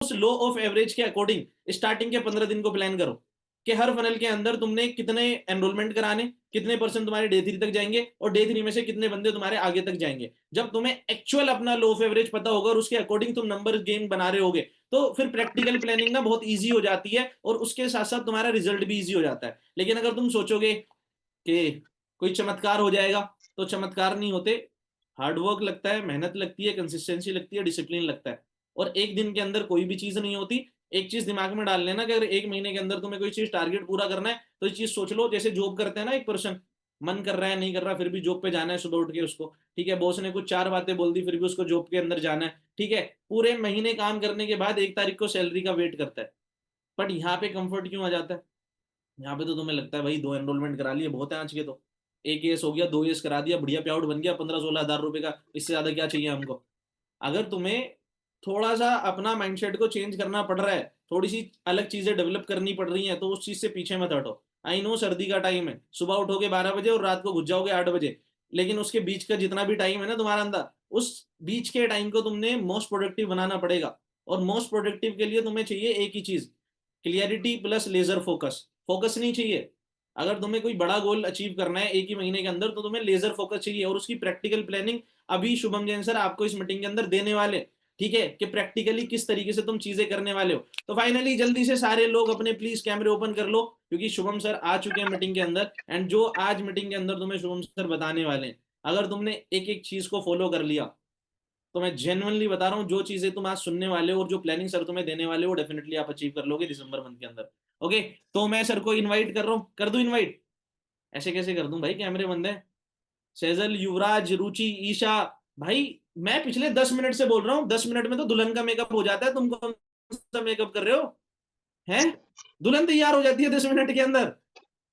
उस लो of average के according starting के 15 दिन को प्लान करो कि हर फनल के अंदर तुमने कितने एनरोलमेंट कराने, कितने परसेंट तुम्हारे डे 3 तक जाएंगे और डे 3 में से कितने बंदे तुम्हारे आगे तक जाएंगे। जब तुम्हें एक्चुअल अपना लो ऑफ एवरेज पता होगा और उसके अकॉर्डिंग तुम नंबर गेम बना रहे होगे, तो फिर प्रैक्टिकल प्लानिंग ना बहुत ईजी हो जाती है और उसके साथ साथ तुम्हारा रिजल्ट भी ईजी हो जाता है। लेकिन अगर तुम सोचोगे कि कोई चमत्कार हो जाएगा, तो चमत्कार नहीं होते। हार्डवर्क लगता है, मेहनत लगती है, कंसिस्टेंसी लगती है, डिसिप्लिन लगता है। और एक दिन के अंदर कोई भी चीज नहीं होती। एक चीज दिमाग में डाल लेना कि अगर एक महीने के अंदर तुम्हें कोई चीज टारगेट पूरा करना है, तो ये चीज सोच लो जैसे जॉब करते हैं ना, एक पर्सन मन कर रहा है नहीं कर रहा फिर भी जॉब पे जाना है सुबह उठ के उसको, ठीक है, बॉस ने कुछ 4 बातें बोल दी फिर भी उसको जॉब के अंदर जाना है, ठीक है, पूरे महीने काम करने के बाद 1 तारीख को सैलरी का वेट करता है। बट यहाँ पे कंफर्ट क्यों आ जाता है? यहाँ पे तो तुम्हें लगता है भाई 2 एनरोलमेंट करा लिए बहुत है आज के, तो एक एस हो गया, 2 एस करा दिया, बढ़िया पे आउट बन गया 15-16 हज़ार रुपए का, इससे ज्यादा क्या चाहिए हमको? अगर तुम्हें थोड़ा सा अपना माइंडसेट को चेंज करना पड़ रहा है, थोड़ी सी अलग चीजें डेवलप करनी पड़ रही हैं, तो उस चीज से पीछे मत हटो। आई नो सर्दी का टाइम है, सुबह उठोगे 12 बजे और रात को घुस जाओगे 8 बजे, लेकिन उसके बीच का जितना भी टाइम है ना तुम्हारा अंदर, उस बीच के टाइम को तुमने मोस्ट प्रोडक्टिव बनाना पड़ेगा। और मोस्ट प्रोडक्टिव के लिए तुम्हें चाहिए एक ही चीज, clarity plus laser focus. Focus नहीं चाहिए। अगर तुम्हें कोई बड़ा गोल अचीव करना है एक ही महीने के अंदर, तो तुम्हें लेजर फोकस चाहिए और उसकी प्रैक्टिकल प्लानिंग अभी शुभम जैन सर आपको इस मीटिंग के अंदर देने वाले, ठीक है, कि प्रैक्टिकली किस तरीके से तुम चीजें करने वाले हो। तो फाइनली जल्दी से सारे लोग अपने प्लीज कैमरे ओपन कर लो, क्योंकि शुभम सर आ चुके हैं मीटिंग के अंदर, एंड जो आज मीटिंग के अंदर तुम्हें शुभम सर बताने वाले हैं, अगर तुमने एक एक चीज को फॉलो कर लिया, तो मैं जेन्युइनली बता रहा हूँ जो चीजें तुम आज सुनने वाले हो और जो प्लानिंग सर तुम्हें देने वाले हो, डेफिनेटली आप अचीव कर लोगे दिसंबर मंथ के अंदर। ओके, तो मैं सर को इनवाइट कर रहा हूँ, कर दूं इनवाइट? ऐसे कैसे कर दूं भाई, कैमरे बंद है। सेजल, युवराज, रुचि, ईशा, भाई मैं पिछले 10 मिनट से बोल रहा हूँ, 10 मिनट में तो दुल्हन का मेकअप हो जाता है, तुम कौन सा मेकअप कर रहे हो? हैं? दुल्हन तैयार हो जाती है 10 मिनट के अंदर।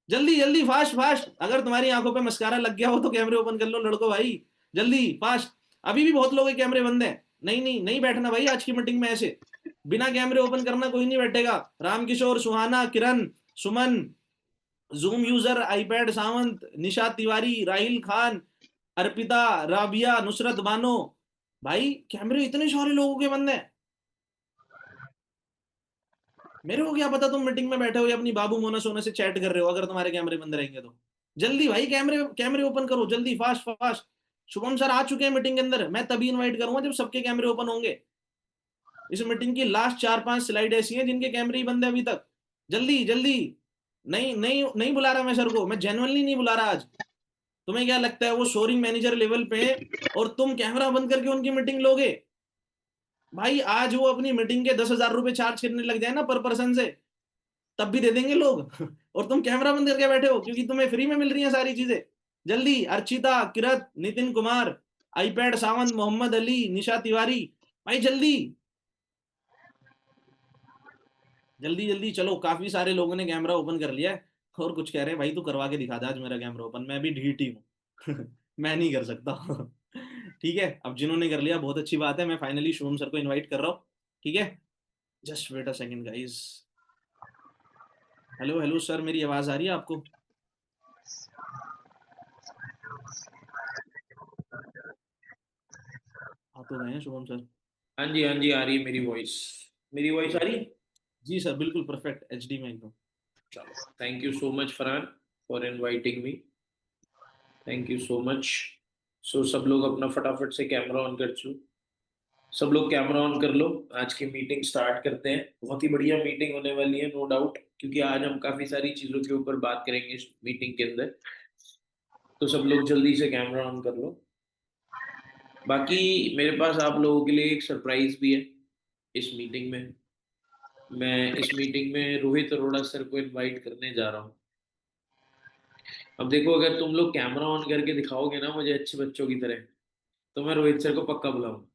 जल्दी जल्दी, फास्ट फास्ट। अगर तुम्हारी आंखों पे मस्कारा लग गया हो तो कैमरे ओपन कर लो लड़को भाई, जल्दी फास्ट। अभी भी बहुत लोग के कैमरे बंद हैं। नहीं नहीं नहीं बैठना भाई आज की मीटिंग में ऐसे, बिना कैमरे ओपन करना कोई नहीं बैठेगा। रामकिशोर, सुहाना, किरण, सुमन, जूम यूजर, आईपैड सावंत, निशा तिवारी, राहिल खान, अर्पिता, राबिया, नुसरत बानो, भाई कैमरे इतने सारे लोगों के बंद हैं। मेरे को क्या पता तुम मीटिंग में बैठे हो या अपनी बाबू मोना सोना से चैट कर रहे हो, अगर तुम्हारे कैमरे बंद रहेंगे तो। जल्दी भाई कैमरे कैमरे ओपन करो, जल्दी फास्ट फास्ट। शुभम सर आ चुके हैं मीटिंग के अंदर, मैं तभी इनवाइट करूंगा जब सबके कैमरे ओपन होंगे। इस मीटिंग की लास्ट 4-5 स्लाइड ऐसी हैं जिनके कैमरे ही बंद है अभी तक। जल्दी जल्दी। नहीं नहीं नहीं बुला रहा मैं सर को, मैं जेनुअनली नहीं बुला रहा आज। तुम्हें क्या लगता है वो शोरिंग मैनेजर लेवल पे है और तुम कैमरा बंद करके उनकी मीटिंग लोगे? भाई आज वो अपनी मीटिंग के 10,000 रुपए चार्ज करने लग जाए ना पर पर्सन से, तब भी दे देंगे लोग और तुम कैमरा बंद करके बैठे हो क्योंकि तुम्हें फ्री में मिल रही है सारी चीजें। जल्दी, अर्चिता, किरत, नितिन कुमार, आईपैड सावंत, मोहम्मद अली, निशा तिवारी, भाई जल्दी जल्दी जल्दी चलो। काफी सारे लोगों ने कैमरा ओपन कर लिया है और कुछ कह रहे हैं भाई तू करवा के दिखा दे आज मेरा कैमरा ओपन, मैं भी ढीठ ही हूँ मैं नहीं कर सकता ठीक है, अब जिन्होंने कर लिया बहुत अच्छी बात है, मैं फाइनली शुभम सर को इनवाइट कर रहा हूँ, ठीक है। Just wait a second guys. Hello hello sir, मेरी आवाज आ रही है आपको? आ तो गए हैं शुभम सर। हाँ जी आ रही है मेरी वॉइस आ रही है। जी सर, बिल्कुल परफेक्ट एचडी में एकदम। चलो, thank you so much Farhan for inviting me. Thank you so much. So सब लोग अपना फटाफट से कैमरा ऑन कर चु सब लोग कैमरा ऑन कर लो। आज की मीटिंग स्टार्ट करते हैं। बहुत ही बढ़िया मीटिंग होने वाली है, नो डाउट, क्योंकि आज हम काफी सारी चीजों के ऊपर बात करेंगे इस मीटिंग के अंदर। तो सब लोग जल्दी से कैमरा ऑन कर लो। बाकी मेरे पास आप लोगों के लिए एक सरप्राइज भी है इस मीटिंग में। मैं इस मीटिंग में रोहित अरोड़ा सर को इनवाइट करने जा रहा हूँ। अब देखो, अगर तुम लोग कैमरा ऑन करके दिखाओगे ना मुझे अच्छे बच्चों की तरह, तो मैं रोहित सर को पक्का बुलाऊंगा।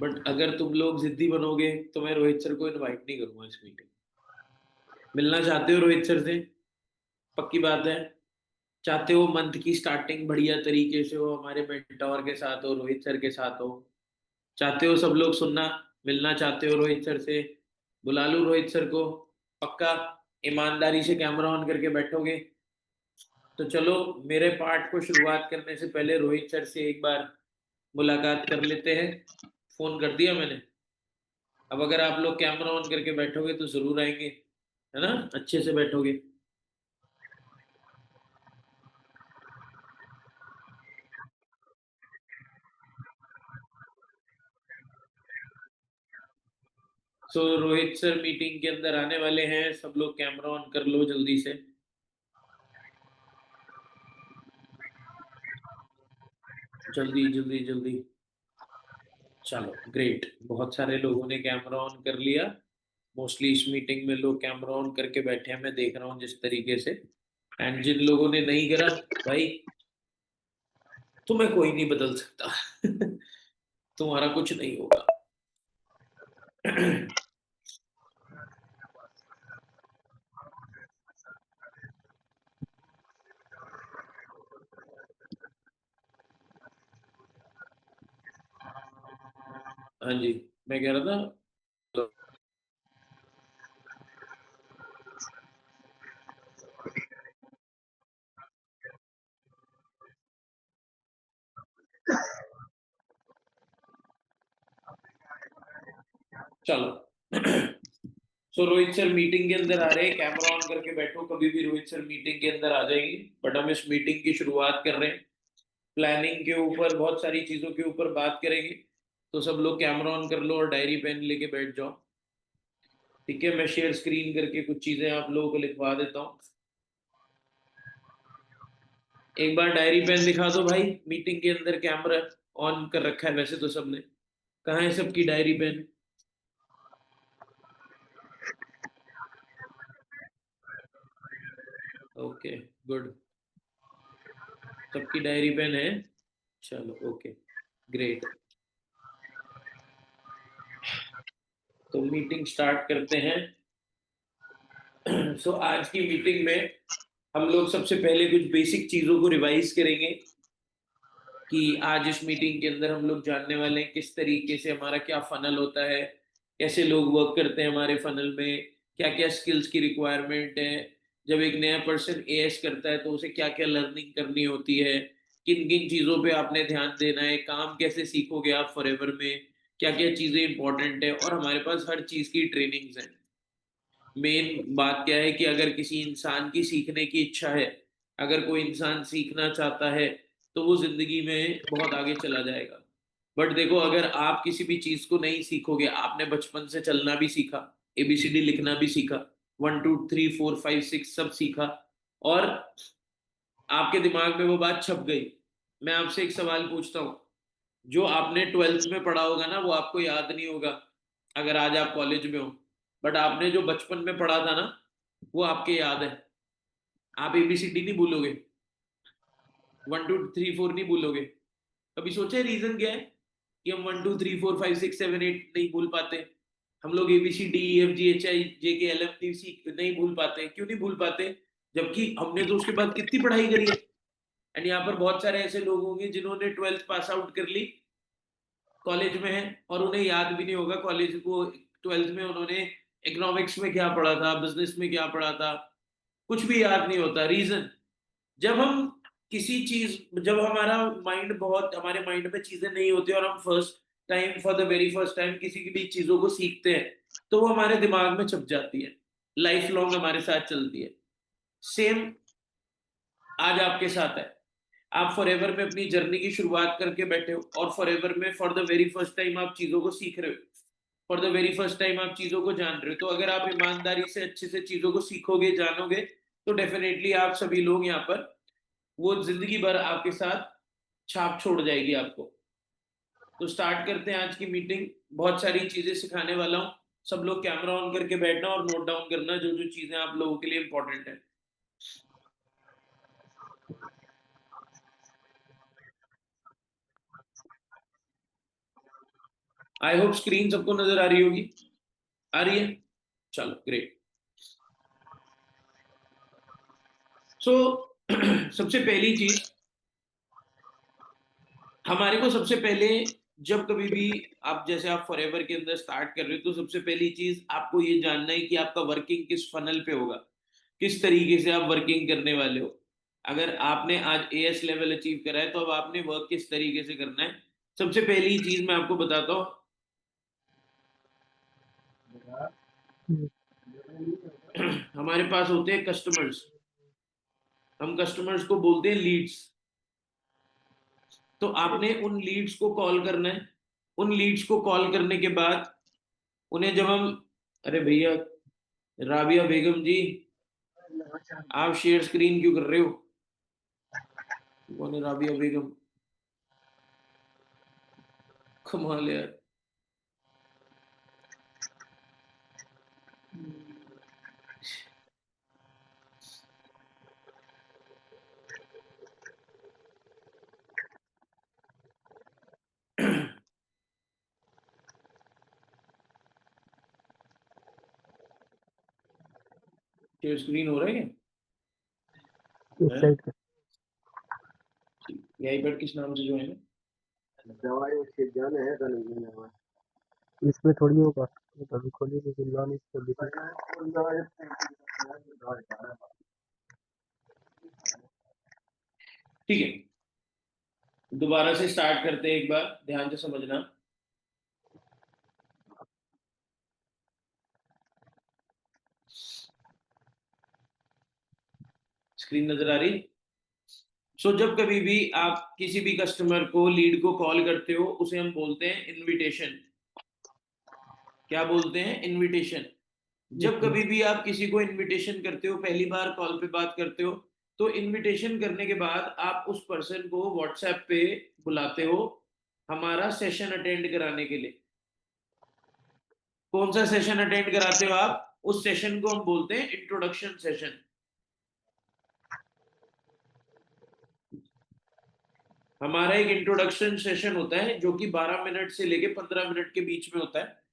बट अगर तुम लोग जिद्दी बनोगे तो मैं रोहित सर को इनवाइट नहीं करूंगा इस मीटिंग। मिलना चाहते हो रोहित सर से? पक्की बात है? चाहते हो मंथ की स्टार्टिंग बढ़िया तरीके से हो, हमारे मेंटोर के साथ हो, रोहित सर के साथ हो? चाहते हो सब लोग सुनना? मिलना चाहते हो रोहित सर से? बुला लूं रोहित सर को? पक्का ईमानदारी से कैमरा ऑन करके बैठोगे? तो चलो, मेरे पार्ट को शुरुआत करने से पहले रोहित सर से एक बार मुलाकात कर लेते हैं। फोन कर दिया मैंने। अब अगर आप लोग कैमरा ऑन करके बैठोगे तो जरूर आएंगे, है ना, अच्छे से बैठोगे। सो रोहित सर मीटिंग के अंदर आने वाले हैं, सब लोग कैमरा ऑन कर लो जल्दी से। जल्दी जल्दी जल्दी। चलो ग्रेट, बहुत सारे लोगों ने कैमरा ऑन कर लिया। मोस्टली इस मीटिंग में लोग कैमरा ऑन करके बैठे हैं, मैं देख रहा हूँ जिस तरीके से। एंड जिन लोगों ने नहीं करा, भाई तुम्हें कोई नहीं बदल सकता। तुम्हारा कुछ नहीं होगा। हाँ जी, मैं कह रहा था। चलो। सो रोहित सर मीटिंग के अंदर आ रहे हैं, कैमरा ऑन करके बैठो, कभी भी रोहित सर मीटिंग के अंदर आ जाएंगे। बट हम इस मीटिंग की शुरुआत कर रहे हैं, प्लानिंग के ऊपर बहुत सारी चीजों के ऊपर बात करेंगे। तो सब लोग कैमरा ऑन कर लो और डायरी पेन लेके बैठ जाओ। ठीक है, मैं शेयर स्क्रीन करके कुछ चीजें आप लोगों को लिखवा देता हूँ। एक बार डायरी पेन दिखा दो भाई, मीटिंग के अंदर कैमरा ऑन कर रखा है वैसे तो सबने। कहाँ है सबकी डायरी पेन? Okay, good. सबकी डायरी पेन है। चलो ओके, ग्रेट। तो मीटिंग स्टार्ट करते हैं। सो आज की मीटिंग में हम लोग सबसे पहले कुछ बेसिक चीजों को रिवाइज करेंगे कि आज इस मीटिंग के अंदर हम लोग जानने वाले हैं किस तरीके से हमारा क्या फनल होता है, कैसे लोग वर्क करते हैं हमारे फनल में, क्या क्या स्किल्स की रिक्वायरमेंट है। जब एक नया पर्सन एएस करता है तो उसे क्या क्या लर्निंग करनी होती है, किन किन चीज़ों पे आपने ध्यान देना है, काम कैसे सीखोगे आप फॉरएवर में, क्या क्या चीज़ें इंपॉर्टेंट है, और हमारे पास हर चीज़ की ट्रेनिंग्स हैं। मेन बात क्या है कि अगर किसी इंसान की सीखने की इच्छा है, अगर कोई इंसान सीखना चाहता है, तो वो जिंदगी में बहुत आगे चला जाएगा। बट देखो, अगर आप किसी भी चीज को नहीं सीखोगे, आपने बचपन से चलना भी सीखा, एबीसीडी लिखना भी सीखा, 1 2 3 4 5 6 सब सीखा, और आपके दिमाग में वो बात छप गई। मैं आपसे एक सवाल पूछता हूँ, जो आपने ट्वेल्थ में पढ़ा होगा ना वो आपको याद नहीं होगा, अगर आज आप कॉलेज में हो। बट आपने जो बचपन में पढ़ा था ना, वो आपके याद है। आप एबीसीडी नहीं भूलोगे, 1 2 3 4 नहीं भूलोगे। कभी सोचे रीजन क्या है कि हम 1 2 3 4 5 6 7 8 नहीं भूल पाते? हम लोग ABCDEFGHIJKLMNOP नहीं भूल पाते, क्यों नहीं भूल पाते? जबकि हमने तो उसके बाद कितनी पढ़ाई करी है। एंड यहाँ पर बहुत सारे ऐसे लोग होंगे जिन्होंने ट्वेल्थ पास आउट कर ली, कॉलेज में है, और उन्हें याद भी नहीं होगा कॉलेज को, ट्वेल्थ में उन्होंने इकोनॉमिक्स में क्या पढ़ा था, बिजनेस में क्या पढ़ा था, कुछ भी याद नहीं होता। रीजन, जब हम किसी चीज, जब हमारे माइंड में चीजें नहीं होती और हम first time, for the very first time किसी की भी चीजों को सीखते हैं, तो वो हमारे दिमाग में छप जाती है, लाइफ लॉन्ग हमारे साथ चलती है। सेम आज आपके साथ है। आप फॉरएवर में अपनी जर्नी की शुरुआत करके बैठे हो, और फॉरएवर में for the very first time आप चीजों को सीख रहे हो, for the very first time आप चीजों को जान रहे हो। तो अगर आप ईमानदारी से अच्छे से चीजों को सीखोगे, जानोगे, तो डेफिनेटली आप सभी लोग यहाँ पर, वो जिंदगी भर आपके साथ छाप छोड़ जाएगी आपको। तो स्टार्ट करते हैं आज की मीटिंग। बहुत सारी चीजें सिखाने वाला हूँ, सब लोग कैमरा ऑन करके बैठना और नोट डाउन करना जो जो चीजें आप लोगों के लिए इंपॉर्टेंट है। आई होप स्क्रीन सबको नजर आ रही होगी, आ रही है? चलो ग्रेट। सो सबसे पहली चीज, हमारे को सबसे पहले, जब कभी भी आप, जैसे आप फॉरएवर के अंदर स्टार्ट कर रहे हो, तो सबसे पहली चीज आपको ये जानना है कि आपका वर्किंग किस फनल पे होगा, किस तरीके से आप वर्किंग करने वाले हो। अगर आपने आज एएस लेवल अचीव करा है, तो अब आपने वर्क किस तरीके से करना है। सबसे पहली चीज मैं आपको बताता हूँ, हमारे पास होते हैं कस्टमर्स, हम कस्टमर्स को बोलते हैं लीड्स। तो आपने उन लीड्स को कॉल करना है। उन लीड्स को कॉल करने के बाद उन्हें जब हम, अरे भैया राबिया बेगम जी, आप शेयर स्क्रीन क्यों कर रहे हो? कौन है राबिया बेगम? कमाल है यार। शेयर स्क्रीन हो रहा है इस क्या? साइड का यही पर किस नाम से जो है ना? दवाई उसके जाने है तो नहीं है इसमें थोड़ी होगा, ये तो अभी खोली नहीं गुलवान इसको लिखी। ठीक है, दोबारा से स्टार्ट करते हैं, एक बार ध्यान से समझना। स्क्रीन नजर आ रही? जब कभी भी आप किसी भी कस्टमर को, लीड को कॉल करते हो, उसे हम बोलते हैं इनविटेशन। क्या बोलते हैं? इनविटेशन। जब कभी भी आप किसी को इनविटेशन करते हो, पहली बार कॉल पे बात करते हो, तो इनविटेशन करने के बाद आप उस पर्सन को व्हाट्सएप पे बुलाते हो हमारा सेशन अटेंड कराने के लिए। कौन सा सेशन अटेंड कराते हो आप? उस सेशन को हम बोलते हैं इंट्रोडक्शन सेशन। हमारा एक इंट्रोडक्शन सेशन होता है जो कि 12 मिनट से लेके 15 मिनट के बीच में होता है।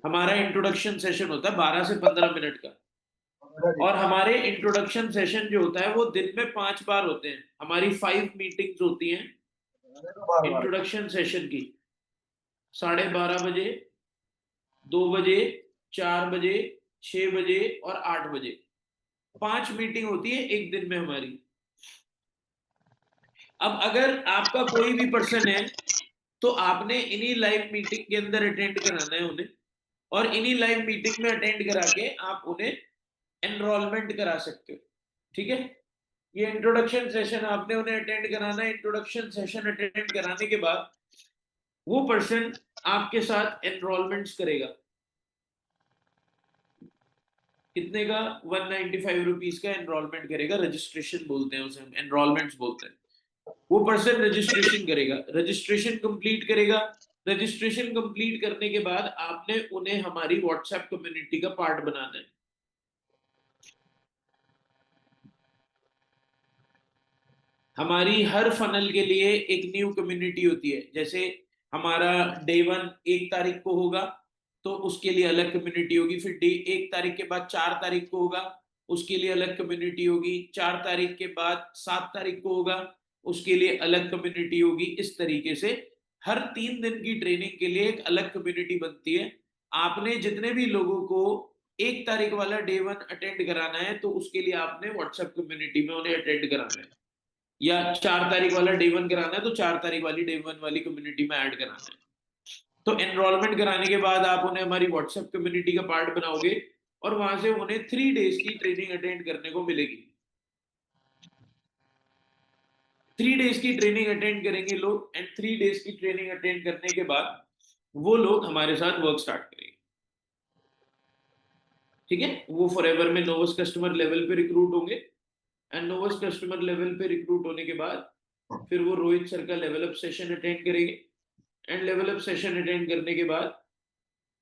हमारा इंट्रोडक्शन सेशन होता है 12 से 15 मिनट का। और हमारे इंट्रोडक्शन सेशन जो होता है वो दिन में 5 बार होते हैं। हमारी 5 मीटिंग्स होती हैं इंट्रोडक्शन सेशन की। 12:30 बजे, 2 बजे, 4 बजे, 6 बजे और 8 बजे। 5 मीटिंग होती है एक दिन में हमारी। अब अगर आपका कोई भी पर्सन है तो आपने इन्हीं लाइव मीटिंग के अंदर अटेंड कराना है उन्हें, और इन्हीं लाइव मीटिंग में अटेंड करा के आप उन्हें एनरोलमेंट करा सकते हो। ठीक है, ये इंट्रोडक्शन सेशन आपने उन्हें अटेंड कराना है। इंट्रोडक्शन सेशन अटेंड कराने के बाद वो पर्सन आपके साथ एनरोलमेंट्स करेगा। कितने का? 195 रुपीज का एनरोलमेंट करेगा। रजिस्ट्रेशन बोलते हैं उसे, हम एनरोलमेंट्स बोलते हैं। वो पर्सन रजिस्ट्रेशन करेगा, रजिस्ट्रेशन कंप्लीट करेगा। रजिस्ट्रेशन कंप्लीट करने के बाद आपने उन्हें हमारी व्हाट्सएप कम्युनिटी का पार्ट बनाना है। हमारी हर फनल के लिए एक न्यू कम्युनिटी होती है। जैसे हमारा डे 1 1 तारीख को होगा तो उसके लिए अलग कम्युनिटी होगी। फिर डे 1 तारीख के बाद 4 तारीख को होगा, उसके लिए अलग कम्युनिटी होगी। 4 तारीख के बाद 7 तारीख को होगा, उसके लिए अलग कम्युनिटी होगी। इस तरीके से हर 3 दिन की ट्रेनिंग के लिए एक अलग कम्युनिटी बनती है। आपने जितने भी लोगों को 1 तारीख वाला डे 1 अटेंड कराना है तो उसके लिए आपने व्हाट्सएप कम्युनिटी में उन्हें अटेंड कराना है। या 4 तारीख वाला डे 1 कराना है तो 4 तारीख वाली डे 1 वाली कम्युनिटी में ऐड कराना है। तो एनरोलमेंट कराने के बाद आप उन्हें हमारी व्हाट्सएप कम्युनिटी का पार्ट बनाओगे और वहां से उन्हें 3 डेज की ट्रेनिंग अटेंड करने को मिलेगी। 3 डेज की ट्रेनिंग अटेंड करेंगे लोग, एंड 3 डेज की ट्रेनिंग अटेंड करने के बाद वो लोग हमारे साथ वर्क स्टार्ट करेंगे। ठीक है, वो फॉरएवर में नोवस कस्टमर लेवल पे रिक्रूट होंगे, एंड नोवस कस्टमर लेवल पे रिक्रूट होने के बाद फिर वो रोहित सर का लेवल अप सेशन अटेंड करेंगे, and level up session attend करने के बाद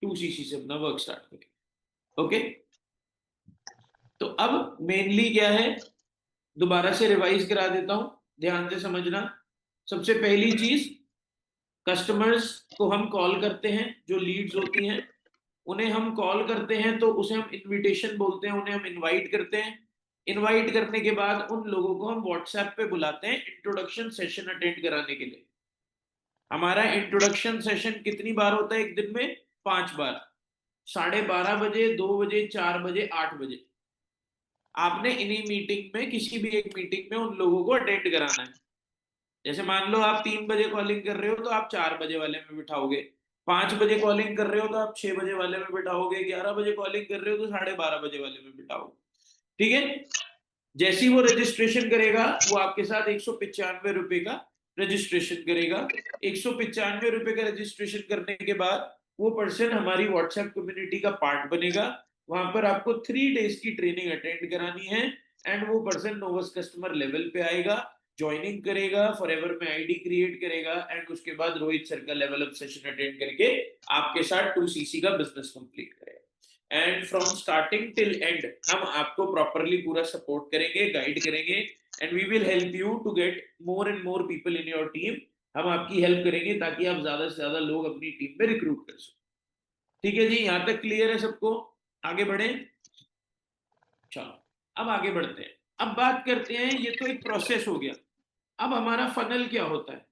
2cc से अपना वर्क स्टार्ट करेंगे। ओके, तो अब मेनली क्या है, दोबारा से रिवाइज करा देता हूं, ध्यान से समझना। सबसे पहली चीज, कस्टमर्स को हम कॉल करते हैं, जो लीड्स होती हैं उन्हें हम कॉल करते हैं तो उसे हम इनविटेशन बोलते हैं, उन्हें हम इनवाइट करते हैं। इनवाइट करने के बाद उन लोगों को हम व्हाट्सएप पे बुलाते हैं इंट्रोडक्शन सेशन अटेंड कराने के लिए। हमारा इंट्रोडक्शन सेशन कितनी बार होता है एक दिन में? 5 बार। 12:30 बजे, 2 बजे, 4 बजे, 8 बजे। आपने इन्हीं मीटिंग में, किसी भी एक मीटिंग में उन लोगों को अटेंड कराना है। जैसे मान लो आप 3 बजे कॉलिंग कर रहे हो तो आप 4 बजे वाले में बिठाओगे, 5 बजे कॉलिंग कर रहे हो तो आप 6 बजे वाले में बिठाओगे, 11 बजे कॉलिंग कर रहे हो तो 12:30 बजे वाले में बिठाओगे, ठीक है। जैसे ही वो रजिस्ट्रेशन करेगा वो आपके साथ 195 रुपए का रजिस्ट्रेशन करेगा। 195 रुपए का रजिस्ट्रेशन करने के बाद वो पर्सन हमारी व्हाट्सएप कम्युनिटी का पार्ट बनेगा। वहां पर आपको 3 डेज की ट्रेनिंग अटेंड करानी है एंड वो पर्सन नोवस कस्टमर लेवल पे आएगा, ज्वाइनिंग करेगा, फॉरएवर में आईडी क्रिएट करेगा एंड उसके बाद रोहित सर का लेवल अप सेशन अटेंड करके आपके साथ 2cc का बिजनेस कंप्लीट करेगा। And from starting till end हम आपको प्रॉपरली पूरा सपोर्ट करेंगे, गाइड करेंगे and we will help you to get more and more people in your team. हम आपकी हेल्प करेंगे ताकि आप ज्यादा से ज्यादा लोग अपनी टीम में रिक्रूट कर सकें। ठीक है जी, यहां तक क्लियर है सबको? आगे बढ़े, चलो अब आगे बढ़ते हैं। अब बात करते हैं, ये तो एक प्रोसेस हो गया, अब हमारा फनल क्या होता है।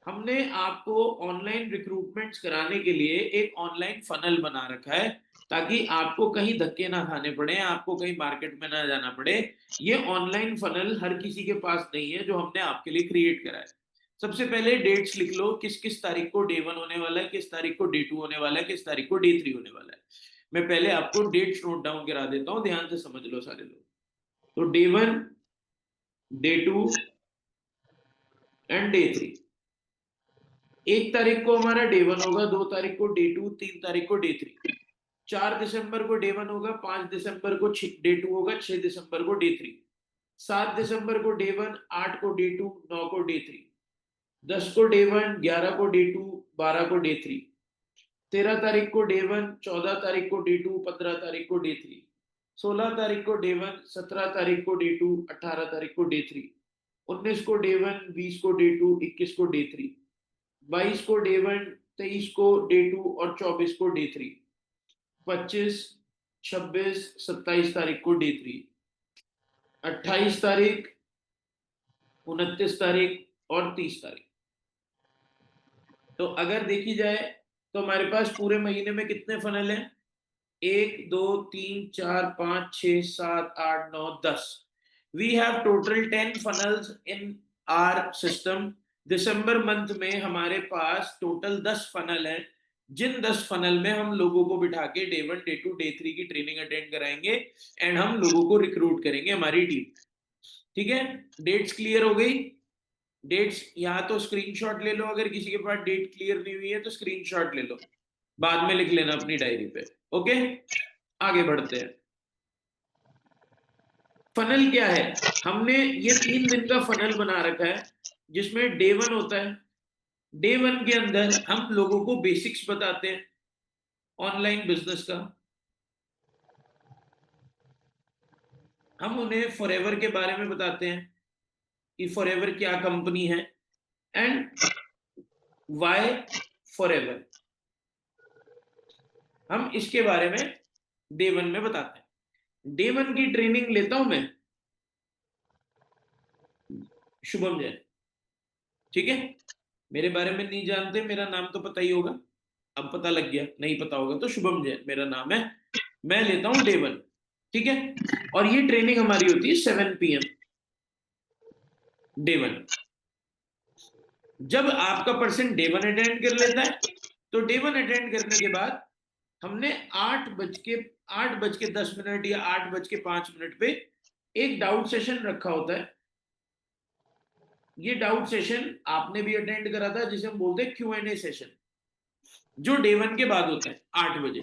हमने आपको ऑनलाइन रिक्रूटमेंट्स कराने के लिए एक ऑनलाइन फनल बना रखा है ताकि आपको कहीं धक्के ना खाने पड़े, आपको कहीं मार्केट में ना जाना पड़े। ये ऑनलाइन फनल हर किसी के पास नहीं है जो हमने आपके लिए क्रिएट करा है। सबसे पहले डेट्स लिख लो, किस किस तारीख को डे 1 होने वाला है, किस तारीख को डे 2 होने वाला है, किस तारीख को डे 3 होने वाला है। मैं पहले आपको डेट्स नोट डाउन करा देता हूं, ध्यान से समझ लो सारे लोग। तो डे 1, डे 2 एंड डे 3। 1 तारीख को हमारा डे 1 होगा, 2 तारीख को डे 2, 3 तारीख को डे 3, 4 दिसंबर को डे 1 होगा, 5 दिसंबर को डे 2 होगा, 6 दिसंबर को डे 3, 7 दिसंबर को डे 1, 8 को डे 2, 9 को डे 3, 10 को डे 1, 11 को डे 2, 12 को डे 3, 13 तारीख को डे 1, 14 तारीख को डे 2, 15 तारीख को डे 3, 16 तारीख को डे 1, 17 तारीख को डे 2, 18 तारीख को डे 3, 19 को डे 1, 20 को डे 2, 21 को डे 3, 22 को डे 1, 23 को डे 2 और 24 को डे 3, 25, 26, 27 तारीख को डे 3, 28 तारीख, 29 तारीख और 30 तारीख। तो अगर देखी जाए तो हमारे पास पूरे महीने में कितने फनल हैं? 1, 2, 3, 4, 5, 6, 7, 8, 9, 10। We have total 10 funnels in our system। दिसंबर मंथ में हमारे पास टोटल 10 फनल हैं, जिन 10 फनल में हम लोगों को बिठा के डे 1, डे 2, डे 3 की ट्रेनिंग अटेंड कराएंगे एंड हम लोगों को रिक्रूट करेंगे हमारी टीम। ठीक है, डेट्स क्लियर हो गई? डेट्स यहाँ तो स्क्रीनशॉट ले लो, अगर किसी के पास डेट क्लियर नहीं हुई है तो स्क्रीनशॉट ले लो, बाद में लिख लेना अपनी डायरी पे। ओके, आगे बढ़ते हैं। फनल क्या है? हमने ये 3 दिन का फनल बना रखा है जिसमें डे 1 होता है। डे 1 के अंदर हम लोगों को बेसिक्स बताते हैं ऑनलाइन बिजनेस का। हम उन्हें फॉरएवर के बारे में बताते हैं कि फॉरएवर क्या कंपनी है एंड व्हाई फॉरएवर, हम इसके बारे में डे 1 में बताते हैं। डे 1 की ट्रेनिंग लेता हूं मैं शुभम जैन, ठीक है। मेरे बारे में नहीं जानते, मेरा नाम तो पता ही होगा, अब पता लग गया, नहीं पता होगा तो शुभम जैन मेरा नाम है। मैं लेता हूं डे 1, ठीक है। और ये ट्रेनिंग हमारी होती है 7 PM डे 1। जब आपका पर्सन डे 1 अटेंड कर लेता है तो डे 1 अटेंड करने के बाद हमने 8:10 या 8:05 पे एक डाउट सेशन रखा होता है। ये डाउट सेशन आपने भी अटेंड करा था, जिसे हम बोलते हैं Q&A सेशन, जो डे 1 के बाद होता है 8 बजे,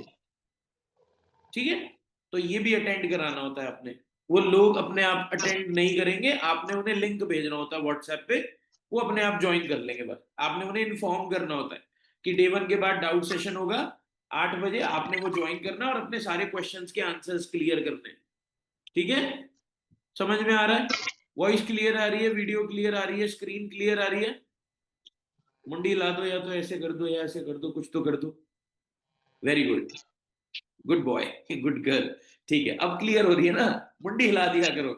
ठीक है। तो ये भी अटेंड कराना होता है आपने। वो लोग अपने आप अटेंड नहीं करेंगे, आपने उन्हें लिंक भेजना होता है व्हाट्सएप पे, वो अपने आप ज्वाइन कर लेंगे। बस आपने उन्हें इन्फॉर्म करना होता है कि डे 1 के बाद डाउट सेशन होगा 8 बजे, आपने वो ज्वाइन करना और अपने सारे क्वेश्चंस के आंसर्स क्लियर करने, ठीक है। समझ में आ रहा है? वॉइस क्लियर आ रही है, वीडियो क्लियर आ रही है, स्क्रीन क्लियर आ रही है? मुंडी ला दो, या तो ऐसे कर दो या ऐसे कर दो, कुछ तो कर दो। Very good, good boy, good girl. ठीक है, अब क्लियर हो रही है ना? मुंडी हिला दिया करो,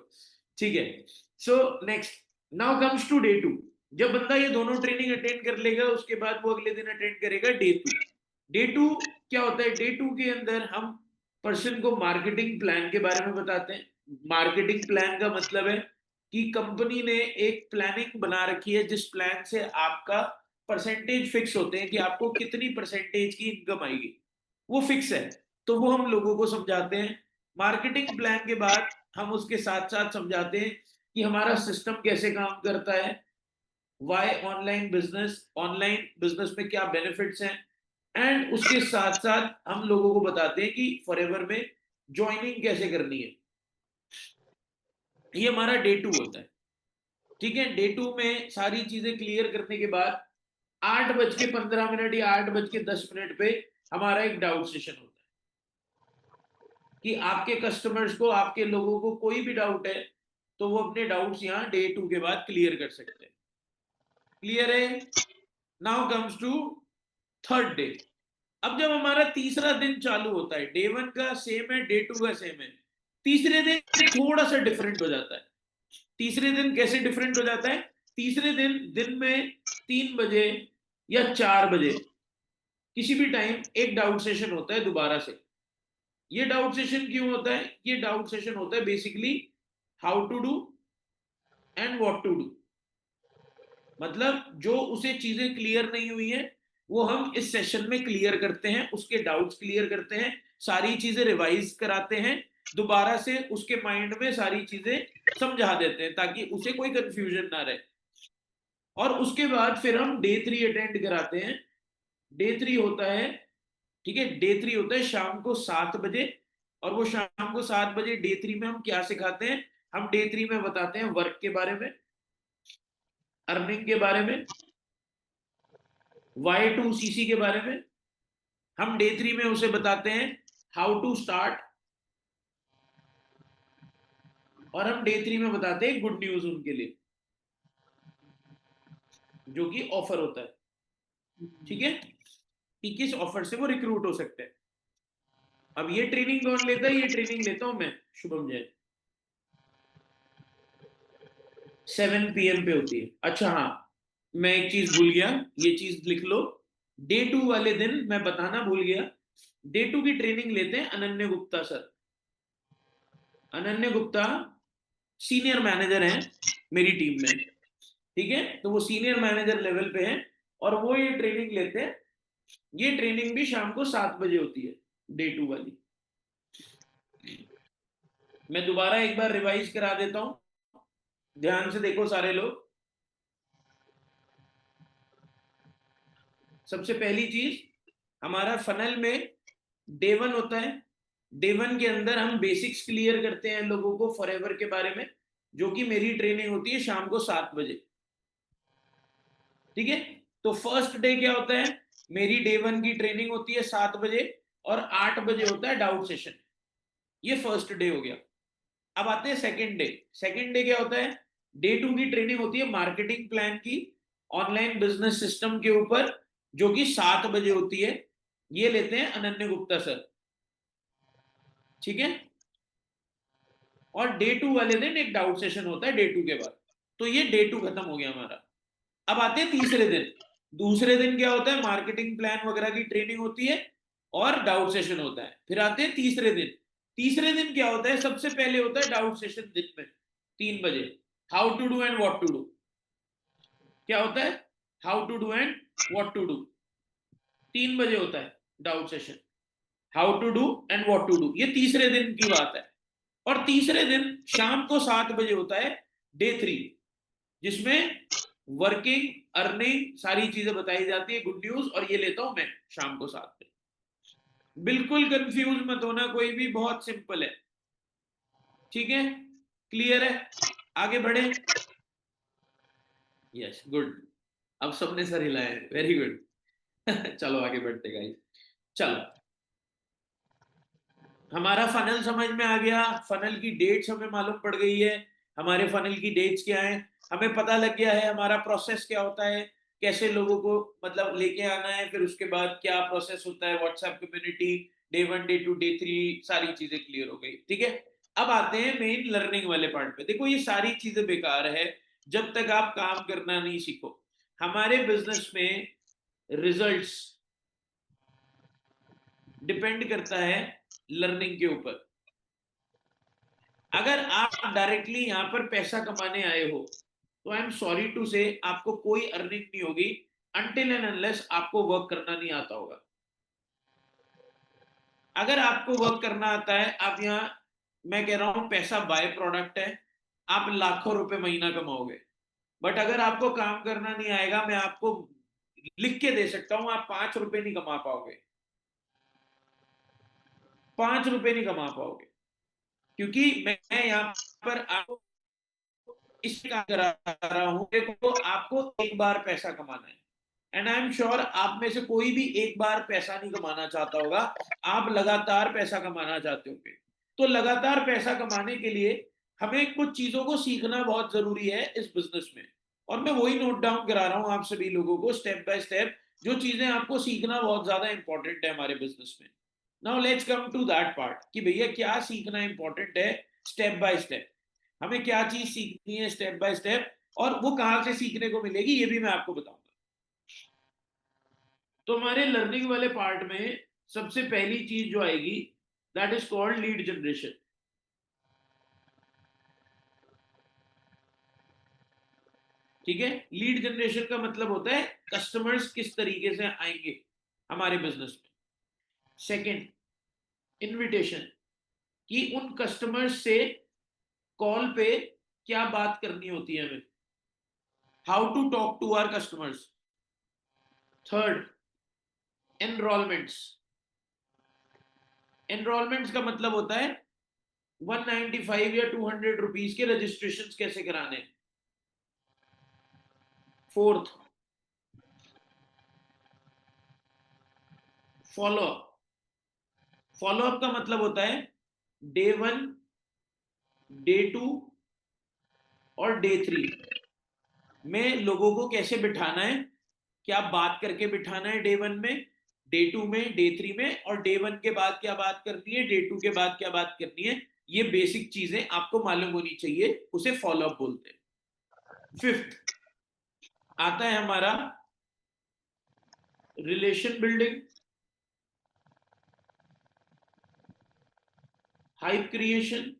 ठीक है। So next, now comes to day 2। जब बंदा ये दोनों ट्रेनिंग अटेंड कर लेगा उसके बाद वो अगले दिन अटेंड करेगा डे 2। डे 2 क्या होता है? डे 2 के अंदर हम पर्सन को मार्केटिंग प्लान के बारे में बताते हैं। मार्केटिंग प्लान का मतलब है कि कंपनी ने एक प्लानिंग बना रखी है जिस प्लान से आपका परसेंटेज फिक्स होते हैं कि आपको कितनी परसेंटेज की इनकम आएगी, वो फिक्स है, तो वो हम लोगों को समझाते हैं। मार्केटिंग प्लान के बाद हम उसके साथ साथ समझाते हैं कि हमारा सिस्टम कैसे काम करता है, वाई ऑनलाइन बिजनेस में क्या बेनिफिट्स हैं, एंड उसके साथ साथ हम लोगों को बताते हैं कि फॉरएवर में ज्वाइनिंग कैसे करनी है। ये हमारा डे 2 होता है। ठीक है, डे 2 में सारी चीजें क्लियर करने के बाद 8:15 या 8:10 पे हमारा एक डाउट सेशन होता है कि आपके कस्टमर्स को, आपके लोगों को कोई भी डाउट है तो वो अपने डाउट्स यहाँ डे 2 के बाद क्लियर कर सकते हैं। क्लियर है? Now comes to third day. अब जब हमारा तीसरा दिन चालू होता है, डे 1 का सेम है, डे 2 का सेम है, तीसरे दिन थोड़ा सा डिफरेंट हो जाता है। तीसरे दिन कैसे डिफरेंट हो जाता है? तीसरे दिन में 3 बजे या 4 बजे किसी भी टाइम एक डाउट सेशन होता है दोबारा से। ये डाउट सेशन क्यों होता है? ये डाउट सेशन होता है basically how to do and what to do. मतलब जो उसे चीजें क्लियर नहीं हुई हैं वो हम इस सेशन में क्लियर करते हैं, उसके डाउट्स क्लियर करते हैं, सारी चीजें रिवाइज कराते हैं, दोबारा से उसके माइंड में सारी चीजें समझा देते हैं ताकि उसे कोई कंफ्यूजन ना रहे। और उसके बाद फिर हम डे 3 अटेंड कराते हैं। डे 3 होता है, ठीक है, डे 3 होता है शाम को 7 बजे। और वो शाम को 7 बजे डे 3 में हम क्या सिखाते हैं? हम डे 3 में बताते हैं वर्क के बारे में, अर्निंग के बारे में, Y2CC के बारे में। हम डे 3 में उसे बताते हैं हाउ टू स्टार्ट, और हम डे 3 में बताते हैं गुड न्यूज उनके लिए, जो कि ऑफर होता है। ठीक है, कि किस ऑफर से वो रिक्रूट हो सकते हैं। अब ये ट्रेनिंग कौन लेता है? ये ट्रेनिंग लेता हूं मैं, शुभम जैन। 7 PM पे होती है। अच्छा हाँ, मैं एक चीज भूल गया, ये चीज लिख लो। डे 2 वाले दिन मैं बताना भूल गया, डे 2 की ट्रेनिंग लेते हैं अनन्य गुप्ता सर। अनन्य गुप्ता सीनियर मैनेजर हैं मेरी टीम में। ठीक है, तो वो सीनियर मैनेजर लेवल पे हैं और वो ये ट्रेनिंग लेते हैं। ये ट्रेनिंग भी शाम को 7 बजे होती है, डे 2 वाली। मैं दोबारा एक बार रिवाइज करा देता हूं, ध्यान से देखो सारे लोग। सबसे पहली चीज, हमारा फनल में डे 1 होता है। डे 1 के अंदर हम बेसिक्स क्लियर करते हैं लोगों को फॉरएवर के बारे में, जो कि मेरी ट्रेनिंग होती है शाम को 7 बजे। ठीक है, तो फर्स्ट डे क्या होता है? मेरी डे 1 की ट्रेनिंग होती है 7 बजे और 8 बजे होता है डाउट सेशन। ये फर्स्ट डे हो गया। अब आते हैं सेकंड डे। सेकंड डे क्या होता है? डे 2 की ट्रेनिंग होती है मार्केटिंग प्लान की, ऑनलाइन बिजनेस सिस्टम के ऊपर, जो कि 7 बजे होती है। ये लेते हैं अनन्य गुप्ता सर। ठीक है, और डे 2 वाले दिन एक डाउट सेशन होता है डे 2 के बाद। तो ये डे 2 खत्म हो गया हमारा। अब आते हैं तीसरे दिन। दूसरे दिन क्या होता है? मार्केटिंग प्लान वगैरह की ट्रेनिंग होती है और डाउट सेशन होता है। फिर आते हैं तीसरे दिन। तीसरे दिन क्या होता है? सबसे पहले होता है डाउट सेशन दिन में 3 बजे, how to do and what to do. क्या होता है? How to do and what to do. 3 बजे होता है doubt session, how to do and what to do. ये तीसरे दिन की बात है। और तीसरे दिन शाम को 7 बजे होता है डे 3, जिसमें वर्किंग, अर्निंग, सारी चीजें बताई जाती है, गुड न्यूज। और ये लेता हूं मैं शाम को 7 बजे। बिल्कुल कंफ्यूज मत होना कोई भी, बहुत सिंपल है। ठीक है, क्लियर है? आगे बढ़े। Yes, good. अब सबने सर हिलाए, वेरी गुड। चलो आगे बढ़ते गाइस। चलो, हमारा फनल समझ में आ गया, फनल की डेट्स हमें मालूम पड़ गई है, हमारे फनल की डेट्स क्या है, हमें पता लग गया है हमारा प्रोसेस क्या होता है, कैसे लोगों को मतलब लेके आना है, फिर उसके बाद क्या प्रोसेस होता है, WhatsApp community, day 1, day 2, day 3, सारी चीजें क्लियर हो गई। ठीक है, अब आते हैं मेन लर्निंग वाले पार्ट पे। देखो ये सारी चीजें बेकार है जब तक आप काम करना नहीं सीखो। हमारे बिजनेस में रिजल्ट्स डिपेंड करता है लर्निंग के ऊपर। अगर आप डायरेक्टली यहां पर पैसा कमाने आए हो तो आई एम सॉरी टू से आपको कोई अर्निंग नहीं होगी until and unless आपको वर्क करना नहीं आता होगा। अगर आपको वर्क करना आता है, आप यहाँ, मैं कह रहा हूं पैसा बाय प्रोडक्ट है, आप लाखों रुपए महीना कमाओगे। बट अगर आपको काम करना नहीं आएगा, मैं आपको लिख के दे सकता हूं, आप 5 रुपए नहीं कमा पाओगे, 5 रुपए नहीं कमा पाओगे, क्योंकि मैं यहाँ पर आपको इसलिए काम करा रहा हूं, देखो आपको एक बार पैसा कमाना है, एंड आई एम श्योर आप में से कोई भी एक बार पैसा नहीं कमाना चाहता होगा, आप लगातार पैसा कमाना चाहते होंगे। तो लगातार पैसा कमाने के लिए हमें कुछ चीजों को सीखना बहुत जरूरी है इस बिजनेस में, और मैं वही नोट डाउन करा रहा हूं आप सभी लोगों को स्टेप बाय स्टेप, जो चीजें आपको सीखना बहुत ज्यादा इंपॉर्टेंट है हमारे बिजनेस में। Now let's come to that part कि भैया क्या सीखना इंपॉर्टेंट है स्टेप बाय स्टेप, हमें क्या चीज सीखनी है स्टेप बाय स्टेप, और वो कहां से सीखने को मिलेगी ये भी मैं आपको बताऊंगा। तो हमारे लर्निंग वाले पार्ट में सबसे पहली चीज जो आएगी, that is called lead generation. ठीक है, लीड जनरेशन का मतलब होता है कस्टमर्स किस तरीके से आएंगे हमारे बिजनेस में। सेकंड, इनविटेशन, कि उन कस्टमर्स से कॉल पे क्या बात करनी होती है हमें, how to talk to our customers. Third, enrollments. Enrollments का मतलब होता है 195 या 200 रुपीज के रजिस्ट्रेशन कैसे कराने। Fourth, follow up. फॉलोअप का मतलब होता है डे 1, डे 2 और डे 3 में लोगों को कैसे बिठाना है, क्या बात करके बिठाना है डे 1 में, डे 2 में, डे 3 में, और डे 1 के बाद क्या बात करनी है, डे 2 के बाद क्या बात करनी है। ये बेसिक चीजें आपको मालूम होनी चाहिए, उसे फॉलोअप बोलते हैं। फिफ्थ आता है हमारा relation building, hype creation,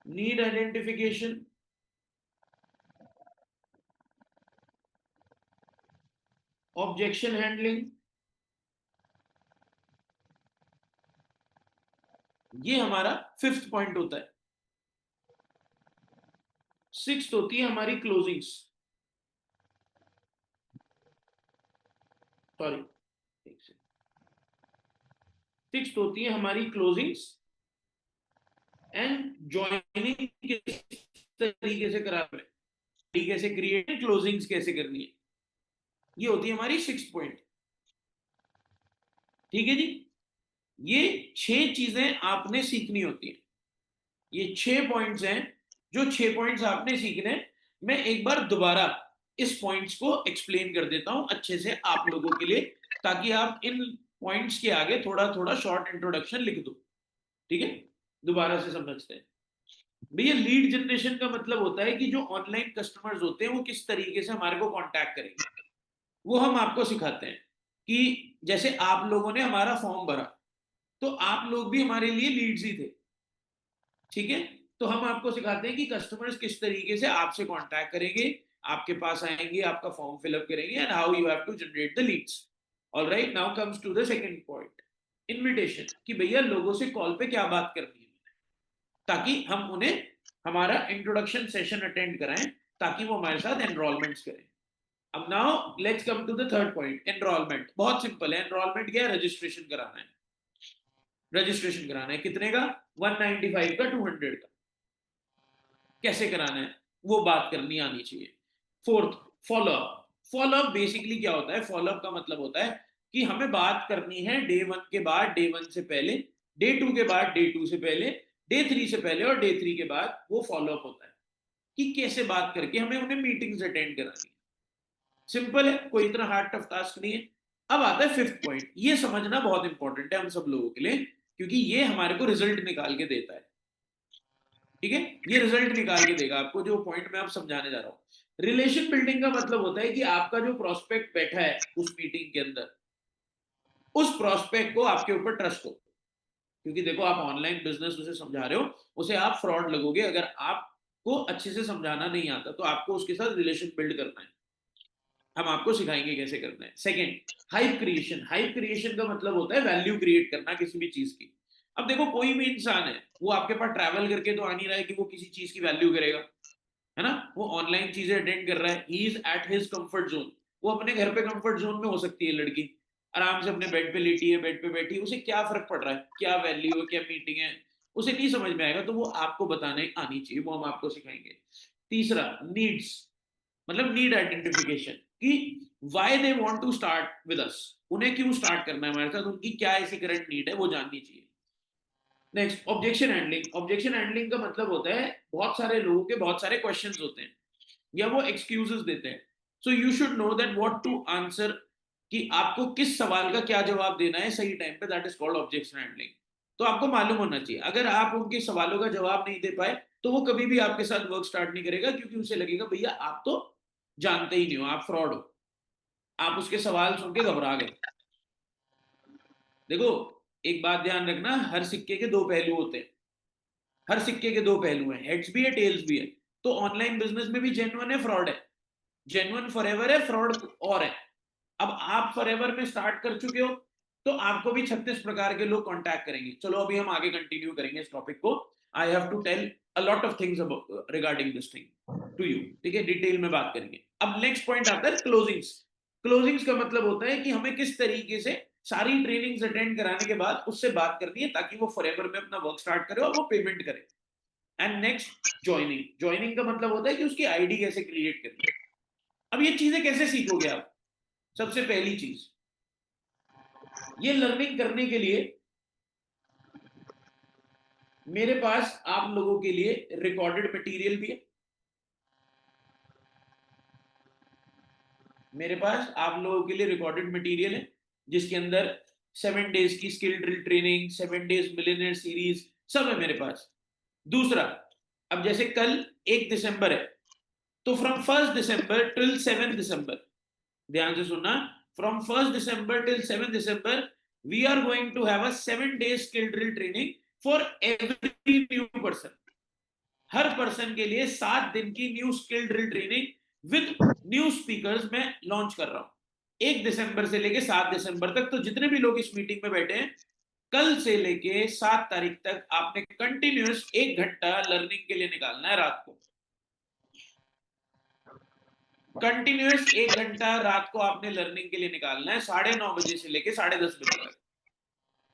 need identification, objection handling. ये हमारा फिफ्थ पॉइंट होता है। सिक्स्थ होती है हमारी क्लोजिंग्स, सॉरी, सिक्स्थ होती है हमारी क्लोजिंग्स एंड ज्वाइनिंग किस तरीके से करा है, तरीके से क्रिएट क्लोजिंग्स कैसे करनी है, ये होती है हमारी सिक्स्थ पॉइंट। ठीक है जी, ये 6 चीजें आपने सीखनी होती है, ये 6 पॉइंट्स हैं, जो 6 पॉइंट्स आपने सीखने। मैं एक बार दोबारा इस पॉइंट्स को एक्सप्लेन कर देता हूं अच्छे से आप लोगों के लिए, ताकि आप इन पॉइंट्स के आगे थोड़ा थोड़ा शॉर्ट इंट्रोडक्शन लिख दो। ठीक है, दोबारा से समझते हैं। भैया लीड जनरेशन का मतलब होता है कि जो ऑनलाइन कस्टमर्स होते हैं वो किस तरीके से हमारे को कांटेक्ट करेंगे, वो हम आपको सिखाते हैं। कि जैसे आप लोगों ने हमारा फॉर्म भरा, तो आप लोग भी हमारे लिए लीड्स ही थे। ठीक है, तो हम आपको सिखाते हैं कि कस्टमर्स किस तरीके से आपसे कांटेक्ट करेंगे, आपके पास आएंगे, आपका फॉर्म फिलअप करेंगे, and how you have to generate the leads. Alright, now comes to the second point, invitation, कि भैया लोगों से कॉल पे क्या बात करनी है, ताकि हम उन्हें हमारा इंट्रोडक्शन सेशन अटेंड कराएं, ताकि वो हमारे साथ एनरोलमेंट्स करें। अब now let's come to the third point, enrollment. बहुत सिंपल है, एनरोलमेंट क्या है, रजिस्ट्रेशन कराना है। रजिस्ट्रेशन कराना है कितने का, 195 का, 200 का, कैसे कराना है वो बात करनी आनी चाहिए। Fourth, follow up. फॉलोअप बेसिकली क्या होता है, फॉलोअप का मतलब होता है कि हमें बात करनी है डे 1 के बाद, डे 1 से पहले, डे 2 के बाद, डे 2 से पहले, डे 3 से पहले, और डे 3 के बाद। वो फॉलोअप होता है कि कैसे बात करके हमें उन्हें मीटिंग्स अटेंड करानी है। सिंपल है, कोई इतना हार्ड टफ टास्क नहीं है। अब आता है फिफ्थ पॉइंट, ये समझना बहुत इंपॉर्टेंट है हम सब लोगों के लिए, क्योंकि ये हमारे को रिजल्ट निकाल के देता है। ठीक है, ये रिजल्ट निकाल के देगा आपको, जो पॉइंट मैं आप समझाने जा रहा हूं। रिलेशन बिल्डिंग का मतलब होता है कि आपका जो प्रोस्पेक्ट बैठा है उस मीटिंग के अंदर, उस प्रोस्पेक्ट को आपके ऊपर ट्रस्ट हो। क्योंकि देखो, आप ऑनलाइन बिजनेस उसे समझा रहे हो, उसे आप फ्रॉड लगोगे अगर आप को अच्छे से समझाना नहीं आता, तो आपको उसके साथ रिलेशन बिल्ड करना है, हम आपको सिखाएंगे कैसे करना है। Second, hype creation. Hype creation का मतलब होता है वैल्यू क्रिएट करना किसी भी चीज की। अब देखो कोई भी इंसान है, वो आपके पास ट्रैवल करके तो आ नहीं रहा है कि वो किसी चीज की वैल्यू करेगा, है ना, वो ऑनलाइन चीजें अटेंड कर रहा है, he is at his comfort zone. वो अपने घर पे कंफर्ट जोन में हो सकती है लड़की, आराम से अपने बेड पे लेटी है, बेड पे बैठी है, उसे क्या फर्क पड़ रहा है, क्या वैल्यू है, क्या मीटिंग है, उसे नहीं समझ में आएगा, तो वो आपको बताने आनी चाहिए, वो हम आपको सिखाएंगे। तीसरा, नीड्स, मतलब नीड आइडेंटिफिकेशन, कि why they want to start with us, उन्हें क्यों स्टार्ट करना है हमारे साथ, उनकी क्या ऐसी करंट नीड है, वो जाननी चाहिए। Next, objection handling. Objection handling का मतलब होता है बहुत सारे लोगों के बहुत सारे क्वेश्चंस होते हैं या वो एक्सक्यूजेस देते हैं, so you should know that what to answer, कि आपको किस सवाल का क्या जवाब देना है सही टाइम पे, that is called objection handling. तो आपको मालूम होना चाहिए, अगर आप उनके सवालों का जवाब नहीं दे पाए तो वो कभी भी आपके साथ वर्क स्टार्ट नहीं करेगा, क्योंकि उसे लगेगा भैया आप तो जानते ही नहीं हो, आप फ्रॉड हो, आप उसके सवाल सुन के घबरा गए। देखो एक बात ध्यान रखना, हर सिक्के के दो पहलू होते हैं, हर सिक्के के दो पहलू हैं, हेड्स भी है टेल्स भी है। तो ऑनलाइन बिजनेस में भी जेन्युइन है, फ्रॉड है, जेन्युइन फॉरएवर है, फ्रॉड और है। अब आप फॉरएवर में स्टार्ट कर चुके हो, तो आपको भी 36 प्रकार के लोग कांटेक्ट करेंगे। चलो अभी हम आगे कंटिन्यू करेंगे इस टॉपिक को। I have to tell a lot of things regarding this thing to you, ठीक है, डिटेल में बात करेंगे। अब नेक्स्ट पॉइंट आता है क्लोजिंग्स। क्लोजिंग्स का मतलब होता है कि हमें किस तरीके से सारी ट्रेनिंग्स अटेंड कराने के बाद उससे बात करनी है, ताकि वो फॉरएवर में अपना वर्क स्टार्ट करे और वो पेमेंट करे। And next, joining. ज्वाइनिंग का मतलब होता है कि उसकी आईडी कैसे क्रिएट करनी है। अब ये चीजें कैसे सीखोगे आप? सबसे पहली चीज, ये लर्निंग करने के लिए मेरे पास आप लोगों के लिए रिकॉर्डेड मटेरियल भी है। मेरे पास आप लोगों के लिए रिकॉर्डेड मटेरियल है, जिसके अंदर 7 डेज की skill drill training, 7 days millionaire series, सब है मेरे पास। दूसरा, अब जैसे कल 1 दिसंबर है, तो फ्रॉम 1 दिसंबर टिल 7 दिसंबर, ध्यान से सुनना, from 1 December till 7 December we are going to have a 7 days skill drill training for every new person. हर पर्सन के लिए 7 दिन की new skill drill training with new speakers मैं लॉन्च कर रहा हूं। 1 दिसंबर से लेके 7 दिसंबर तक, तो जितने भी लोग इस मीटिंग में बैठे हैं, कल से लेके 7 तारीख तक आपने कंटिन्यूअस 1 घंटा लर्निंग के लिए निकालना है रात को। कंटिन्यूअस 1 घंटा रात को आपने लर्निंग के लिए निकालना है, 9:30 बजे से लेके 10:30 बजे तक।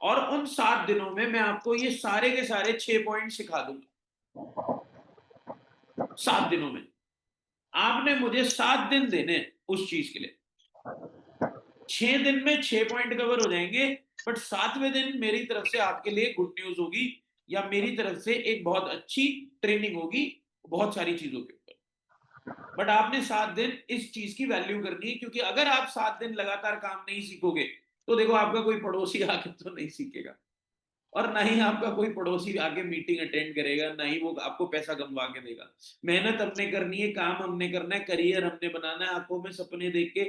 और उन 7 दिनों में मैं आपको ये सारे के सारे 6 पॉइंट सिखा दूंगा। 7 दिनों में आपने मुझे 7 दिन देने उस चीज के लिए। 6 दिन में 6 पॉइंट कवर हो जाएंगे, बट 7वें दिन मेरी तरफ से आपके लिए गुड न्यूज होगी, या मेरी तरफ से एक बहुत अच्छी ट्रेनिंग होगी बहुत सारी चीजों के ऊपर। बट आपने 7 दिन इस चीज की वैल्यू करनी है, क्योंकि अगर आप 7 दिन लगातार काम नहीं सीखोगे, तो देखो आपका कोई पड़ोसी आके तो नहीं सीखेगा, और ना ही आपका कोई पड़ोसी आके मीटिंग अटेंड करेगा, ना ही वो आपको पैसा कमवा के देगा। मेहनत हमने करनी है, काम हमने करना है, करियर हमने बनाना है, आंखों में सपने देख के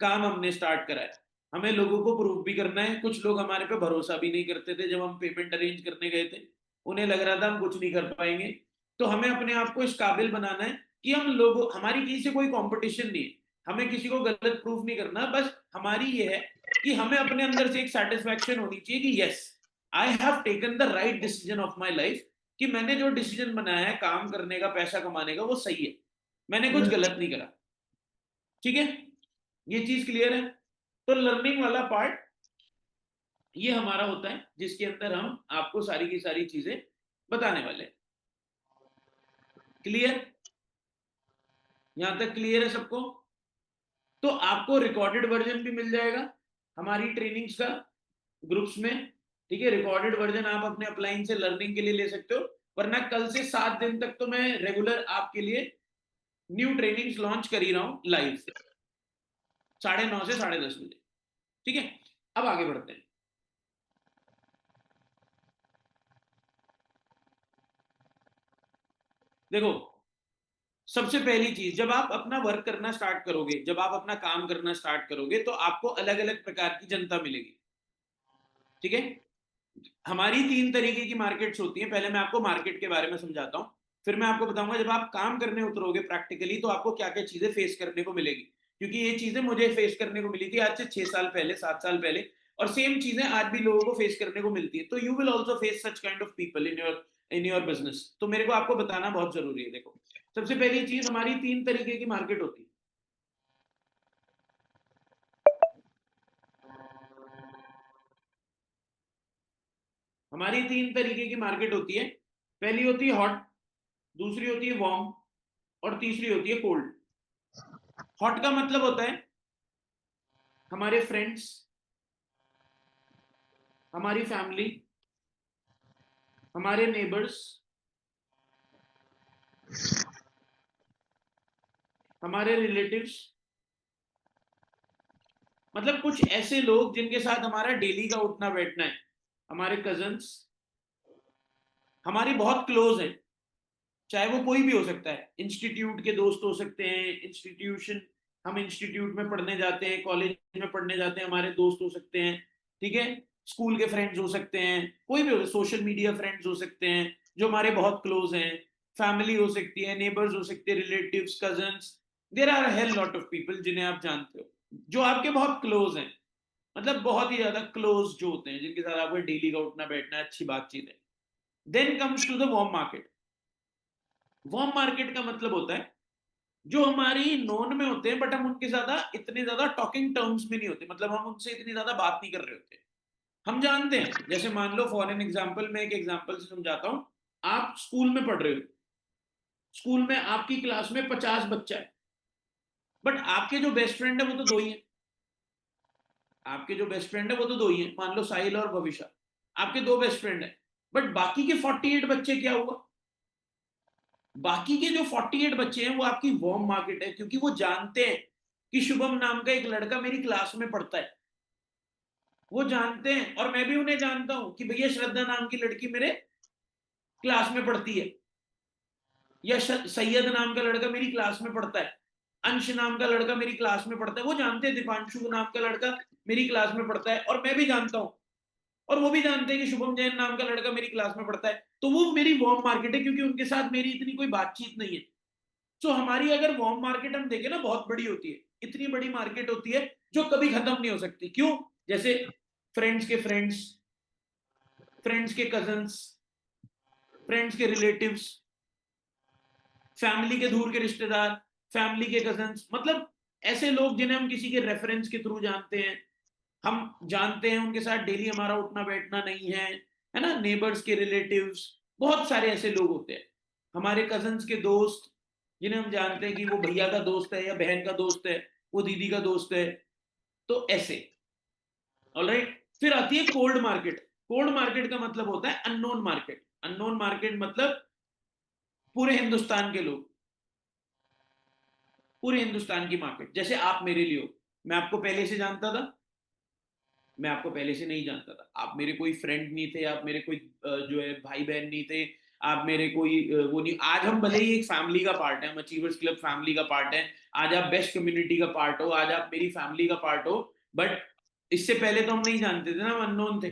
काम हमने स्टार्ट करा है। हमें लोगों को प्रूव भी करना है। कुछ लोग हमारे पे भरोसा भी नहीं करते थे, जब हम पेमेंट अरेंज करने गए थे उन्हें लग रहा था हम कुछ नहीं कर पाएंगे। तो हमें अपने आप को इस काबिल बनाना है कि हम लोगों, हमारी किसी से कोई कंपटीशन नहीं है, हमें किसी को गलत प्रूफ नहीं करना, बस हमारी ये है कि हमें अपने अंदर से एक सेटिस्फैक्शन होनी चाहिए कि yes, I have taken the right decision of my life, कि मैंने जो डिसीजन बनाया है काम करने का, पैसा कमाने का, वो सही है, मैंने कुछ गलत नहीं करा। ठीक है, ये चीज क्लियर है। तो लर्निंग वाला पार्ट ये हमारा होता है, जिसके अंदर हम आपको सारी की सारी चीजें बताने वाले हैं। क्लियर? यहां तक क्लियर है सबको? तो आपको रिकॉर्डेड वर्जन भी मिल जाएगा हमारी ट्रेनिंग्स का ग्रुप्स में। ठीक है, रिकॉर्डेड वर्जन आप अपने अपलाइन से लर्निंग के लिए ले सकते हो, वरना कल से 7 दिन तक तो मैं रेगुलर आपके लिए न्यू ट्रेनिंग्स लॉन्च कर ही रहा हूं लाइव से, 9:30 से 10:30 बजे। ठीक है, अब आगे बढ़ते हैं। देखो, सबसे पहली चीज, जब आप अपना वर्क करना स्टार्ट करोगे, जब आप अपना काम करना स्टार्ट करोगे, तो आपको अलग अलग प्रकार की जनता मिलेगी। ठीक है, हमारी 3 तरीके की मार्केट्स होती हैं। पहले मैं आपको मार्केट के बारे में समझाता हूं, फिर मैं आपको बताऊंगा जब आप काम करने उतरोगे प्रैक्टिकली तो आपको क्या क्या चीजें फेस करने को मिलेगी, क्योंकि ये चीजें मुझे फेस करने को मिली थी आज से 6 साल पहले, 7 साल पहले, और सेम चीजें आज भी लोगों को फेस करने को मिलती है। तो you will also face such kind of people in your business. तो मेरे को आपको बताना बहुत जरूरी है। देखो, सबसे पहली चीज, हमारी 3 तरीके की मार्केट होती है। हमारी 3 तरीके की मार्केट होती है। पहली होती है हॉट, दूसरी होती है वार्म, और तीसरी होती है कोल्ड। हॉट का मतलब होता है हमारे फ्रेंड्स, हमारी फैमिली, हमारे नेबर्स, हमारे रिलेटिव्स, मतलब कुछ ऐसे लोग जिनके साथ हमारा डेली का उठना बैठना है। हमारे कजन्स, हमारी बहुत क्लोज है, चाहे वो कोई भी हो सकता है। इंस्टीट्यूट के दोस्त हो सकते हैं, हम इंस्टीट्यूट में पढ़ने जाते हैं, कॉलेज में पढ़ने जाते हैं, हमारे दोस्त हो सकते हैं, ठीक है। स्कूल के फ्रेंड्स हो सकते हैं, कोई भी हो, सोशल मीडिया फ्रेंड्स हो सकते हैं जो हमारे बहुत क्लोज हैं, फैमिली हो सकती है, नेबर्स हो सकते हैं, relatives, cousins. There are hell lot of people जिन्हें आप जानते हो, जो आपके बहुत क्लोज हैं, मतलब बहुत ही ज्यादा क्लोज जो होते हैं, जिनके साथ आपको डेली का उठना बैठना अच्छी बातचीत है। Then comes to the warm market. Warm market का मतलब होता है जो हमारी नॉन में होते हैं, बट हम उनके ज्यादा इतने ज्यादा टॉकिंग टर्म्स में नहीं होते, मतलब हम उनसे इतनी ज्यादा बात नहीं कर रहे होते। हम जानते हैं, जैसे मान लो फॉर एन एग्जाम्पल, मैं एक एग्जाम्पल से समझाता हूं। आप स्कूल में पढ़ रहे हो, स्कूल में आपकी क्लास में 50 बच्चा है, बट आपके जो बेस्ट फ्रेंड है वो तो 2 ही है। आपके जो बेस्ट फ्रेंड है वो तो 2 ही है, मान लो साहिल और भविष्य, आपके 2 बेस्ट फ्रेंड है। बट बाकी के 48 बच्चे क्या हुआ? बाकी के जो 48 बच्चे हैं वो आपकी वार्म मार्केट है, क्योंकि वो जानते हैं कि शुभम नाम का एक लड़का मेरी क्लास में पढ़ता है। वो जानते हैं, और मैं भी उन्हें जानता हूं कि भैया श्रद्धा नाम की लड़की मेरे क्लास में पढ़ती है, या सैयद नाम का लड़का मेरी क्लास में पढ़ता है, अंश नाम का लड़का मेरी क्लास में पढ़ता है। वो जानते हैं दीपांशु नाम का लड़का मेरी क्लास में पढ़ता है, और मैं भी जानता हूं, और वो भी जानते हैं कि शुभम जैन नाम का लड़का मेरी क्लास में पढ़ता है। तो वो मेरी वार्म मार्केट है, क्योंकि उनके साथ मेरी इतनी कोई बातचीत नहीं है। सो हमारी अगर वार्म मार्केट हम देखें ना, बहुत बड़ी होती है, इतनी बड़ी मार्केट होती है जो कभी खत्म नहीं हो सकती। क्यों? जैसे फ्रेंड्स के फ्रेंड्स, फ्रेंड्स के कजन्स, फ्रेंड्स के रिलेटिव्स, फैमिली के दूर के रिश्तेदार, फैमिली के कजन्स, मतलब ऐसे लोग जिन्हें हम किसी के रेफरेंस के थ्रू जानते हैं, हम जानते हैं उनके साथ डेली हमारा उठना बैठना नहीं है ना। नेबर्स के रिलेटिव्स, बहुत सारे ऐसे लोग होते हैं। हमारे कजन्स के दोस्त, जिन्हें हम जानते हैं कि वो भैया का दोस्त है या बहन का दोस्त है, वो दीदी का दोस्त है। तो ऐसे, ऑलराइट। फिर आती है कोल्ड मार्केट। कोल्ड मार्केट का मतलब होता है अननोन मार्केट। अननोन मार्केट मतलब पूरे हिंदुस्तान के लोग, पूरे हिंदुस्तान की मार्केट। जैसे आप मेरे लिए हो, मैं आपको पहले से जानता था, मैं आपको पहले से नहीं जानता था, आप मेरे कोई फ्रेंड नहीं थे, आप मेरे कोई जो है भाई बहन नहीं थे, आप मेरे कोई वो नहीं। आज हम भले ही एक फैमिली का पार्ट है, हम अचीवर्स क्लब फैमिली का पार्ट है, आज आप बेस्ट कम्युनिटी का पार्ट हो, आज आप मेरी फैमिली का पार्ट हो, बट इससे पहले तो हम नहीं जानते थे ना, हम अननोन थे।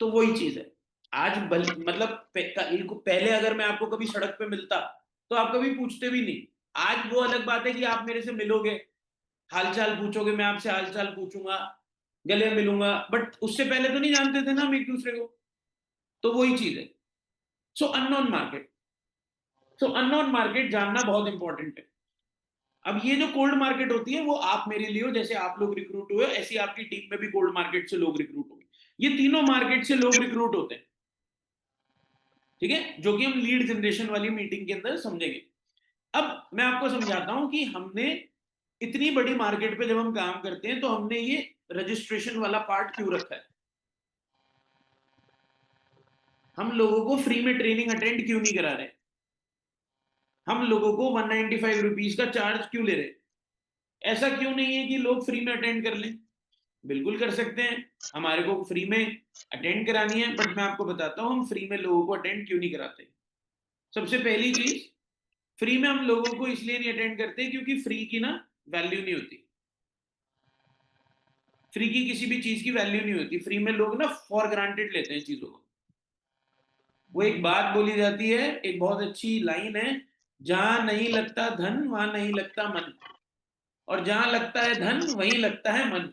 तो वही चीज है। आज मतलब पहले अगर मैं आपको कभी सड़क पे मिलता तो आप कभी पूछते भी नहीं। आज वो अलग बात है कि आप मेरे से मिलोगे, हालचाल पूछोगे, मैं आपसे हालचाल पूछूंगा, गले मिलूंगा, बट उससे पहले तो नहीं जानते थे ना हम एक दूसरे को। तो वही चीज है। सो अननोन मार्केट, सो अननोन मार्केट जानना बहुत इंपॉर्टेंट है। अब ये जो कोल्ड मार्केट होती है वो आप मेरे लिए हो, जैसे आप लोग रिक्रूट हुए ऐसी आपकी टीम में भी कोल्ड मार्केट से लोग रिक्रूट होंगे। ये तीनों मार्केट से लोग रिक्रूट होते हैं, ठीक है, जो कि हम लीड जनरेशन वाली मीटिंग के अंदर समझेंगे। अब मैं आपको समझाता हूं कि हमने इतनी बड़ी मार्केट पे जब हम काम करते हैं तो हमने ये रजिस्ट्रेशन वाला पार्ट क्यों रखा है। हम लोगों को फ्री में ट्रेनिंग अटेंड क्यों नहीं करा रहे? हम लोगों को 195 रुपीज का चार्ज क्यों ले रहे? ऐसा क्यों नहीं है कि लोग फ्री में अटेंड कर लें? बिल्कुल कर सकते हैं, हमारे को फ्री में अटेंड करानी है, बट मैं आपको बताता हूं हम फ्री में लोगों को अटेंड क्यों नहीं कराते। सबसे पहली चीज, फ्री में हम लोगों को इसलिए नहीं अटेंड करते क्योंकि फ्री की ना वैल्यू नहीं होती। फ्री की किसी भी चीज की वैल्यू नहीं होती। फ्री में लोग ना फॉर ग्रांटेड लेते हैं चीजों को। वो एक बात बोली जाती है, एक बहुत अच्छी लाइन है, जहां नहीं लगता धन वहां नहीं लगता मन, और जहां लगता है धन वहीं लगता है मन।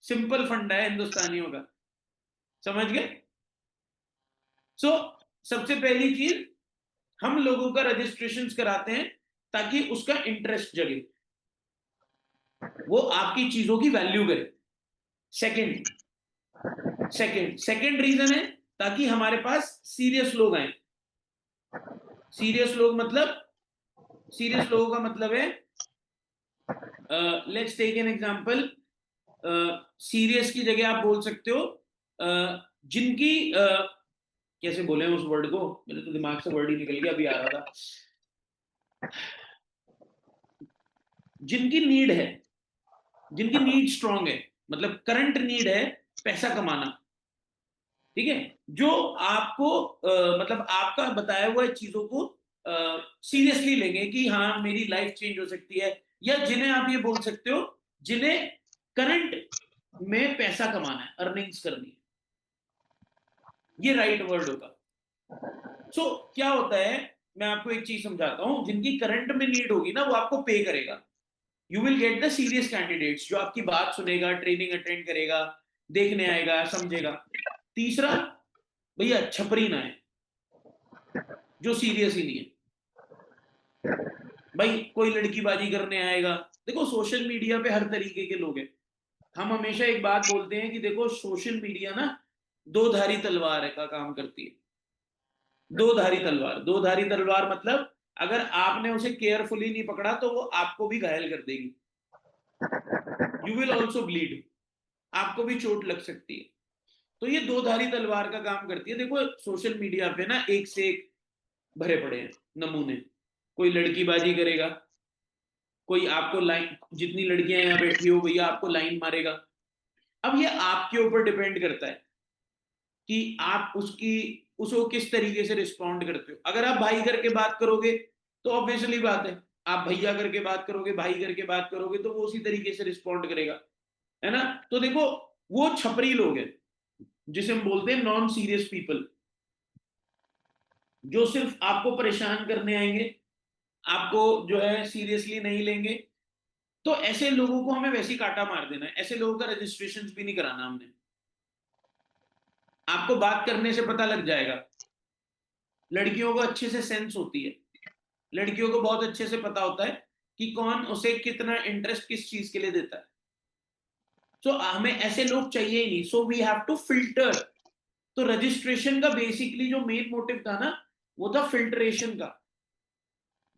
सिंपल फंडा है हिंदुस्तानियों का, समझ गए? सो सबसे पहली चीज, हम लोगों का रजिस्ट्रेशन कराते हैं ताकि उसका इंटरेस्ट जगे, वो आपकी चीजों की वैल्यू करे। सेकंड रीजन है ताकि हमारे पास सीरियस लोग आए। सीरियस लोगों का मतलब है, let's take an example, serious की जगह आप बोल सकते हो जिनकी कैसे बोले उस वर्ड को, मेरे तो दिमाग से वर्ड ही निकल गया, अभी आ रहा था। जिनकी नीड है, जिनकी नीड स्ट्रांग है, मतलब करंट नीड है पैसा कमाना, ठीक है, जो आपको मतलब आपका बताया हुआ चीजों को सीरियसली लेंगे कि हाँ मेरी लाइफ चेंज हो सकती है, या जिन्हें आप ये बोल सकते हो जिन्हें करंट में पैसा कमाना है, अर्निंग्स करनी है, ये राइट वर्ड होगा। सो क्या होता है, मैं आपको एक चीज समझाता हूं, जिनकी करंट में नीड होगी ना वो आपको पे करेगा। You will get the serious candidates, जो आपकी बात सुनेगा, ट्रेनिंग अटेंड करेगा, देखने आएगा, समझेगा। तीसरा, भैया छपरी ना है, जो सीरियस ही नहीं है। भाई कोई लड़कीबाजी करने आएगा, देखो सोशल मीडिया पे हर तरीके के लोग हैं। हम हमेशा एक बात बोलते हैं कि देखो सोशल मीडिया ना दो धारी तलवार का काम करती है। दो धारी तलवार मतलब अगर आपने उसे केयरफुली नहीं पकड़ा तो वो आपको भी घायल कर देगी। यू विल ऑल्सो ब्लीड, आपको भी चोट लग सकती है। तो ये दो धारी तलवार का काम करती है। देखो सोशल मीडिया पे ना एक से एक भरे पड़े हैं नमूने। कोई लड़कीबाजी करेगा, कोई आपको लाइन, जितनी लड़कियां यहाँ बैठी हो भैया आपको लाइन मारेगा। अब ये आपके ऊपर डिपेंड करता है कि आप उसको किस तरीके से रिस्पॉन्ड करते हो। अगर आप भाई करके बात करोगे तो ऑब्वियसली बात है, आप भैया करके बात करोगे, भाई करके बात करोगे, तो वो उसी तरीके से रिस्पॉन्ड करेगा, है ना। तो देखो वो छपरी लोग हैं जिसे हम बोलते हैं नॉन सीरियस पीपल, जो सिर्फ आपको परेशान करने आएंगे, आपको जो है सीरियसली नहीं लेंगे। तो ऐसे लोगों को हमें वैसे ही काटा मार देना है, ऐसे लोगों का रजिस्ट्रेशन भी नहीं कराना हमने। आपको बात करने से पता लग जाएगा। लड़कियों को अच्छे से सेंस होती है, लड़कियों को बहुत अच्छे से पता होता है कि कौन उसे कितना इंटरेस्ट किस चीज के लिए देता है। सो हमें ऐसे लोग चाहिए ही नहीं, so we have to filter. तो रजिस्ट्रेशन का बेसिकली जो मेन मोटिव था ना, वो था फिल्ट्रेशन का,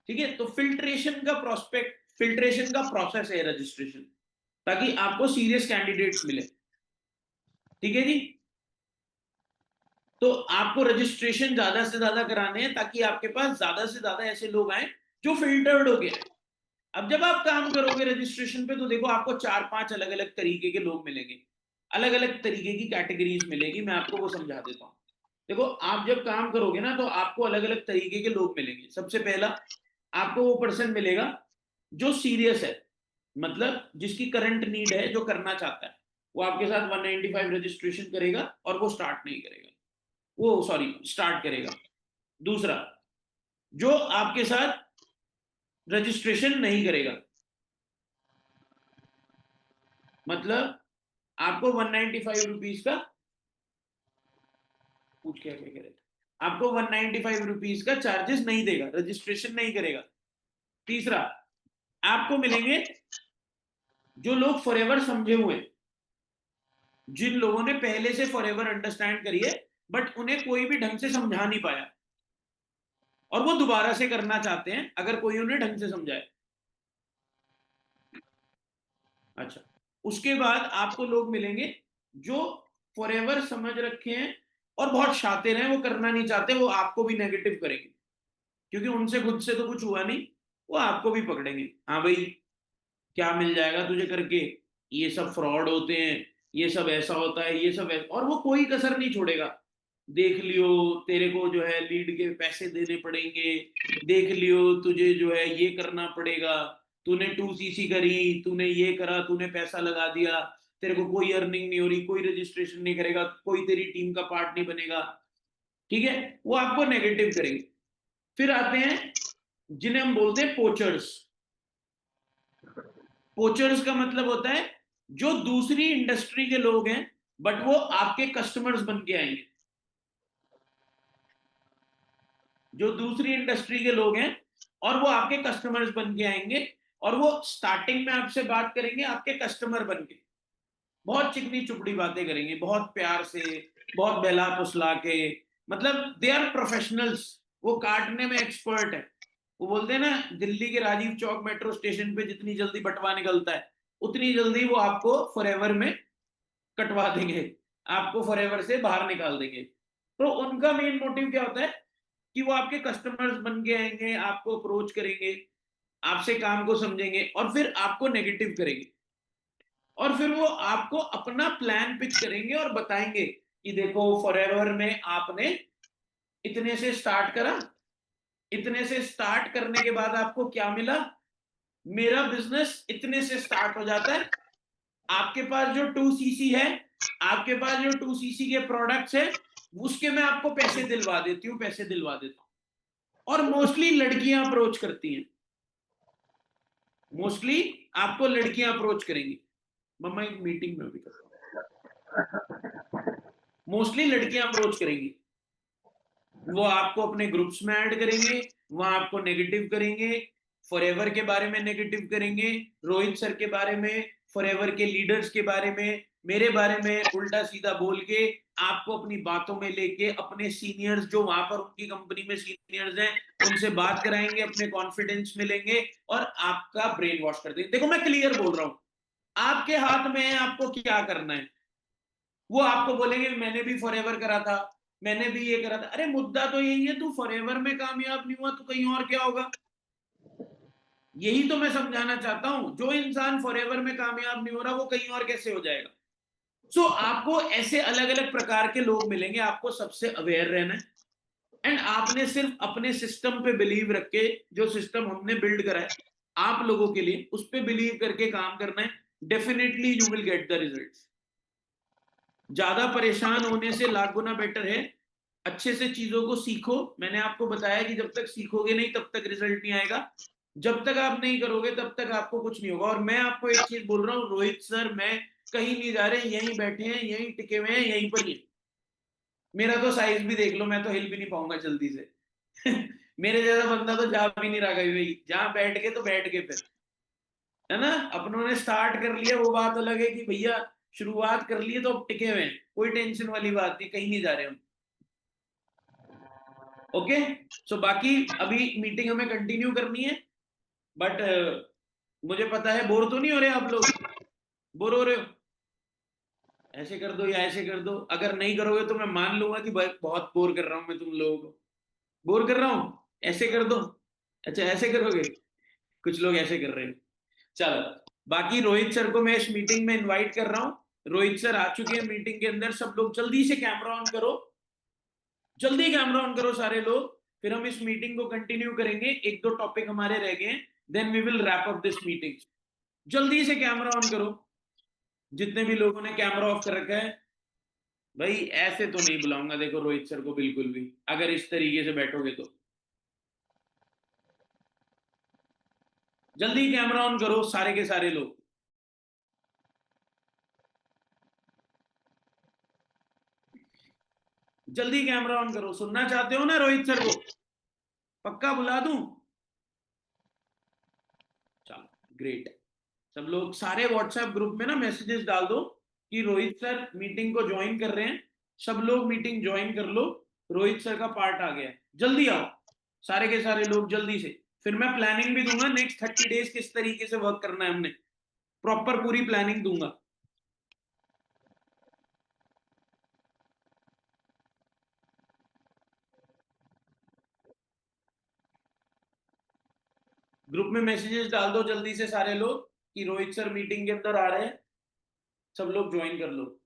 ठीक है। तो फिल्ट्रेशन का प्रोसेस है रजिस्ट्रेशन, ताकि आपको सीरियस कैंडिडेट्स मिले, ठीक है जी। तो आपको रजिस्ट्रेशन ज्यादा से ज्यादा कराने हैं ताकि आपके पास ज्यादा से ज्यादा ऐसे लोग आए जो फिल्टर्ड हो गए। अब जब आप काम करोगे रजिस्ट्रेशन पे तो देखो आपको 4-5 अलग अलग तरीके के लोग मिलेंगे, अलग अलग तरीके की कैटेगरीज मिलेगी। मैं आपको वो समझा देता हूँ। देखो आप जब काम करोगे ना तो आपको अलग अलग तरीके के लोग मिलेंगे। सबसे पहला आपको वो पर्सन मिलेगा जो सीरियस है, मतलब जिसकी करंट नीड है, जो करना चाहता है। वो आपके साथ 195 रजिस्ट्रेशन करेगा और वो स्टार्ट नहीं करेगा, वो सॉरी स्टार्ट करेगा। दूसरा, जो आपके साथ रजिस्ट्रेशन नहीं करेगा, मतलब आपको 195 रुपीज का, पूछ क्या क्या कह रहे थे, आपको 195 रुपीज का चार्जेस नहीं देगा, रजिस्ट्रेशन नहीं करेगा। तीसरा, आपको मिलेंगे जो लोग फॉरएवर समझे हुए, जिन लोगों ने पहले से फॉरएवर अंडरस्टैंड करी है बट उन्हें कोई भी ढंग से समझा नहीं पाया और वो दोबारा से करना चाहते हैं अगर कोई उन्हें ढंग से समझाए। अच्छा, उसके बाद आपको लोग मिलेंगे जो फॉरएवर समझ रखे हैं और बहुत शातिर हैं, वो करना नहीं चाहते, वो आपको भी नेगेटिव करेंगे क्योंकि उनसे खुद से तो कुछ हुआ नहीं, वो आपको भी पकड़ेंगे। हाँ भाई क्या मिल जाएगा तुझे करके, ये सब फ्रॉड होते हैं, ये सब ऐसा होता है, ये सब ऐसा, और वो कोई कसर नहीं छोड़ेगा। देख लियो तेरे को जो है लीड के पैसे देने पड़ेंगे, देख लियो तुझे जो है ये करना पड़ेगा, तूने 2cc करी, तूने ये करा, तूने पैसा लगा दिया, तेरे को कोई अर्निंग नहीं हो रही, कोई रजिस्ट्रेशन नहीं करेगा, कोई तेरी टीम का पार्ट नहीं बनेगा। ठीक है, वो आपको नेगेटिव करेंगे। फिर आते हैं जिन्हें हम बोलते हैं पोचर्स। पोचर्स का मतलब होता है जो दूसरी इंडस्ट्री के लोग हैं बट वो आपके कस्टमर्स बन के आएंगे। जो दूसरी इंडस्ट्री के लोग हैं और वो आपके कस्टमर्स बन के आएंगे और वो स्टार्टिंग में आपसे बात करेंगे आपके कस्टमर बन के, बहुत चिकनी चुपड़ी बातें करेंगे, बहुत प्यार से, बहुत बहला फुसला के, मतलब दे आर प्रोफेशनल्स, वो काटने में एक्सपर्ट है। वो बोलते हैं ना दिल्ली के राजीव चौक मेट्रो स्टेशन पे जितनी जल्दी बंटवा निकलता है उतनी जल्दी वो आपको फॉरएवर में कटवा देंगे, आपको फॉरएवर से बाहर निकाल देंगे। तो उनका मेन मोटिव क्या होता है कि वो आपके कस्टमर्स बन के आएंगे, आपको अप्रोच करेंगे, आपसे काम को समझेंगे और फिर आपको नेगेटिव करेंगे और फिर वो आपको अपना प्लान पिच करेंगे और बताएंगे कि देखो फॉरएवर में आपने इतने से स्टार्ट करा, इतने से स्टार्ट करने के बाद आपको क्या मिला, मेरा बिजनेस इतने से स्टार्ट हो जाता है, आपके पास जो 2cc है, आपके पास जो 2cc के प्रोडक्ट्स है उसके मैं आपको पैसे दिलवा देती हूँ, पैसे दिलवा देता हूँ। और मोस्टली लड़कियां अप्रोच करती हैं, मोस्टली आपको लड़कियां अप्रोच करेंगी। मम्मा एक मीटिंग में भी मोस्टली लड़कियां अप्रोच करेंगी, वो आपको अपने ग्रुप्स में ऐड करेंगे, वहां आपको नेगेटिव करेंगे, फॉरएवर के बारे में नेगेटिव करेंगे, रोहित सर के बारे में, फॉरएवर के लीडर्स के बारे में, मेरे बारे में उल्टा सीधा बोल के आपको अपनी बातों में लेके अपने सीनियर्स जो वहां पर उनकी कंपनी में सीनियर्स हैं उनसे बात कराएंगे, अपने कॉन्फिडेंस में लेंगे और आपका ब्रेन वॉश कर देंगे। देखो मैं क्लियर बोल रहा हूं, आपके हाथ में है आपको क्या करना है। वो आपको बोलेंगे मैंने भी फॉरएवर करा था, मैंने भी ये करा था। अरे मुद्दा तो यही है, तू फॉरएवर में कामयाब नहीं हुआ तो कहीं और क्या होगा। यही तो मैं समझाना चाहता हूं, जो इंसान फॉरएवर में कामयाब नहीं हो रहा वो कहीं और कैसे हो जाएगा। सो आपको ऐसे अलग अलग प्रकार के लोग मिलेंगे, आपको सबसे अवेयर रहना है एंड आपने सिर्फ अपने सिस्टम पे बिलीव रख के, जो सिस्टम हमने बिल्ड करा है आप लोगों के लिए, उस पे बिलीव करके काम करना है। Definitely you will get the results. ज्यादा परेशान होने से लाख गुना बेटर है अच्छे से चीजों को सीखो। मैंने आपको बताया कि जब तक सीखोगे नहीं तब तक रिजल्ट नहीं आएगा, जब तक आप नहीं करोगे तब तक आपको कुछ नहीं होगा। और मैं आपको एक चीज बोल रहा हूँ रोहित सर, मैं कहीं नहीं जा रहे, यहीं बैठे हैं, यहीं टिके हुए हैं, यहीं पर ही। मेरा तो साइज भी देख लो, मैं तो हिल भी नहीं पाऊंगा जल्दी से मेरे जैसा बंदा तो जा भी नहीं रहा कहीं भाई, जहां बैठ के तो बैठ के फिर, है ना। अपनों ने स्टार्ट कर लिया वो बात अलग है कि भैया शुरुआत कर लिए तो अब टिके हुए हैं, कोई टेंशन वाली बात नहीं, कहीं नहीं जा रहे हम। ओके, सो बाकी अभी मीटिंग हमें कंटिन्यू करनी है बट मुझे पता है बोर तो नहीं हो रहे आप लोग, बोर हो रहे हो, ऐसे कर दो या ऐसे कर दो। अगर नहीं करोगे तो मैं मान लूंगा कि बहुत बोर कर रहा हूं मैं तुम लोगों को, बोर कर रहा हूं, ऐसे कर दो। अच्छा ऐसे करोगे, कुछ लोग ऐसे कर रहे हैं। चलो, बाकी रोहित सर को मैं इस मीटिंग में इनवाइट कर रहा हूं, रोहित सर आ चुके हैं मीटिंग के अंदर। सब लोग जल्दी से कैमरा ऑन करो, जल्दी कैमरा ऑन करो सारे लोग, फिर हम इस मीटिंग को कंटिन्यू करेंगे। एक दो टॉपिक हमारे रह गए हैं, then we will wrap up this meeting. जल्दी से कैमरा ऑन करो, जितने भी लोगों ने कैमरा ऑफ कर रखा है। भाई ऐसे तो नहीं बुलाऊंगा देखो रोहित सर को बिल्कुल भी, अगर इस तरीके से बैठोगे तो। जल्दी कैमरा ऑन करो सारे के सारे लोग। जल्दी कैमरा ऑन करो, सुनना चाहते हो ना रोहित सर को, पक्का बुला दूं। चलो ग्रेट, सब लोग सारे व्हाट्सएप ग्रुप में ना मैसेजेस डाल दो कि रोहित सर मीटिंग को ज्वाइन कर रहे हैं। सब लोग मीटिंग ज्वाइन कर लो, रोहित सर का पार्ट आ गया है, जल्दी आओ सारे के सारे लोग जल्दी से। फिर मैं प्लानिंग भी दूंगा नेक्स्ट 30 डेज किस तरीके से वर्क करना है, हमने प्रॉपर पूरी प्लानिंग दूंगा। ग्रुप में मैसेजेस डाल दो जल्दी से सारे लोग कि रोहित सर मीटिंग के अंदर आ रहे हैं, सब लोग ज्वाइन कर लो।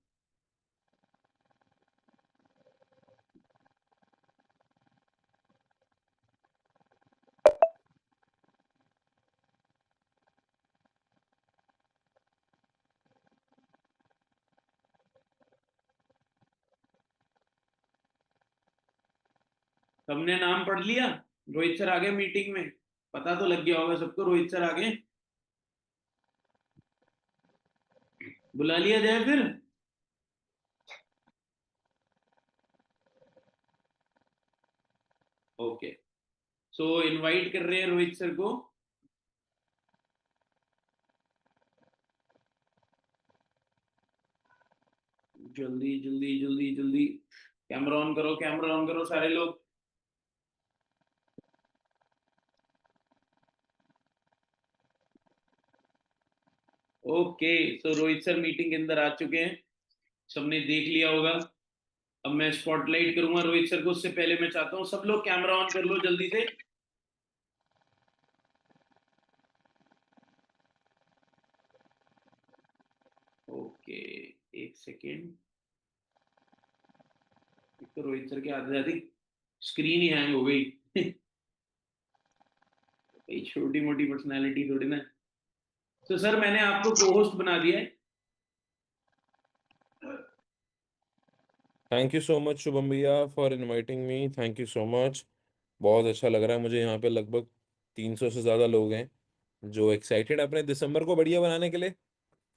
सबने नाम पढ़ लिया? रोहित सर आ गए मीटिंग में, पता तो लग गया होगा सबको रोहित सर आ गए। बुला लिया जाए फिर। ओके, सो इनवाइट कर रहे हैं रोहित सर को। जल्दी जल्दी जल्दी जल्दी कैमरा ऑन करो सारे लोग। ओके, सो रोहित सर मीटिंग के अंदर आ चुके हैं, सबने देख लिया होगा। अब मैं स्पॉटलाइट करूंगा रोहित सर को, उससे पहले मैं चाहता हूँ सब लोग कैमरा ऑन कर लो जल्दी से। ओके, एक सेकेंड। तो रोहित सर की आधी आधी स्क्रीन ही हैंग हो गई। छोटी मोटी पर्सनालिटी थोड़ी ना। तो सर मैंने आपको को होस्ट बना दिया है। Thank you so much Shubham भैया for inviting me, thank you so much. बहुत अच्छा लग रहा है मुझे। यहाँ पे लगभग 300 से ज़्यादा लोग हैं जो एक्साइटेड अपने दिसंबर को बढ़िया बनाने के लिए।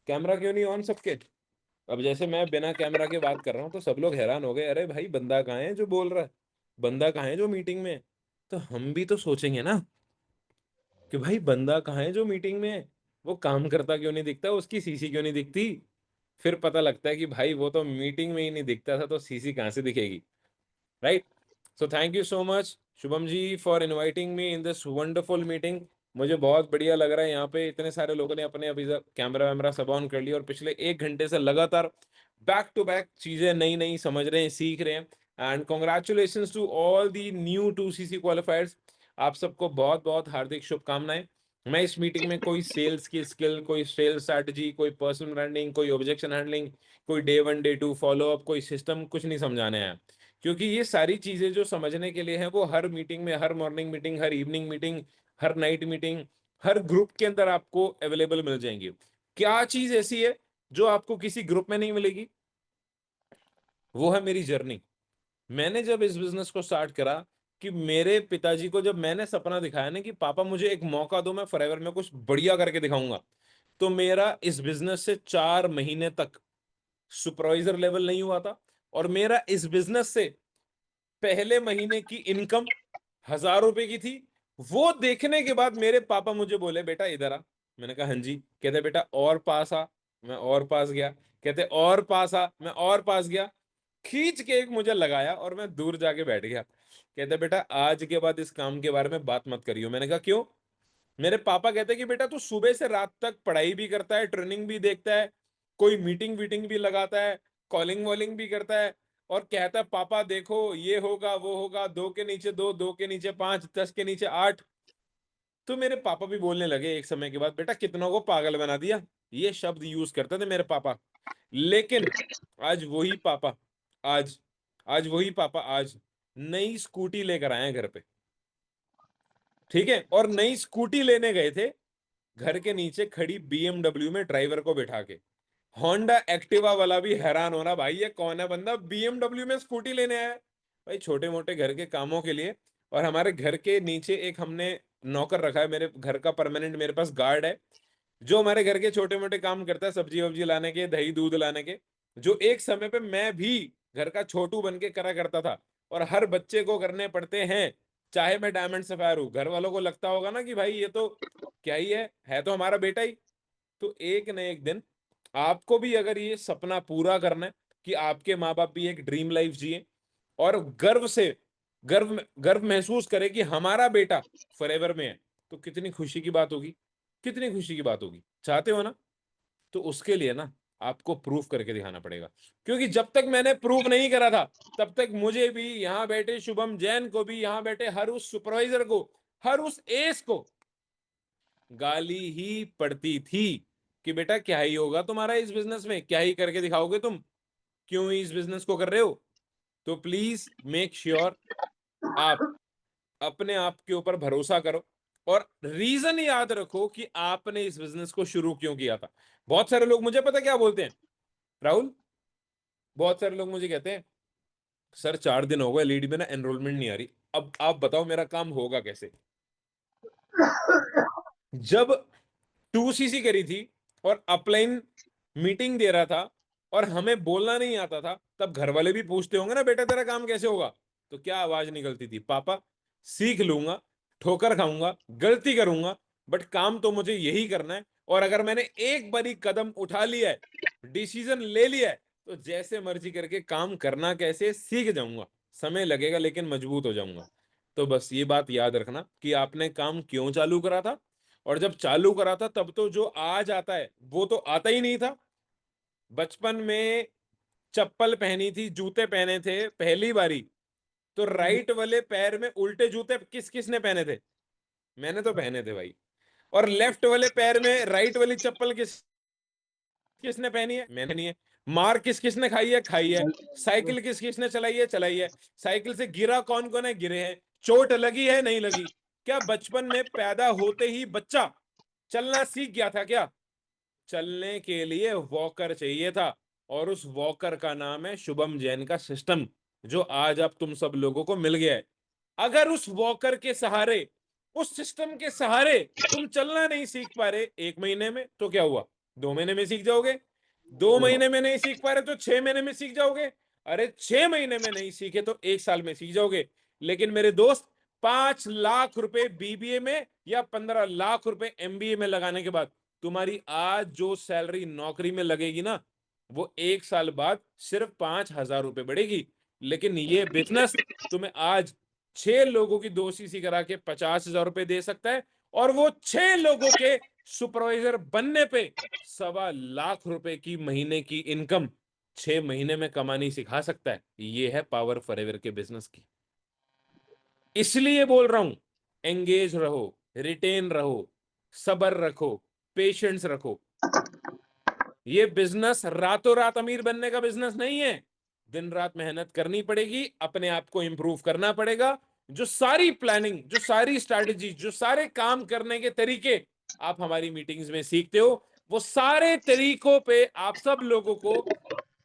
कैमरा क्यों नहीं ऑन सबके? अब जैसे मैं बिना कैमरा के बात कर रहा हूँ तो सब लोग हैरान हो गए, अरे भाई बंदा कहाँ है जो बोल रहा है, बंदा कहाँ है जो मीटिंग में है? तो हम भी तो सोचेंगे ना कि भाई बंदा कहाँ है जो मीटिंग में है, वो काम करता क्यों नहीं दिखता, उसकी सीसी क्यों नहीं दिखती? फिर पता लगता है कि भाई वो तो मीटिंग में ही नहीं दिखता था तो सीसी कहाँ से दिखेगी, right? So thank you so much Shubham ji for inviting me in this wonderful meeting. मुझे बहुत बढ़िया लग रहा है, यहाँ पे इतने सारे लोगों ने अपने अभी कैमरा वैमरा सब ऑन कर लिया और पिछले 1 घंटे से लगातार बैक टू बैक चीजें नई नई समझ रहे हैं, सीख रहे हैं। And congratulations to all the new 2CC qualifiers. आप सबको बहुत बहुत हार्दिक शुभकामनाएं। मैं इस मीटिंग में कोई सेल्स की स्किल, कोई सेल्स स्ट्रैटेजी, कोई पर्सनल ब्रांडिंग, कोई ऑब्जेक्शन हैंडलिंग, कोई डे 1 डे 2 फॉलो अप, कोई सिस्टम कुछ नहीं समझाने आया। क्योंकि ये सारी चीजें जो समझने के लिए हैं वो हर मीटिंग में, हर मॉर्निंग मीटिंग, हर इवनिंग मीटिंग, हर नाइट मीटिंग, हर ग्रुप के अंदर आपको अवेलेबल मिल जाएंगी। क्या चीज ऐसी है जो आपको किसी ग्रुप में नहीं मिलेगी? वो है मेरी जर्नी। मैंने जब इस बिजनेस को स्टार्ट करा, कि मेरे पिताजी को जब मैंने सपना दिखाया ना कि पापा मुझे एक मौका दो, मैं फॉरएवर में कुछ बढ़िया करके दिखाऊंगा, तो मेरा इस बिजनेस से 4 महीने तक सुपरवाइजर लेवल नहीं हुआ था। और मेरा इस बिजनेस से पहले महीने की इनकम 1,000 रुपए की थी। वो देखने के बाद मेरे पापा मुझे बोले बेटा इधर आ। मैंने कहा हाँ जी। कहते बेटा और पास आ। मैं और पास गया। कहते और पास आ। मैं और पास गया। खींच के एक मुझे लगाया और मैं दूर जाके बैठ गया। कहते बेटा आज के बाद इस काम के बारे में बात मत करियो। मैंने कहा क्यों? मेरे पापा कहते कि बेटा तू सुबह से रात तक पढ़ाई भी करता है, ट्रेनिंग भी देखता है, कोई मीटिंग वीटिंग भी लगाता है, कॉलिंग वॉलिंग भी करता है, और कहता है पापा देखो ये होगा वो होगा, 2 के नीचे 2, 2 के नीचे 5, 10 के नीचे 8। तो मेरे पापा भी बोलने लगे एक समय के बाद, बेटा कितनों को पागल बना दिया। ये शब्द यूज करते थे मेरे पापा। लेकिन आज वही पापा आज आज वही पापा आज नई स्कूटी लेकर आए हैं घर पे। ठीक है, और नई स्कूटी लेने गए थे, घर के नीचे खड़ी BMW में ड्राइवर को बिठा के। होंडा एक्टिवा वाला भी हैरान हो रहा, भाई ये कौन है बंदा BMW में स्कूटी लेने आया है? भाई छोटे मोटे घर के कामों के लिए। और हमारे घर के नीचे एक हमने नौकर रखा है, मेरे घर का परमानेंट मेरे पास गार्ड है, जो हमारे घर के छोटे मोटे काम करता है, सब्जी वब्जी लाने के, दही दूध लाने के, जो एक समय पे मैं भी घर का छोटू बन के करा करता था। और हर बच्चे को करने पड़ते हैं, चाहे मैं डायमंड सफायर हूं। घर वालों को लगता होगा ना कि भाई ये तो क्या ही है तो हमारा बेटा ही। तो एक न एक दिन आपको भी अगर ये सपना पूरा करना है कि आपके माँ बाप भी एक ड्रीम लाइफ जिए और गर्व से गर्व महसूस करे कि हमारा बेटा फॉरएवर में है, तो कितनी खुशी की बात होगी, कितनी खुशी की बात होगी। चाहते हो ना? तो उसके लिए ना आपको प्रूफ करके दिखाना पड़ेगा। क्योंकि जब तक मैंने प्रूफ नहीं करा था, तब तक मुझे भी, यहां बैठे शुभम जैन को भी, यहां बैठे हर उस सुपरवाइजर को, हर उस एस को गाली ही पड़ती थी कि बेटा क्या ही होगा तुम्हारा इस बिजनेस में, क्या ही करके दिखाओगे तुम, क्यों ही इस बिजनेस को कर रहे हो? तो प्लीज मेक श्योर आप अपने आप के ऊपर भरोसा करो और रीजन याद रखो कि आपने इस बिजनेस को शुरू क्यों किया था। बहुत सारे लोग मुझे पता क्या बोलते हैं राहुल, बहुत सारे लोग मुझे कहते हैं सर 4 दिन हो गए लीड में ना एनरोलमेंट नहीं आ रही। अब आप बताओ मेरा काम होगा कैसे। जब 2cc करी थी और अपलाइन मीटिंग दे रहा था और हमें बोलना नहीं आता था, तब घर वाले भी पूछते होंगे ना, बेटा तेरा काम कैसे होगा, तो क्या आवाज निकलती थी, पापा सीख लूंगा, ठोकर खाऊंगा, गलती करूंगा, बट काम तो मुझे यही करना है, और अगर मैंने एक बारी कदम उठा लिया है, डिसीजन ले लिया है, तो जैसे मर्जी करके काम करना कैसे सीख जाऊंगा, समय लगेगा लेकिन मजबूत हो जाऊंगा। तो बस ये बात याद रखना कि आपने काम क्यों चालू करा था, और जब चालू करा था तब तो जो आज आता है वो तो आता ही नहीं था। बचपन में चप्पल पहनी थी, जूते पहने थे पहली बारी, तो राइट वाले पैर में उल्टे जूते किस किसने पहने थे? मैंने तो पहने थे भाई। और लेफ्ट वाले पैर में राइट वाली चप्पल किसने पहनी है? मैंने नहीं है। मार किस किसने खाई है? खाई है। साइकिल किस किसने चलाई है? चलाई है। साइकिल से गिरा कौन कौन है? गिरे हैं। चोट लगी है? नहीं लगी। क्या बचपन में पैदा होते ही बच्चा चलना सीख गया था क्या? चलने के लिए वॉकर चाहिए था, और उस वॉकर का नाम है शुभम जैन का सिस्टम, जो आज अब तुम सब लोगों को मिल गया है। अगर उस वॉकर के सहारे, उस सिस्टम के सहारे तुम चलना नहीं सीख पा रहे 1 महीने में, तो क्या हुआ? 2 महीने में सीख जाओगे। 2 महीने में नहीं सीख पा रहे तो 6 महीने में सीख जाओगे। अरे 6 महीने में नहीं सीखे तो 1 साल में सीख जाओगे। लेकिन मेरे दोस्त, 5 लाख रुपए बीबीए में या 15 लाख रुपए एमबीए में लगाने के बाद तुम्हारी आज जो सैलरी नौकरी में लगेगी ना, वो 1 साल बाद सिर्फ 5,000 रुपए बढ़ेगी। लेकिन ये बिजनेस तुम्हें आज 6 लोगों की 2cc करा के 50,000 रुपए दे सकता है, और वो 6 लोगों के सुपरवाइजर बनने पे 1.25 लाख रुपए की महीने की इनकम 6 महीने में कमानी सिखा सकता है। ये है पावर फॉरएवर के बिजनेस की। इसलिए बोल रहा हूं, एंगेज रहो, रिटेन रहो, सब्र रखो, पेशेंस रखो। ये बिजनेस रातों रात अमीर बनने का बिजनेस नहीं है। दिन रात मेहनत करनी पड़ेगी, अपने आप को इंप्रूव करना पड़ेगा। जो सारी प्लानिंग, जो सारी स्ट्रैटेजी, जो सारे काम करने के तरीके आप हमारी मीटिंग्स में सीखते हो, वो सारे तरीकों पे आप सब लोगों को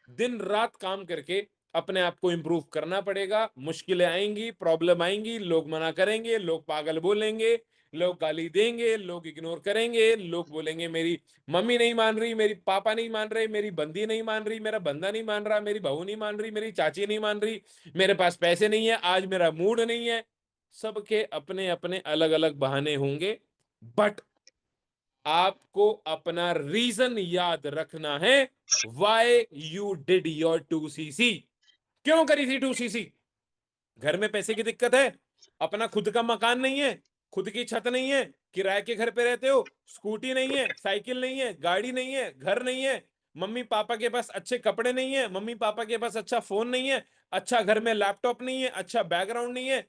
दिन रात काम करके अपने आप को इंप्रूव करना पड़ेगा। मुश्किलें आएंगी, प्रॉब्लम आएंगी, लोग मना करेंगे, लोग पागल बोलेंगे, लोग गाली देंगे, लोग इग्नोर करेंगे, लोग बोलेंगे मेरी मम्मी नहीं मान रही, मेरी पापा नहीं मान रहे, मेरी बंदी नहीं मान रही, मेरा बंदा नहीं मान रहा, मेरी बहू नहीं मान रही, मेरी चाची नहीं मान रही, मेरे पास पैसे नहीं है, आज मेरा मूड नहीं है। सबके अपने अपने अलग अलग बहाने होंगे, बट आपको अपना रीजन याद रखना है। Why you did your 2cc? क्यों करी थी 2cc? घर में पैसे की दिक्कत है, अपना खुद का मकान नहीं है, खुद की छत नहीं है, किराए के घर पे रहते हो, स्कूटी नहीं है, साइकिल नहीं है, गाड़ी नहीं है, घर नहीं है, मम्मी पापा के पास अच्छे कपड़े नहीं है, मम्मी पापा के पास अच्छा फोन नहीं है, अच्छा घर में लैपटॉप नहीं है, अच्छा बैकग्राउंड नहीं है,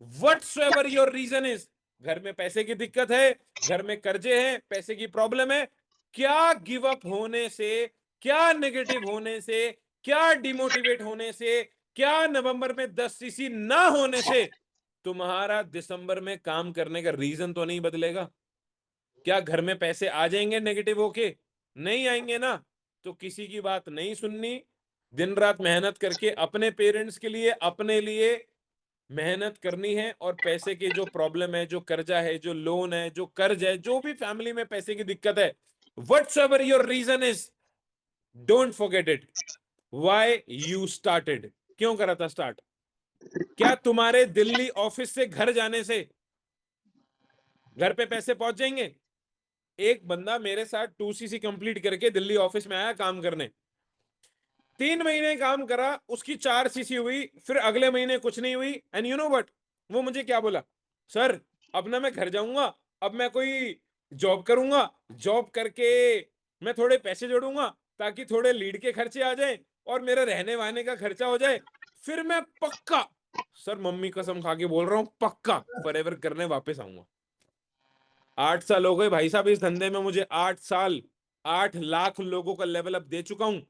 व्हाटसोएवर योर रीजन इज, घर में पैसे की दिक्कत है, घर में कर्जे हैं, पैसे की प्रॉब्लम है, क्या गिव अप होने से, क्या नेगेटिव होने से, क्या डिमोटिवेट होने से, क्या नवंबर में 10cc ना होने से तुम्हारा दिसंबर में काम करने का रीजन तो नहीं बदलेगा? क्या घर में पैसे आ जाएंगे नेगेटिव होके? नहीं आएंगे ना। तो किसी की बात नहीं सुननी, दिन रात मेहनत करके अपने पेरेंट्स के लिए, अपने लिए मेहनत करनी है। और पैसे की जो प्रॉब्लम है, जो कर्जा है, जो लोन है, जो कर्ज है, जो भी फैमिली में पैसे की दिक्कत है, whatsoever your reason is, don't forget it. Why you started? क्यों करा था स्टार्ट? क्या तुम्हारे दिल्ली ऑफिस से घर जाने से घर पे पैसे पहुंच जाएंगे? एक बंदा मेरे साथ 2cc कंप्लीट करके दिल्ली ऑफिस में आया काम करने, 3 महीने काम करा, उसकी 4cc हुई, फिर अगले महीने कुछ नहीं हुई। एंड यू नो व्हाट, वो मुझे क्या बोला? सर अब ना मैं घर जाऊंगा, अब मैं कोई जॉब करूंगा, जॉब करके मैं थोड़े पैसे जोड़ूंगा ताकि थोड़े लीड के खर्चे आ जाए और मेरा रहने वहने का खर्चा हो जाए, फिर मैं पक्का, सर मम्मी कसम खा के बोल रहा हूं, पक्का फॉरएवर करने वापस आऊंगा। 8 साल हो गए भाई साहब इस धंधे में, मुझे 8 साल, 8 लाख लोगों का लेवल अप दे चुका हूं,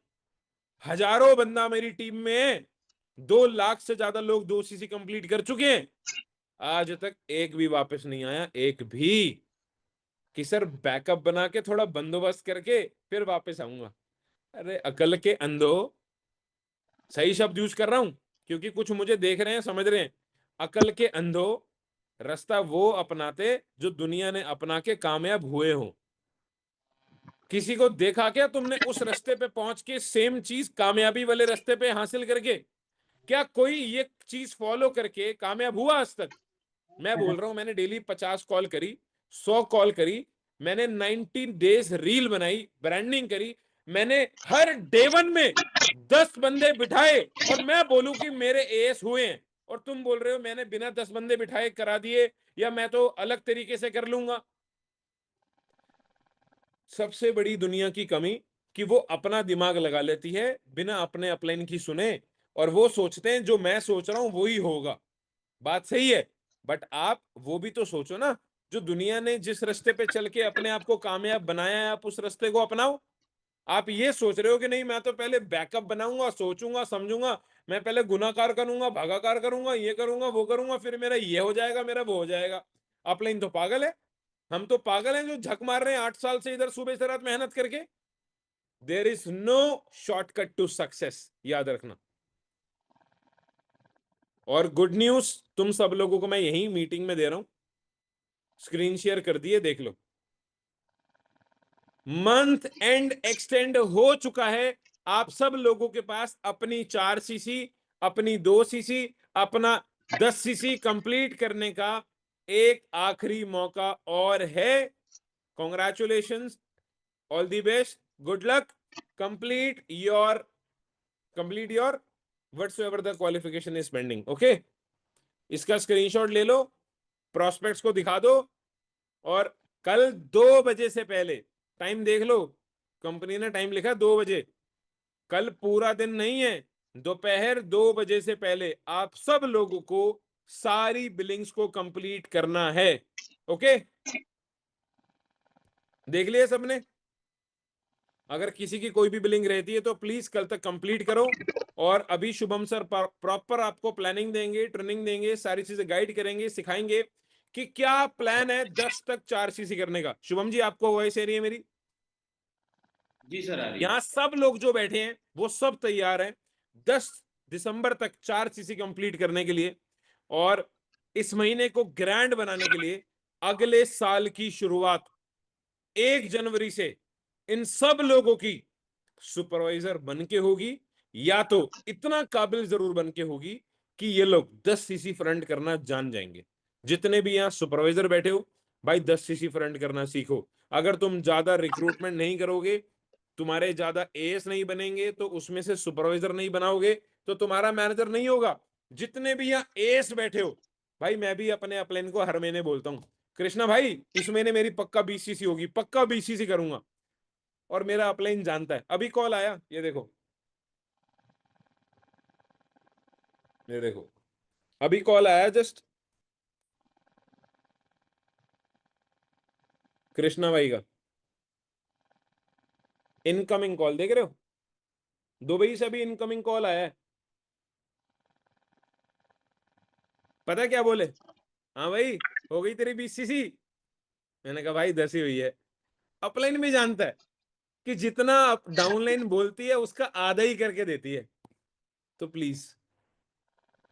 हजारों बंदा मेरी टीम में है, 2 लाख से ज्यादा लोग 2cc कंप्लीट कर चुके हैं। आज तक एक भी वापस नहीं आया, एक भी, कि सर बैकअप बना के थोड़ा बंदोबस्त करके फिर वापस आऊंगा। अरे अकल के अंधो, सही शब्द यूज कर रहा हूं क्योंकि कुछ मुझे देख रहे हैं, समझ रहे हैं। अकल के अंधो, रास्ता वो अपनाते जो दुनिया ने अपना के कामयाब हुए हो। किसी को देखा क्या तुमने उस रास्ते पे पहुंच के सेम चीज कामयाबी वाले रास्ते पे हासिल करके? क्या कोई ये चीज फॉलो करके कामयाब हुआ आज तक? मैं बोल रहा हूं, मैंने डेली 50 कॉल करी, 100 कॉल करी, मैंने 90 डेज रील बनाई, ब्रांडिंग करी, मैंने हर डे 1 में 10 बंदे बिठाए और मैं बोलूं कि मेरे एएस हुए हैं, और तुम बोल रहे हो मैंने बिना 10 बंदे बिठाए करा दिए या मैं तो अलग तरीके से कर लूंगा। सबसे बड़ी दुनिया की कमी कि वो अपना दिमाग लगा लेती है बिना अपने अपलाइन की सुने, और वो सोचते हैं जो मैं सोच रहा हूं वो ही होगा। बात सही है, बट आप वो भी तो सोचो ना, जो दुनिया ने जिस रास्ते पे चल के अपने आप को कामयाब बनाया है, आप उस रास्ते को अपनाओ। आप ये सोच रहे हो कि नहीं मैं तो पहले बैकअप बनाऊंगा, सोचूंगा समझूंगा, मैं पहले गुनाकार करूंगा, भागाकार करूंगा, ये करूंगा वो करूंगा, फिर मेरा ये हो जाएगा, मेरा वो हो जाएगा। अपलाइन तो पागल है, हम तो पागल हैं जो झक मार रहे हैं 8 साल से इधर सुबह से रात मेहनत करके। There is no shortcut to success, याद रखना। और गुड न्यूज तुम सब लोगों को मैं यही मीटिंग में दे रहा हूं, स्क्रीन शेयर कर दिए, देख लो। मंथ एंड एक्सटेंड हो चुका है, आप सब लोगों के पास अपनी 4 सीसी, अपनी 2 सीसी, अपना 10 सीसी कंप्लीट करने का एक आखिरी मौका और है। Congratulations, all the best, good luck, complete your whatsoever the qualification is pending, okay. इसका स्क्रीनशॉट ले लो, प्रोस्पेक्ट्स को दिखा दो, और कल 2 बजे से पहले टाइम देख लो, कंपनी ने टाइम लिखा 2 बजे, कल पूरा दिन नहीं है, दोपहर 2 बजे से पहले आप सब लोगों को सारी बिलिंग्स को कंप्लीट करना है, ओके। देख लिया सबने? अगर किसी की कोई भी बिलिंग रहती है तो प्लीज कल तक कंप्लीट करो, और अभी शुभम सर प्रॉपर आपको प्लानिंग देंगे, ट्रेनिंग देंगे, सारी चीजें गाइड करेंगे, सिखाएंगे कि क्या प्लान है 10 तक 4 सीसी करने का। शुभम जी आपको वॉइस आ रही है मेरी? जी सर, आ रही है। यहाँ सब लोग जो बैठे हैं वो सब तैयार हैं 10 दिसंबर तक 4 सीसी कंप्लीट करने के लिए, और इस महीने को ग्रैंड बनाने के लिए अगले साल की शुरुआत 1 जनवरी से इन सब लोगों की सुपरवाइजर बन के होगी, या तो इतना काबिल जरूर बन के होगी कि ये लोग 10 सीसी फ्रंट करना जान जाएंगे। जितने भी यहाँ सुपरवाइजर बैठे हो भाई, 10 सीसी फ्रंट करना सीखो। अगर तुम ज्यादा रिक्रूटमेंट नहीं करोगे, तुम्हारे ज्यादा एएस नहीं बनेंगे, तो उसमें से सुपरवाइजर नहीं बनाओगे तो तुम्हारा मैनेजर नहीं होगा। जितने भी यहाँ एएस बैठे हो भाई, मैं भी अपने अपलाइन को हर महीने बोलता हूँ, कृष्णा भाई इस महीने मेरी पक्का 20 सीसी होगी, पक्का 20 सीसी करूंगा, और मेरा अपलाइन जानता है। अभी कॉल आया, ये देखो, ये देखो, अभी कॉल आया जस्ट कृष्णा भाई का, इनकमिंग कॉल देख रहे हो, दुबई से अभी इनकमिंग कॉल आया है। पता है क्या बोले? हाँ भाई हो गई तेरी 20 सीसी। मैंने कहा भाई 10 ही हुई है। अपलाइन भी जानता है कि जितना डाउनलाइन बोलती है उसका आधा ही करके देती है। तो प्लीज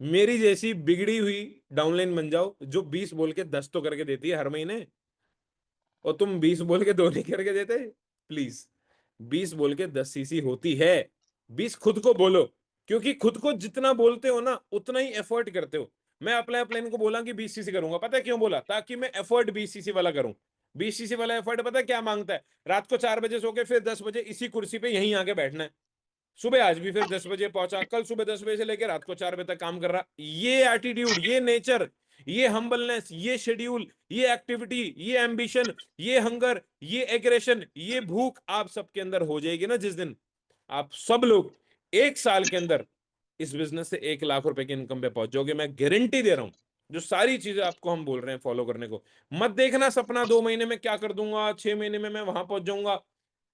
मेरी जैसी बिगड़ी हुई डाउनलाइन बन जाओ, जो 20 बोल के 10 तो करके देती है हर महीने, और तुम 20 बोल के 2 नहीं करके देते। प्लीज 20 बोल के 10 सीसी होती है। 20 खुद को बोलो, क्योंकि खुद को जितना बोलते हो ना उतना ही एफर्ट करते हो। मैं अपने अपलाइन को बोला कि 20 सीसी करूंगा, पता है क्यों बोला? ताकि मैं एफर्ट 20 सीसी वाला करूं। 20 सीसी वाला एफर्ट पता है क्या मांगता है? रात को 4 बजे सो के फिर 10 बजे इसी कुर्सी पे यहीं आके बैठना है। सुबह आज भी फिर 10 बजे पहुंचा, कल सुबह 10 बजे से लेकर रात को 4 बजे तक काम कर रहा। ये एटीट्यूड, ये नेचर, ये हम्बलनेस, ये शेड्यूल, ये एक्टिविटी, ये एम्बिशन, ये हंगर, ये एग्रेशन, ये भूख आप सबके अंदर हो जाएगी ना जिस दिन, आप सब लोग 1 साल के अंदर इस बिजनेस से 1 लाख रुपए की इनकम पे पहुंच जाओगे। मैं गारंटी दे रहा हूं। जो सारी चीजें आपको हम बोल रहे हैं फॉलो करने को, मत देखना सपना 2 महीने में क्या कर दूंगा, 6 महीने में मैं वहां पहुंच जाऊंगा।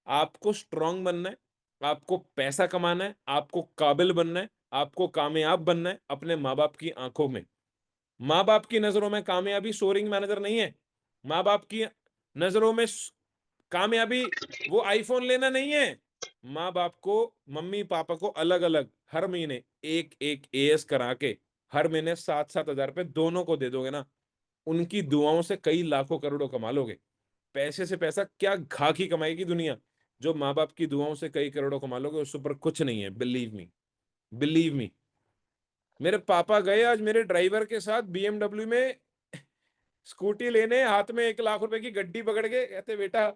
आपको स्ट्रांग बनना है, आपको पैसा कमाना है, आपको काबिल बनना है, आपको कामयाब बनना है अपने माँ बाप की आंखों में। माँ बाप की नजरों में कामयाबी सोरिंग मैनेजर नहीं है। माँ बाप की नजरों में कामयाबी वो आईफोन लेना नहीं है। माँ बाप को, मम्मी पापा को अलग अलग हर महीने एक एक एएस करा के हर महीने 7-7 हज़ार रुपए दोनों को दे दोगे ना, उनकी दुआओं से कई लाखों करोड़ों कमा लोगे। पैसे से पैसा क्या घाक ही कमाएगी दुनिया। जो माँ बाप की दुआओं से कई करोड़ों कमा लोगे, उससे ऊपर कुछ नहीं है। Believe me. मेरे पापा गए आज मेरे ड्राइवर के साथ BMW में स्कूटी लेने, हाथ में 1 लाख रुपए की गड्डी पकड़ के, कहते बेटा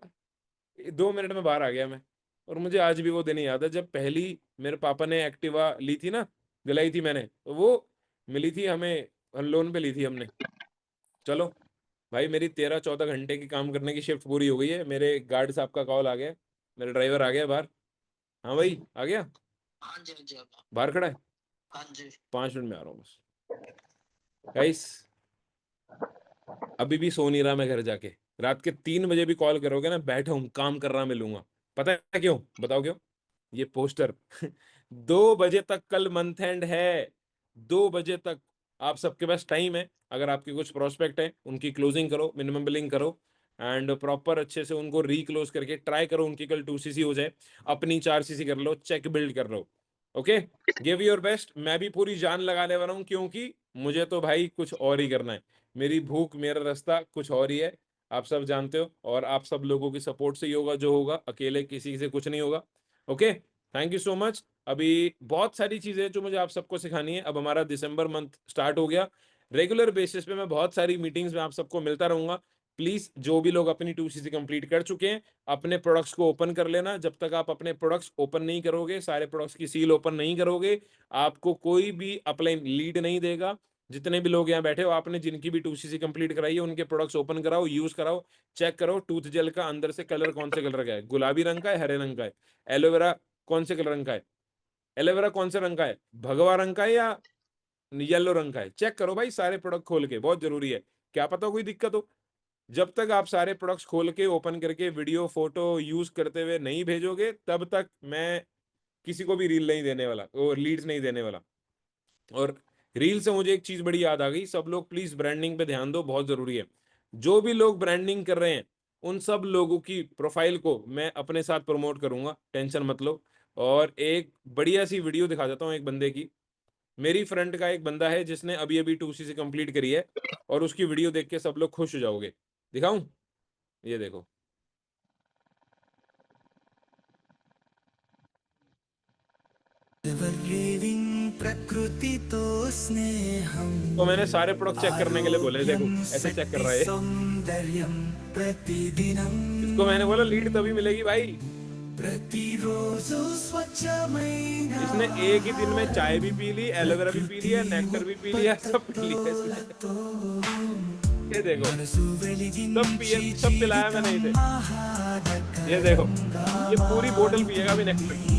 2 मिनट में बाहर आ गया मैं। और मुझे आज भी वो दिन याद है जब पहली मेरे पापा ने एक्टिवा ली थी ना, दिलाई थी मैंने, तो वो मिली थी हमें, लोन पे ली थी हमने। चलो भाई, मेरी 13-14 घंटे की काम करने की शिफ्ट पूरी हो गई है। मेरे गार्ड साहब का कॉल आ गया, मेरा ड्राइवर आ गया बाहर। हाँ भाई आ गया, हाँ जी, हाँ जी, बाहर खड़ा है, हाँ जी। 5 मिनट में आ रहा हूँ बस। गाइस अभी भी सो नहीं रहा मैं घर जाके। रात के 3 बजे भी कॉल करोगे ना, बैठा हूँ काम कर रहा, मिलूंगा। पता है क्यों? बताओ क्यों? ये पोस्टर 2 बजे तक कल मंथ एंड है। 2 बजे तक आप सबके पास टाइम है। अगर आपके कुछ प्रोस्पेक्ट है, उनकी क्लोजिंग करो, मिनिमम बिलिंग करो एंड प्रॉपर अच्छे से उनको रीक्लोज करके ट्राई करो उनकी कल 2cc हो जाए, अपनी 4cc कर लो, चेक बिल्ड कर लो। Okay, give your best. मैं भी पूरी जान लगाने वाला हूँ, क्योंकि मुझे तो भाई कुछ और ही करना है। मेरी भूख, मेरा रास्ता कुछ और ही है, आप सब जानते हो। और आप सब लोगों की सपोर्ट से ही होगा जो होगा, अकेले किसी से कुछ नहीं होगा। Okay, thank you so much. अभी बहुत सारी चीजें जो मुझे आप सबको सिखानी है। अब हमारा दिसंबर मंथ स्टार्ट हो गया। रेगुलर बेसिस पे मैं बहुत सारी मीटिंग्स में आप सबको मिलता रहूंगा। प्लीज जो भी लोग अपनी 2cc कंप्लीट कर चुके हैं, अपने प्रोडक्ट्स को ओपन कर लेना। जब तक आप अपने प्रोडक्ट्स ओपन नहीं करोगे, सारे प्रोडक्ट्स की सील ओपन नहीं करोगे, आपको कोई भी अपलाइन लीड नहीं देगा। जितने भी लोग यहाँ बैठे हो, आपने जिनकी भी 2cc कंप्लीट कराई है, उनके प्रोडक्ट्स ओपन कराओ, यूज कराओ, चेक करो टूथ जेल का अंदर से कलर कौन से कलर का है, गुलाबी रंग का है, हरे रंग का है। एलोवेरा कौन से कलर रंग का है, एलोवेरा कौन से रंग का है, भगवा रंग का है या येलो रंग का है। चेक करो भाई सारे प्रोडक्ट खोल के, बहुत जरूरी है। क्या पता कोई दिक्कत हो। जब तक आप सारे प्रोडक्ट्स खोल के ओपन करके वीडियो फोटो यूज करते हुए नहीं भेजोगे, तब तक मैं किसी को भी रील नहीं देने वाला, और लीड्स नहीं देने वाला। और रील से मुझे एक चीज बड़ी याद आ गई, सब लोग प्लीज ब्रांडिंग पे ध्यान दो, बहुत जरूरी है। जो भी लोग ब्रांडिंग कर रहे हैं, उन सब लोगों की प्रोफाइल को मैं अपने साथ प्रमोट करूंगा, टेंशन मत लो। और एक बढ़िया सी वीडियो दिखा देता हूँ एक बंदे की। मेरी फ्रेंड का एक बंदा है जिसने अभी अभी 2cc कंप्लीट करी है, और उसकी वीडियो देख के सब लोग खुश हो जाओगे। दिखाऊं? ये देखो, प्रकृतितो स्नेहं तो मैंने सारे प्रोडक्ट चेक करने के लिए बोले, देखो ऐसे चेक कर रहा है। सौंदर्यं प्रतिदिनं इसको मैंने बोला लीड तभी मिलेगी भाई। प्रतिरोजु स्वच्छమైన इसने एक ही दिन में चाय भी पी ली, एलोवेरा भी पी लिया, नेक्टर भी पी लिया, सब पी लिया इसने। ये देखो, सब पिलाया मैंने इसे। ये देखो, ये पूरी बोतल पिएगा अभी नेक्टर।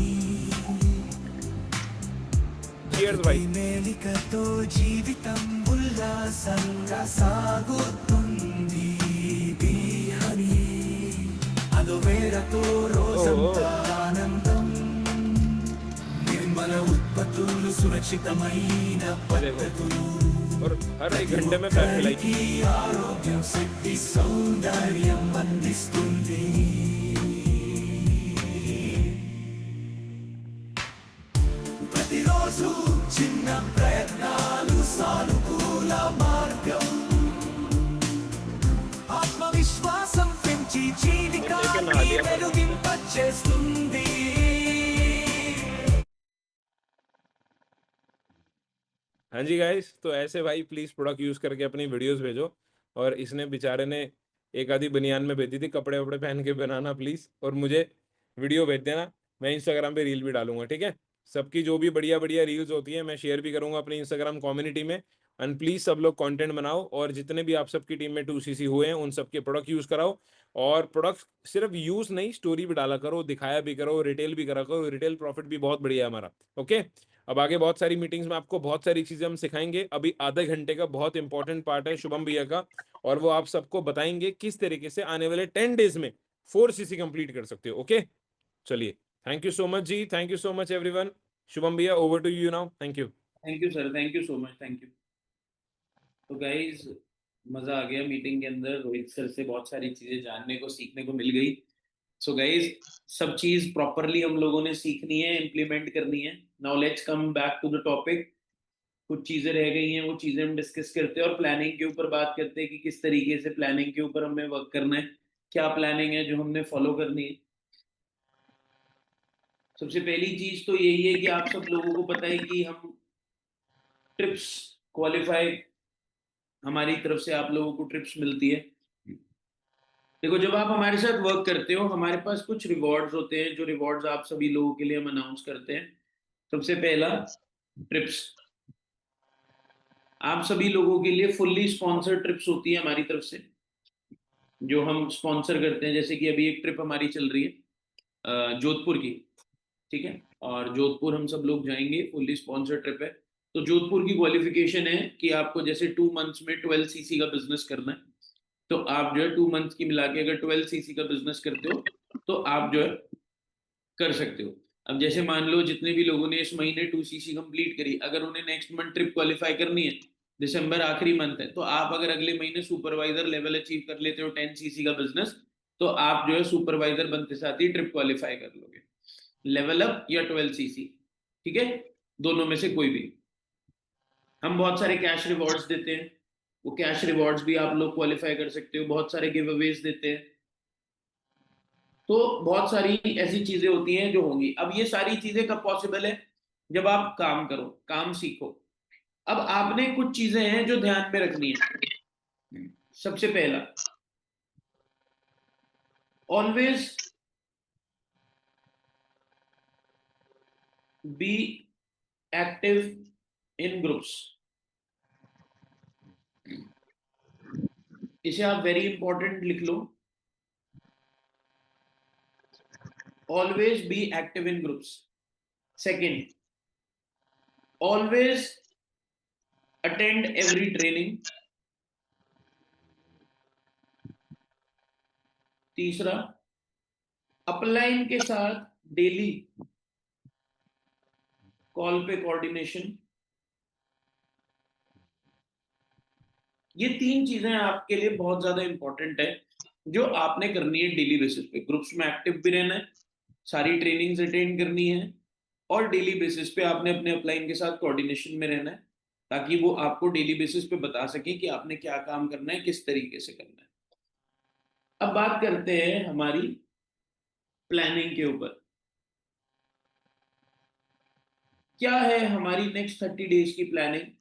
Cheers भाई। మేలికతో జీవితం ఉల్లాసంగా సాగుతుంది బిహని అదోవేరతో రోజంతా ఆనందం నిర్మల ఉత్పత్తులు సురక్షితమైన పద్ధతులు और हर 1 घंटे में पैक पिलाई। ఆరోగ్యం శక్తి సౌందర్యం అందిస్తుంది ప్రతిరోజు చిన్న ప్రయత్నాలు సానుకూల మార్గం ఆత్మవిశ్వాసం పెంచి జీవితాన్ని వెలుగింపచేస్తుంది हाँ जी गाइस, तो ऐसे भाई प्लीज प्रोडक्ट यूज करके अपनी वीडियोस भेजो। और इसने बेचारे ने एक आधी बनियान में भेजी थी, कपड़े वपड़े पहन के बनाना प्लीज, और मुझे वीडियो भेज देना, मैं इंस्टाग्राम पे रील भी डालूंगा, ठीक है। सबकी जो भी बढ़िया बढ़िया रील्स होती है मैं शेयर भी करूंगा अपनी इंस्टाग्राम कम्युनिटी में। एंड प्लीज सब लोग कंटेंट बनाओ, और जितने भी आप सबकी टीम में 2cc हुए हैं, उन सबके प्रोडक्ट यूज कराओ। और प्रोडक्ट सिर्फ यूज नहीं, स्टोरी भी डाला करो, दिखाया भी करो, रिटेल भी करा करो। रिटेल प्रॉफिट भी बहुत बढ़िया है हमारा। ओके, अब आगे बहुत सारी मीटिंग्स में आपको बहुत सारी चीजें हम सिखाएंगे। अभी आधे घंटे का बहुत इंपॉर्टेंट पार्ट है शुभम भैया का, और वो आप सबको बताएंगे किस तरीके से आने वाले 10 डेज में 4cc कंप्लीट कर सकते हो। ओके, चलिए, थैंक यू सो मच जी, thank you so much everyone. Shubham भैया, over to you now. Thank you. Thank you sir, thank you so much, thank you. तो गाइज, मजा आ गया मीटिंग के अंदर। रोहित सर से बहुत सारी चीजें जानने को, सीखने को मिल गई। सो गाइज, सब चीज प्रॉपरली हम लोगों ने सीखनी है, इम्प्लीमेंट करनी है। Now let's come back to the topic. कुछ चीजें रह गई हैं, वो चीजें हम डिस्कस करते हैं और प्लानिंग के ऊपर बात करते हैं कि किस तरीके से प्लानिंग के ऊपर हमें वर्क करना है, क्या प्लानिंग है जो हमने फॉलो करनी है। सबसे पहली चीज तो यही है कि आप सब लोगों को पता है कि हम ट्रिप्स क्वालिफाई, हमारी तरफ से आप लोगों को ट्रिप्स मिलती है। देखो, जब आप हमारे साथ वर्क करते हो, हमारे पास कुछ रिवॉर्ड्स होते हैं, जो रिवॉर्ड्स आप सभी लोगों के लिए हम अनाउंस करते हैं। सबसे पहला, ट्रिप्स। आप सभी लोगों के लिए फुल्ली स्पॉन्सर्ड ट्रिप्स होती है हमारी तरफ से, जो हम स्पॉन्सर करते हैं। जैसे कि अभी एक ट्रिप हमारी चल रही है जोधपुर की, ठीक है, और जोधपुर हम सब लोग जाएंगे, फुल्ली स्पॉन्सर्ड ट्रिप है। तो जोधपुर की क्वालिफिकेशन है कि आपको जैसे 2 मंथ्स में 12 सीसी का बिजनेस करना है। तो आप जो है 2 मंथ्स की मिला के अगर 12 सीसी का बिजनेस करते हो तो आप जो है कर सकते हो। अब जैसे मान लो जितने भी लोगों ने इस महीने 2 सीसी कंप्लीट करी, अगर उन्हें नेक्स्ट मंथ ट्रिप क्वालिफाई करनी है, दिसंबर आखिरी मंथ है, तो आप अगर अगले महीने सुपरवाइजर लेवल अचीव कर लेते हो 10 सीसी का बिजनेस, तो आप जो है सुपरवाइजर बनते साथ ही ट्रिप क्वालिफाई कर लोगे, लेवल अप या 12 सीसी, ठीक है, दोनों में से कोई भी। हम बहुत सारे कैश रिवॉर्ड्स देते हैं, वो कैश रिवॉर्ड्स भी आप लोग क्वालिफाई कर सकते हो। बहुत सारे गिव अवेज देते हैं। तो बहुत सारी ऐसी चीजें होती हैं जो होंगी। अब ये सारी चीजें कब पॉसिबल है? जब आप काम करो, काम सीखो। अब आपने कुछ चीजें हैं जो ध्यान में रखनी है। सबसे पहला, always be active in groups. इसे आप वेरी इंपॉर्टेंट लिख लो, always be active in groups. Second, always attend every training. तीसरा, अपलाइन के साथ डेली कॉल पे कोऑर्डिनेशन। ये 3 चीजें आपके लिए बहुत ज्यादा इंपॉर्टेंट है जो आपने करनी है डेली बेसिस पे। ग्रुप्स में एक्टिव भी रहना है, सारी ट्रेनिंग्स अटेंड करनी है, और डेली बेसिस पे आपने अपने अपलाइन के साथ कोऑर्डिनेशन में रहना है, ताकि वो आपको डेली बेसिस पे बता सके कि आपने क्या काम करना है, किस तरीके से करना है। अब बात करते हैं हमारी प्लानिंग के ऊपर। क्या है हमारी नेक्स्ट 30 डेज की प्लानिंग?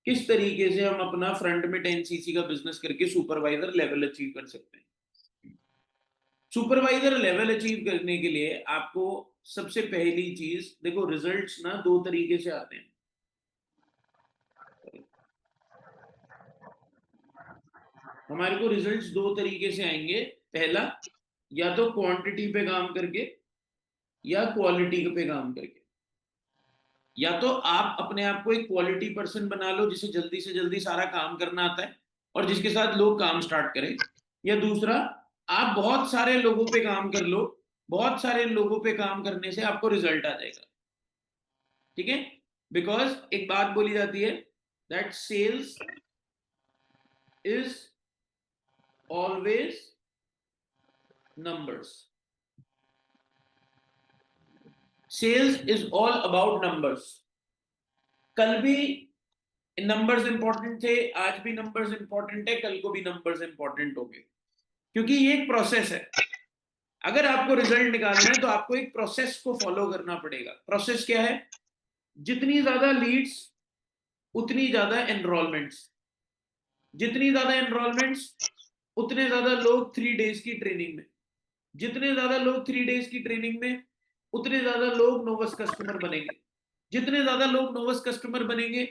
किस तरीके से हम अपना फ्रंट में 10 सीसी का बिजनेस करके सुपरवाइजर लेवल अचीव कर सकते हैं? सुपरवाइजर लेवल अचीव करने के लिए आपको सबसे पहली चीज, देखो, रिजल्ट्स ना 2 तरीके से आते हैं। हमारे को रिजल्ट्स 2 तरीके से आएंगे। पहला, या तो क्वांटिटी पे काम करके या क्वालिटी पे काम करके। या तो आप अपने आप को एक क्वालिटी पर्सन बना लो जिसे जल्दी से जल्दी सारा काम करना आता है और जिसके साथ लोग काम स्टार्ट करें, या दूसरा, आप बहुत सारे लोगों पे काम कर लो। बहुत सारे लोगों पे काम करने से आपको रिजल्ट आ जाएगा, ठीक है। बिकॉज एक बात बोली जाती है, that sales is always numbers. Sales is all about numbers. कल भी नंबर्स इंपॉर्टेंट थे, आज भी नंबर्स इंपॉर्टेंट है, कल को भी नंबर्स इंपॉर्टेंट होंगे, क्योंकि ये एक प्रोसेस है। अगर आपको रिजल्ट निकालना है तो आपको एक प्रोसेस को फॉलो करना पड़ेगा। प्रोसेस क्या है? जितनी ज्यादा लीड्स उतनी ज्यादा एनरोलमेंट्स, जितनी ज्यादा एनरोलमेंट्स उतने ज्यादा लोग 3 डेज की ट्रेनिंग में, जितने ज्यादा लोग 3 डेज की ट्रेनिंग में उतने ज्यादा लोग नोवस कस्टमर बनेंगे। जितने ज्यादा लोग नोवस कस्टमर बनेंगे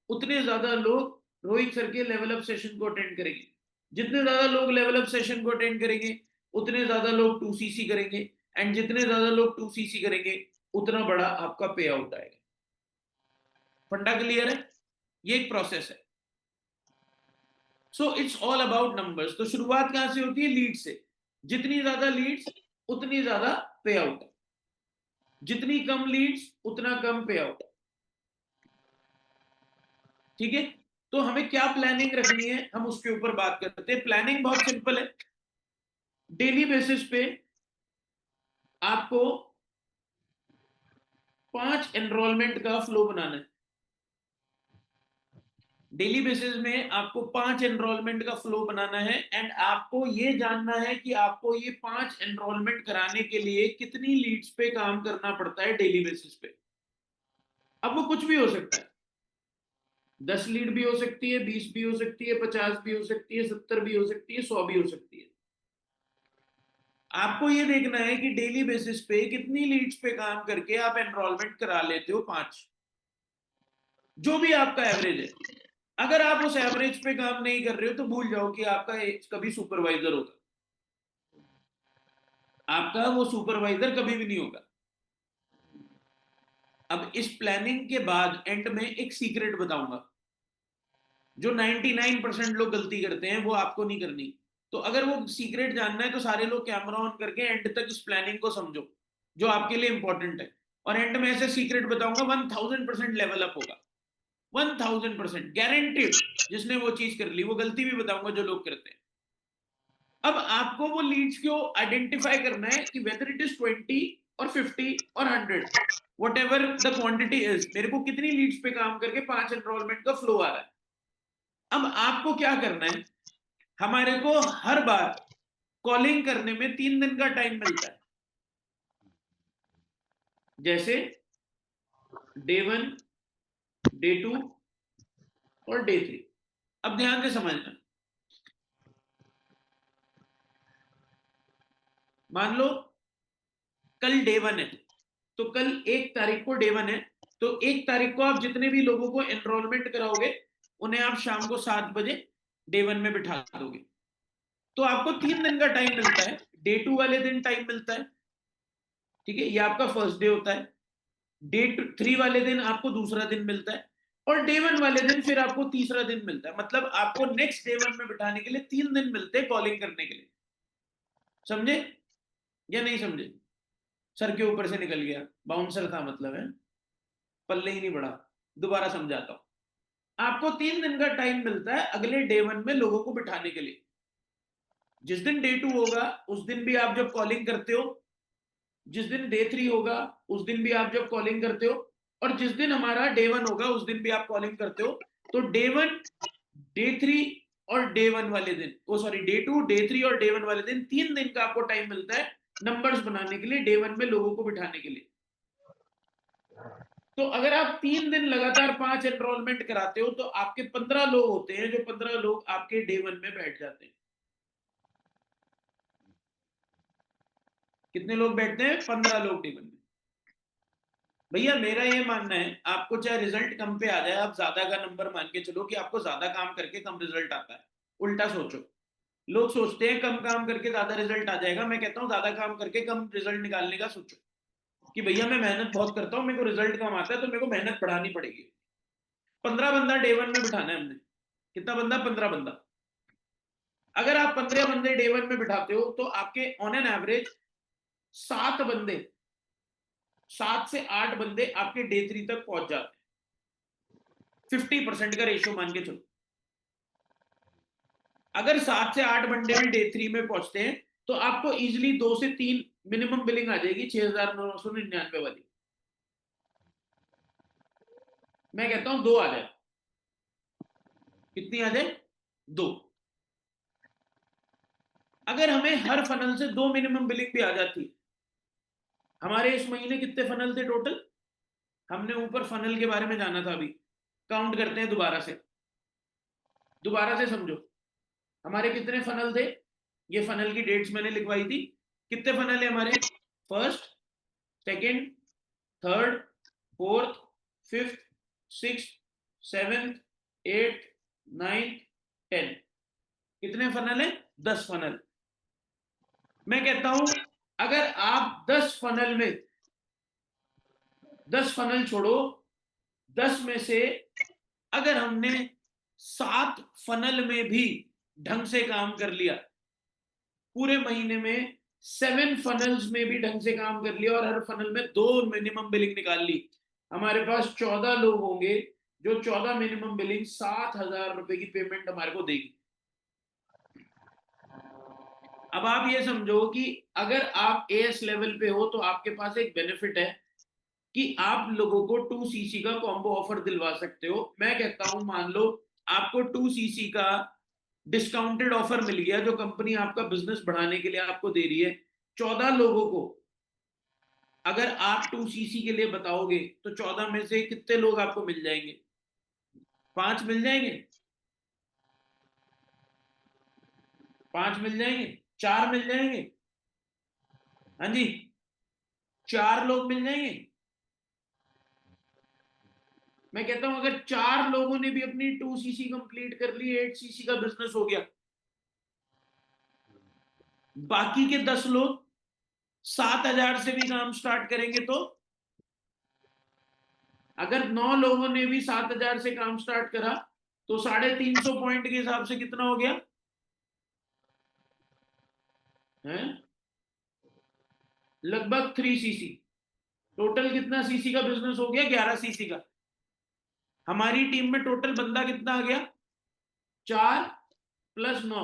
उतने ज्यादा लोग रोहित सर के लेवल अप सेशन को अटेंड करेंगे। जितने ज्यादा लोग लेवल अप सेशन को अटेंड करेंगे उतने ज्यादा लोग 2cc करेंगे, एंड जितने ज्यादा लोग 2cc करेंगे उतना बड़ा आपका पे आउट आएगा। फंडा क्लियर है? ये एक प्रोसेस है। So it's all about numbers. तो शुरुआत कहां से होती है? लीड से। जितनी ज्यादा लीड्स उतनी ज्यादा पे आउट, जितनी कम लीड्स उतना कम पे आउट, ठीक है। तो हमें क्या प्लानिंग रखनी है, हम उसके ऊपर बात करते हैं। प्लानिंग बहुत सिंपल है। डेली बेसिस पे आपको 5 एनरोलमेंट का फ्लो बनाना है। डेली बेसिस में आपको 5 एनरोलमेंट का फ्लो बनाना है एंड आपको ये जानना है कि आपको ये 5 एनरोलमेंट कराने के लिए कितनी लीड्स पे काम करना पड़ता है डेली बेसिस पे। अब वो कुछ भी हो सकता है, 10 लीड भी हो सकती है, 20 भी हो सकती है, 50 भी हो सकती है, 70 भी हो सकती है, 100 भी हो सकती है। आपको ये देखना है कि डेली बेसिस पे कितनी लीड्स पे काम करके आप एनरोलमेंट करा लेते हो, 5, जो भी आपका एवरेज है। अगर आप उस एवरेज पे काम नहीं कर रहे हो तो भूल जाओ कि आपका कभी सुपरवाइजर होगा, आपका वो सुपरवाइजर कभी भी नहीं होगा। अब इस प्लानिंग के बाद एंड में एक सीक्रेट बताऊंगा, जो 99% लोग गलती करते हैं वो आपको नहीं करनी। तो अगर वो सीक्रेट जानना है तो सारे लोग कैमरा ऑन करके एंड तक इस प्लानिंग को समझो, जो आपके लिए इंपॉर्टेंट है। और एंड में ऐसे सीक्रेट बताऊंगा 1000% लेवल अप होगा, 1000% गारंटीड। जिसने वो चीज कर ली, वो गलती भी बताऊंगा जो लोग करते हैं। अब आपको वो लीड्स को आइडेंटिफाई करना है कि वेदर इट इज 20 और 50 और 100, what ever the quantity is, मेरे को कितनी लीड्स पे काम करके 5 एनरोलमेंट का फ्लो आ रहा है। अब आपको क्या करना है, हमारे को हर बार कॉलिंग करने में 3 दिन का टाइम मिलता है, जैसे डे 1, डे 2 और डे 3। अब ध्यान से समझना, मान लो कल डे 1 है, तो कल 1 तारीख को डे 1 है, तो 1 तारीख को आप जितने भी लोगों को एनरोलमेंट कराओगे उन्हें आप शाम को 7 बजे डे 1 में बिठा दोगे। तो आपको 3 दिन का टाइम मिलता है, डे 2 वाले दिन टाइम मिलता है, ठीक है, ये आपका फर्स्ट डे होता है। डे 3 वाले दिन आपको दूसरा दिन मिलता है, और डे 1 वाले दिन फिर आपको तीसरा दिन मिलता है। मतलब आपको नेक्स्ट डे 1 में बिठाने के लिए 3 दिन मिलते हैं कॉलिंग करने के लिए। समझे या नहीं समझे? सर के ऊपर से निकल गया, बाउंसर था मतलब है, पल्ले ही नहीं बढ़ा। दोबारा समझाता हूं, आपको 3 दिन का टाइम मिलता है अगले डे 1 में लोगों को बिठाने के लिए। जिस दिन डे 2 होगा उस दिन भी आप जब कॉलिंग करते हो, जिस दिन डे 3 होगा उस दिन भी आप जब कॉलिंग करते हो, और जिस दिन हमारा डे 1 होगा उस दिन भी आप कॉलिंग करते हो। तो डे 1, डे 3 और डे 1 वाले दिन, ओ सॉरी, डे 2, डे 3 और डे 1 वाले दिन, 3 दिन का आपको टाइम मिलता है नंबर्स बनाने के लिए, डे 1 में लोगों को बिठाने के लिए। तो अगर आप 3 दिन लगातार 5 एनरोलमेंट कराते हो तो आपके 15 लोग होते हैं, जो 15 लोग आपके डे 1 में बैठ जाते हैं। कितने लोग बैठते हैं? 15 लोग डे 1 में। भैया मेरा ये मानना है, आपको चाहे रिजल्ट कम पे आ जाए, आप ज्यादा का नंबर मान के चलो कि आपको ज्यादा काम करके कम रिजल्ट आता है। उल्टा सोचो, लोग सोचते हैं कम काम करके ज्यादा रिजल्ट आ जाएगा, मैं कहता हूं ज्यादा काम करके कम रिजल्ट निकालने का सोचो कि भैया मैं मेहनत बहुत करता हूं, मेरे को रिजल्ट कम आता है, तो मेरे को मेहनत बढ़ानी पड़ेगी। 15 बंदा डे 1 में बिठाना है हमने। कितना बंदा? 15 बंदा। अगर आप 15 बंदे डे 1 में बिठाते हो तो आपके ऑन एन एवरेज 7 बंदे, 7 से 8 बंदे आपके डे 3 तक पहुंच जाते हैं। 50% का रेशियो मान के चलो। अगर 7 से 8 बंदे भी डे 3 में पहुंचते हैं तो आपको इजिली 2 से 3 मिनिमम बिलिंग आ जाएगी 6,999 वाली। मैं कहता हूं 2 आ जाए। कितनी आ जाए? 2। अगर हमें हर फनल से 2 मिनिमम बिलिंग भी आ जाती, हमारे इस महीने कितने फनल थे टोटल? हमने ऊपर फनल के बारे में जाना था, अभी काउंट करते हैं दोबारा से समझो। हमारे कितने फनल थे? ये फनल की डेट्स मैंने लिखवाई थी। कितने फनल है हमारे? First, second, third, fourth, fifth, sixth, seventh, eighth, ninth, 10। कितने फनल है? 10 फनल। मैं कहता हूं अगर आप 10 फनल में, 10 फनल छोड़ो, 10 में से अगर हमने 7 फनल में भी ढंग से काम कर लिया, पूरे महीने में 7 फनल्स में भी ढंग से काम कर लिया और हर फनल में 2 मिनिमम बिलिंग निकाल ली, हमारे पास 14 लोग होंगे जो 14 मिनिमम बिलिंग 7,000 रुपए की पेमेंट हमारे को देगी। अब आप ये समझो कि अगर आप एएस लेवल पे हो तो आपके पास एक बेनिफिट है कि आप लोगों को 2cc का कॉम्बो ऑफर दिलवा सकते हो। मैं कहता हूं मान लो आपको 2cc का डिस्काउंटेड ऑफर मिल गया जो कंपनी आपका बिजनेस बढ़ाने के लिए आपको दे रही है। 14 लोगों को अगर आप 2cc के लिए बताओगे तो 14 में से कितने लोग आपको मिल जाएंगे? 5 मिल जाएंगे, 5 मिल जाएंगे, 4 मिल जाएंगे, हाँ जी 4 लोग मिल जाएंगे। मैं कहता हूं अगर 4 लोगों ने भी अपनी 2cc कंप्लीट कर ली, 8cc का बिजनेस हो गया। बाकी के 10 लोग 7,000 से भी काम स्टार्ट करेंगे तो अगर 9 लोगों ने भी 7,000 से काम स्टार्ट करा तो 350 पॉइंट के हिसाब से कितना हो गया है? लगभग 3cc। टोटल कितना सीसी का बिजनेस हो गया? 11cc का। हमारी टीम में टोटल बंदा कितना आ गया? 4 + 9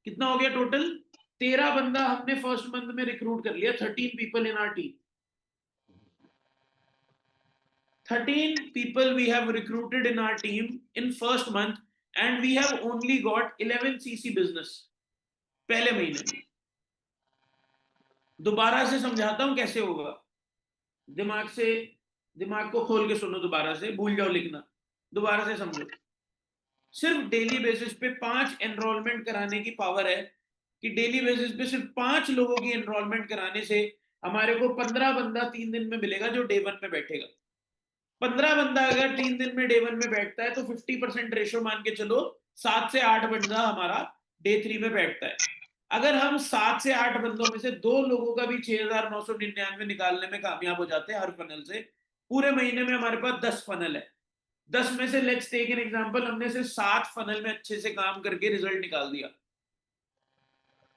कितना हो गया टोटल? 13 बंदा हमने फर्स्ट मंथ में रिक्रूट कर लिया। 13 people in our team. 13 people we have recruited in our team in first month and we have only got 11cc business पहले महीने में। दोबारा से समझाता हूं कैसे होगा, दिमाग को खोल के सुनो, दोबारा से भूल जाओ लिखना, दोबारा से समझो। सिर्फ डेली बेसिस पे 5 एनरोलमेंट कराने की पावर है कि डेली बेसिस पे सिर्फ 5 लोगों की एनरोलमेंट कराने से हमारे को 15 बंदा 3 दिन में मिलेगा जो डे 1 में बैठेगा। 15 बंदा अगर 3 दिन में डे 1 में बैठता है तो 50% रेशो मान के चलो 7 से 8 बंदा हमारा डे 3 में बैठता है। अगर हम 7 से 8 बंदों में से 2 लोगों का भी 6,999 निकालने में कामयाब हो जाते हैं हर फनल से, पूरे महीने में हमारे पास 10 फनल है। 10 में से लेट्स टेक एन एग्जांपल, हमने से 7 फनल में अच्छे से काम करके रिजल्ट निकाल दिया।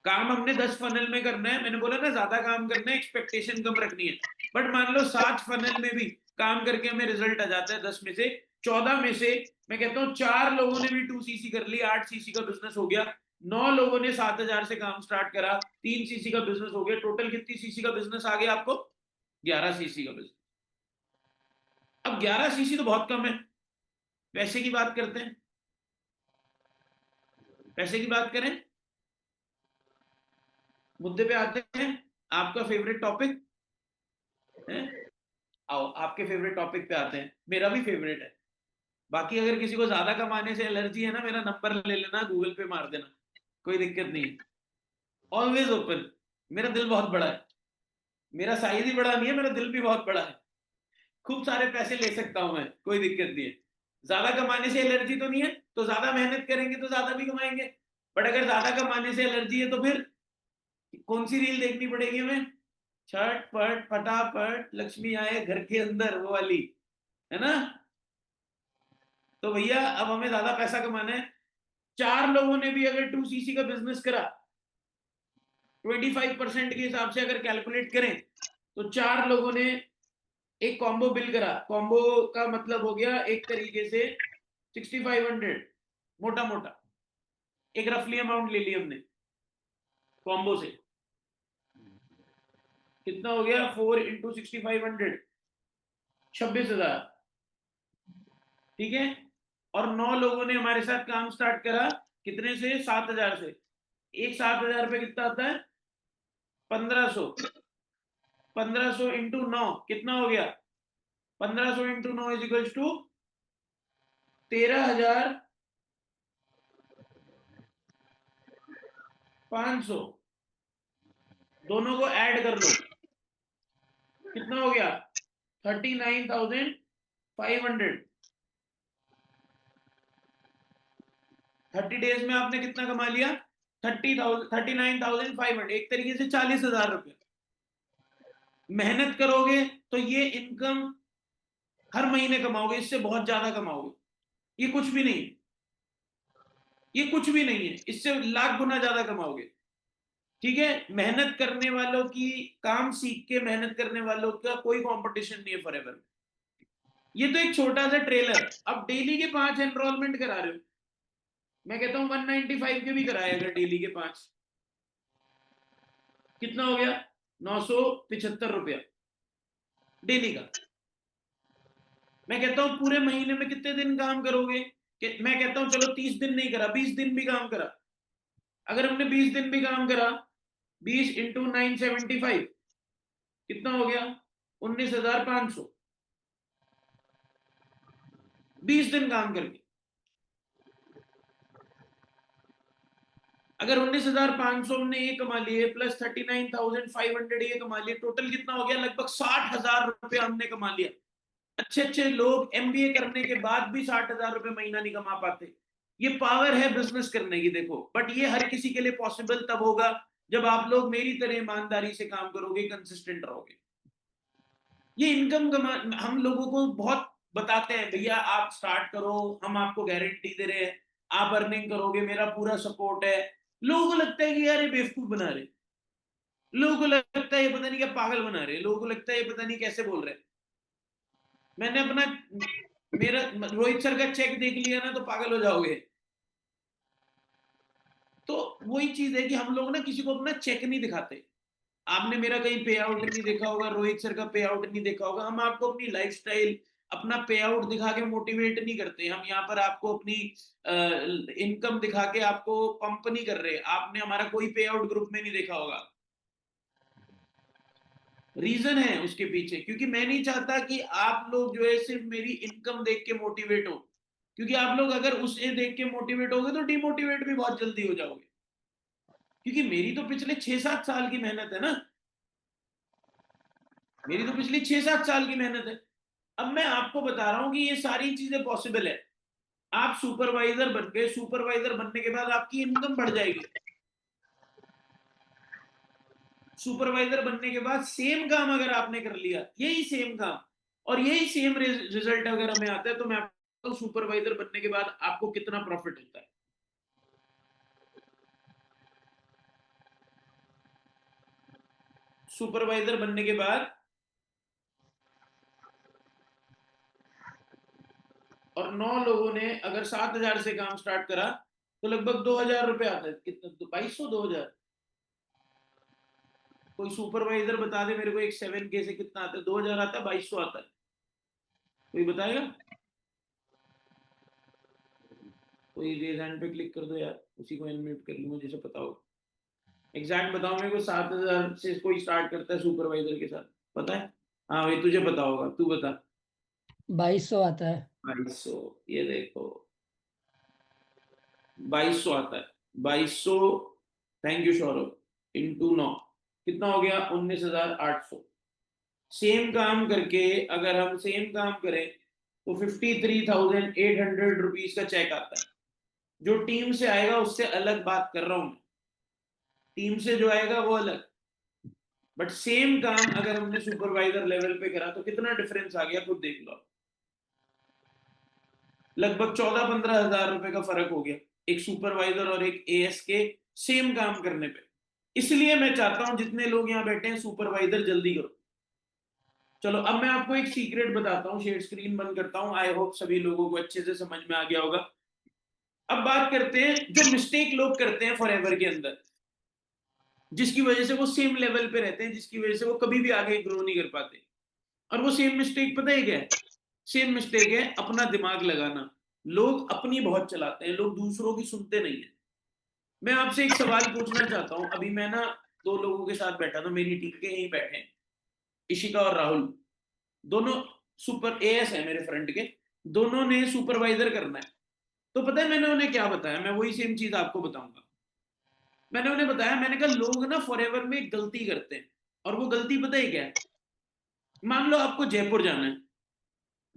काम हमने 10 फनल में करना है, मैंने बोला ना ज्यादा काम करना है, एक्सपेक्टेशन कम रखनी है। बट मान लो 7 फनल में भी काम करके हमें रिजल्ट आ जाता है 10 में से। 14 में से मैं कहता हूँ 4 लोगों ने भी 2cc कर ली, 8cc का बिजनेस हो गया। 9 लोगों ने 7,000 से काम स्टार्ट करा, 3cc का बिजनेस हो गया। टोटल कितनी सीसी का बिजनेस आ गया आपको? 11cc का बिजनेस। अब 11cc तो बहुत कम है। पैसे की बात करते हैं, पैसे की बात करें, मुद्दे पे आते हैं। आपका फेवरेट टॉपिक है, आओ आपके फेवरेट टॉपिक पे आते हैं। मेरा भी फेवरेट है। बाकी अगर किसी को ज्यादा कमाने से एलर्जी है ना, मेरा नंबर ले लेना, गूगल पे मार देना, कोई दिक्कत नहीं है। Always open. मेरा दिल बहुत बड़ा है, मेरा साइज ही बड़ा नहीं है, मेरा दिल भी बहुत बड़ा है। खूब सारे पैसे ले सकता हूं मैं, कोई दिक्कत नहीं है। ज्यादा कमाने से एलर्जी तो नहीं है, तो ज्यादा मेहनत करेंगे तो ज्यादा भी कमाएंगे। बट अगर ज्यादा कमाने से एलर्जी है तो फिर कौन सी रील देखनी पड़ेगी हमें? छटपट फटाफट लक्ष्मी आए घर के अंदर, वो वाली, है ना? तो भैया अब हमें ज्यादा पैसा कमाना है। 4 लोगों ने भी अगर 2cc का बिजनेस करा, 25% के हिसाब से अगर कैलकुलेट करें तो 4 लोगों ने एक कॉम्बो बिल करा। कॉम्बो का मतलब हो गया एक तरीके से 6500, मोटा मोटा एक रफली अमाउंट ले ली हमने कॉम्बो से। कितना हो गया? 4 × 6500, 26,000, ठीक है। और 9 लोगों ने हमारे साथ काम स्टार्ट करा, कितने से? 7,000 से। एक 7,000 पे कितना आता है? 1500। 1500 × 9 कितना हो गया? 1500 × 9 = 13,500। दोनों को ऐड कर लो, कितना हो गया? 39,500। 30 डेज में आपने कितना कमा लिया? 39,500। एक तरीके से 40,000 रुपए। मेहनत करोगे तो ये इनकम हर महीने कमाओगे, इससे बहुत ज्यादा कमाओगे। ये कुछ भी नहीं है, ये कुछ भी नहीं है, इससे लाख गुना ज्यादा कमाओगे, ठीक है। मेहनत करने वालों की, काम सीख के मेहनत करने वालों का कोई कंपटीशन नहीं है फॉरएवर में। ये तो एक छोटा सा ट्रेलर। अब डेली के 5 एनरोलमेंट करा रहे हो, मैं कहता हूं 195 के भी कराए अगर डेली के 5, कितना हो गया? 975 रुपया डेली का। मैं कहता हूं पूरे महीने में कितने दिन काम करोगे? कि मैं कहता हूं चलो 30 दिन नहीं करा, 20 दिन भी काम करा, अगर हमने 20 दिन भी काम करा, 20 इंटू 975 कितना हो गया? 19,500। 20 दिन काम करके अगर 19,500 हमने ये कमा लिए प्लस 39,500 ये कमा लिए, टोटल कितना हो गया? लगभग 60,000 रुपए हमने कमा लिया। अच्छे अच्छे लोग एमबीए करने के बाद भी 60,000 रुपए महीना नहीं कमा पाते। ये पावर है बिजनेस करने की, देखो। बट ये हर किसी के लिए पॉसिबल तब होगा जब आप लोग मेरी तरह ईमानदारी से काम करोगे, कंसिस्टेंट रहोगे। ये इनकम कमा हम लोगों को बहुत बताते हैं, भैया आप स्टार्ट करो, हम आपको गारंटी दे रहे हैं, आप अर्निंग करोगे, मेरा पूरा सपोर्ट है। लोगों को लगता है कि यार ये बेवकूफ बना रहे, लोगों को लगता है ये पता नहीं क्या पागल बना रहे, लोगों को लगता है ये पता नहीं कैसे बोल रहे। मैंने अपना मेरा रोहित सर का चेक देख लिया ना तो पागल हो जाओगे। तो वही चीज है कि हम लोग ना किसी को अपना चेक नहीं दिखाते। आपने मेरा कहीं पे आउट नहीं देखा होगा, रोहित सर का पे आउट नहीं देखा होगा। हम आपको अपनी लाइफस्टाइल, अपना पे आउट दिखा के मोटिवेट नहीं करते। हम यहाँ पर आपको अपनी इनकम दिखा के आपको पंप नहीं कर रहे। आपने हमारा कोई पे आउट ग्रुप में नहीं देखा होगा। रीजन है उसके पीछे, क्योंकि मैं नहीं चाहता कि आप लोग जो है सिर्फ मेरी इनकम देख के मोटिवेट हो, क्योंकि आप लोग अगर उसे देख के मोटिवेट होगे तो डिमोटिवेट भी बहुत जल्दी हो जाओगे। क्योंकि मेरी तो पिछले 6-7 साल की मेहनत है ना, मेरी तो पिछली 6-7 साल की मेहनत है। अब मैं आपको बता रहा हूं कि ये सारी चीजें पॉसिबल है। आप सुपरवाइजर बन गए, सुपरवाइजर बनने के बाद आपकी इनकम बढ़ जाएगी। सुपरवाइजर बनने के बाद सेम काम अगर आपने कर लिया, यही सेम काम और यही सेम रिजल्ट अगर हमें आता है, तो मैं आपको सुपरवाइजर बनने के बाद आपको कितना प्रॉफिट होता है। सुपरवाइजर बनने के बाद और 9 लोगों ने अगर 7,000 से काम स्टार्ट करा तो लगभग 2,000 रुपए आता है। कितना? 2,200, 2,000। कोई सुपरवाइजर बता दे मेरे को एक 7K से कितना आता है? 2,000 आता है, 2,200 आता है? कोई बताएगा? कोई रेज हैंड पे क्लिक कर दो यार, उसी को अनम्यूट कर लूंगा जिसे पता हो। एग्जैक्ट बताओ मेरे को, 7,000 से कोई स्टार्ट करता है सुपरवाइजर के साथ, पता है? हाँ भाई तुझे पता होगा, तू बता। 2,200 आता है। 2,200, ये देखो 2,200 आता है। 2,200, थैंक यू सौरभ, इंटू 9 कितना हो गया? 19,800। सेम काम करके अगर हम सेम काम करें तो 53,800 रुपीज का चेक आता है। जो टीम से आएगा उससे अलग बात कर रहा हूं मैं, टीम से जो आएगा वो अलग। बट सेम काम अगर हमने सुपरवाइजर लेवल पे करा तो कितना डिफरेंस आ गया, खुद देख लो। लगभग 14-15 हजार रुपए का फर्क हो गया एक सुपरवाइजर और एक एएस के सेम काम करने पे। इसलिए मैं चाहता हूं जितने लोग यहाँ बैठे हैं सुपरवाइजर जल्दी करो। चलो अब मैं आपको एक सीक्रेट बताता हूँ, शेयर स्क्रीन बंद करता हूँ। आई होप सभी लोगों को अच्छे से समझ में आ गया होगा। अब बात करते हैं जो मिस्टेक लोग करते हैं फॉरएवर के अंदर, जिसकी वजह से वो सेम लेवल पे रहते हैं, जिसकी वजह से वो कभी भी आगे ग्रो नहीं कर पाते। और वो सेम मिस्टेक पता है क्या है? सेम मिस्टेक है अपना दिमाग लगाना। लोग अपनी बहुत चलाते हैं, लोग दूसरों की सुनते नहीं है। मैं आपसे एक सवाल पूछना चाहता हूं। अभी मैं ना 2 लोगों के साथ बैठा था, मेरी टीम के यहीं बैठे हैं, इशिका और राहुल, दोनों सुपर एएस है मेरे फ्रेंड के। दोनों ने सुपरवाइजर करना है। तो पता है मैंने उन्हें क्या बताया? मैं वही सेम चीज आपको बताऊंगा। मैंने उन्हें बताया, मैंने कहा लोग ना फॉरएवर में एक गलती करते हैं, और वो गलती पता है क्या है? मान लो आपको जयपुर जाना है,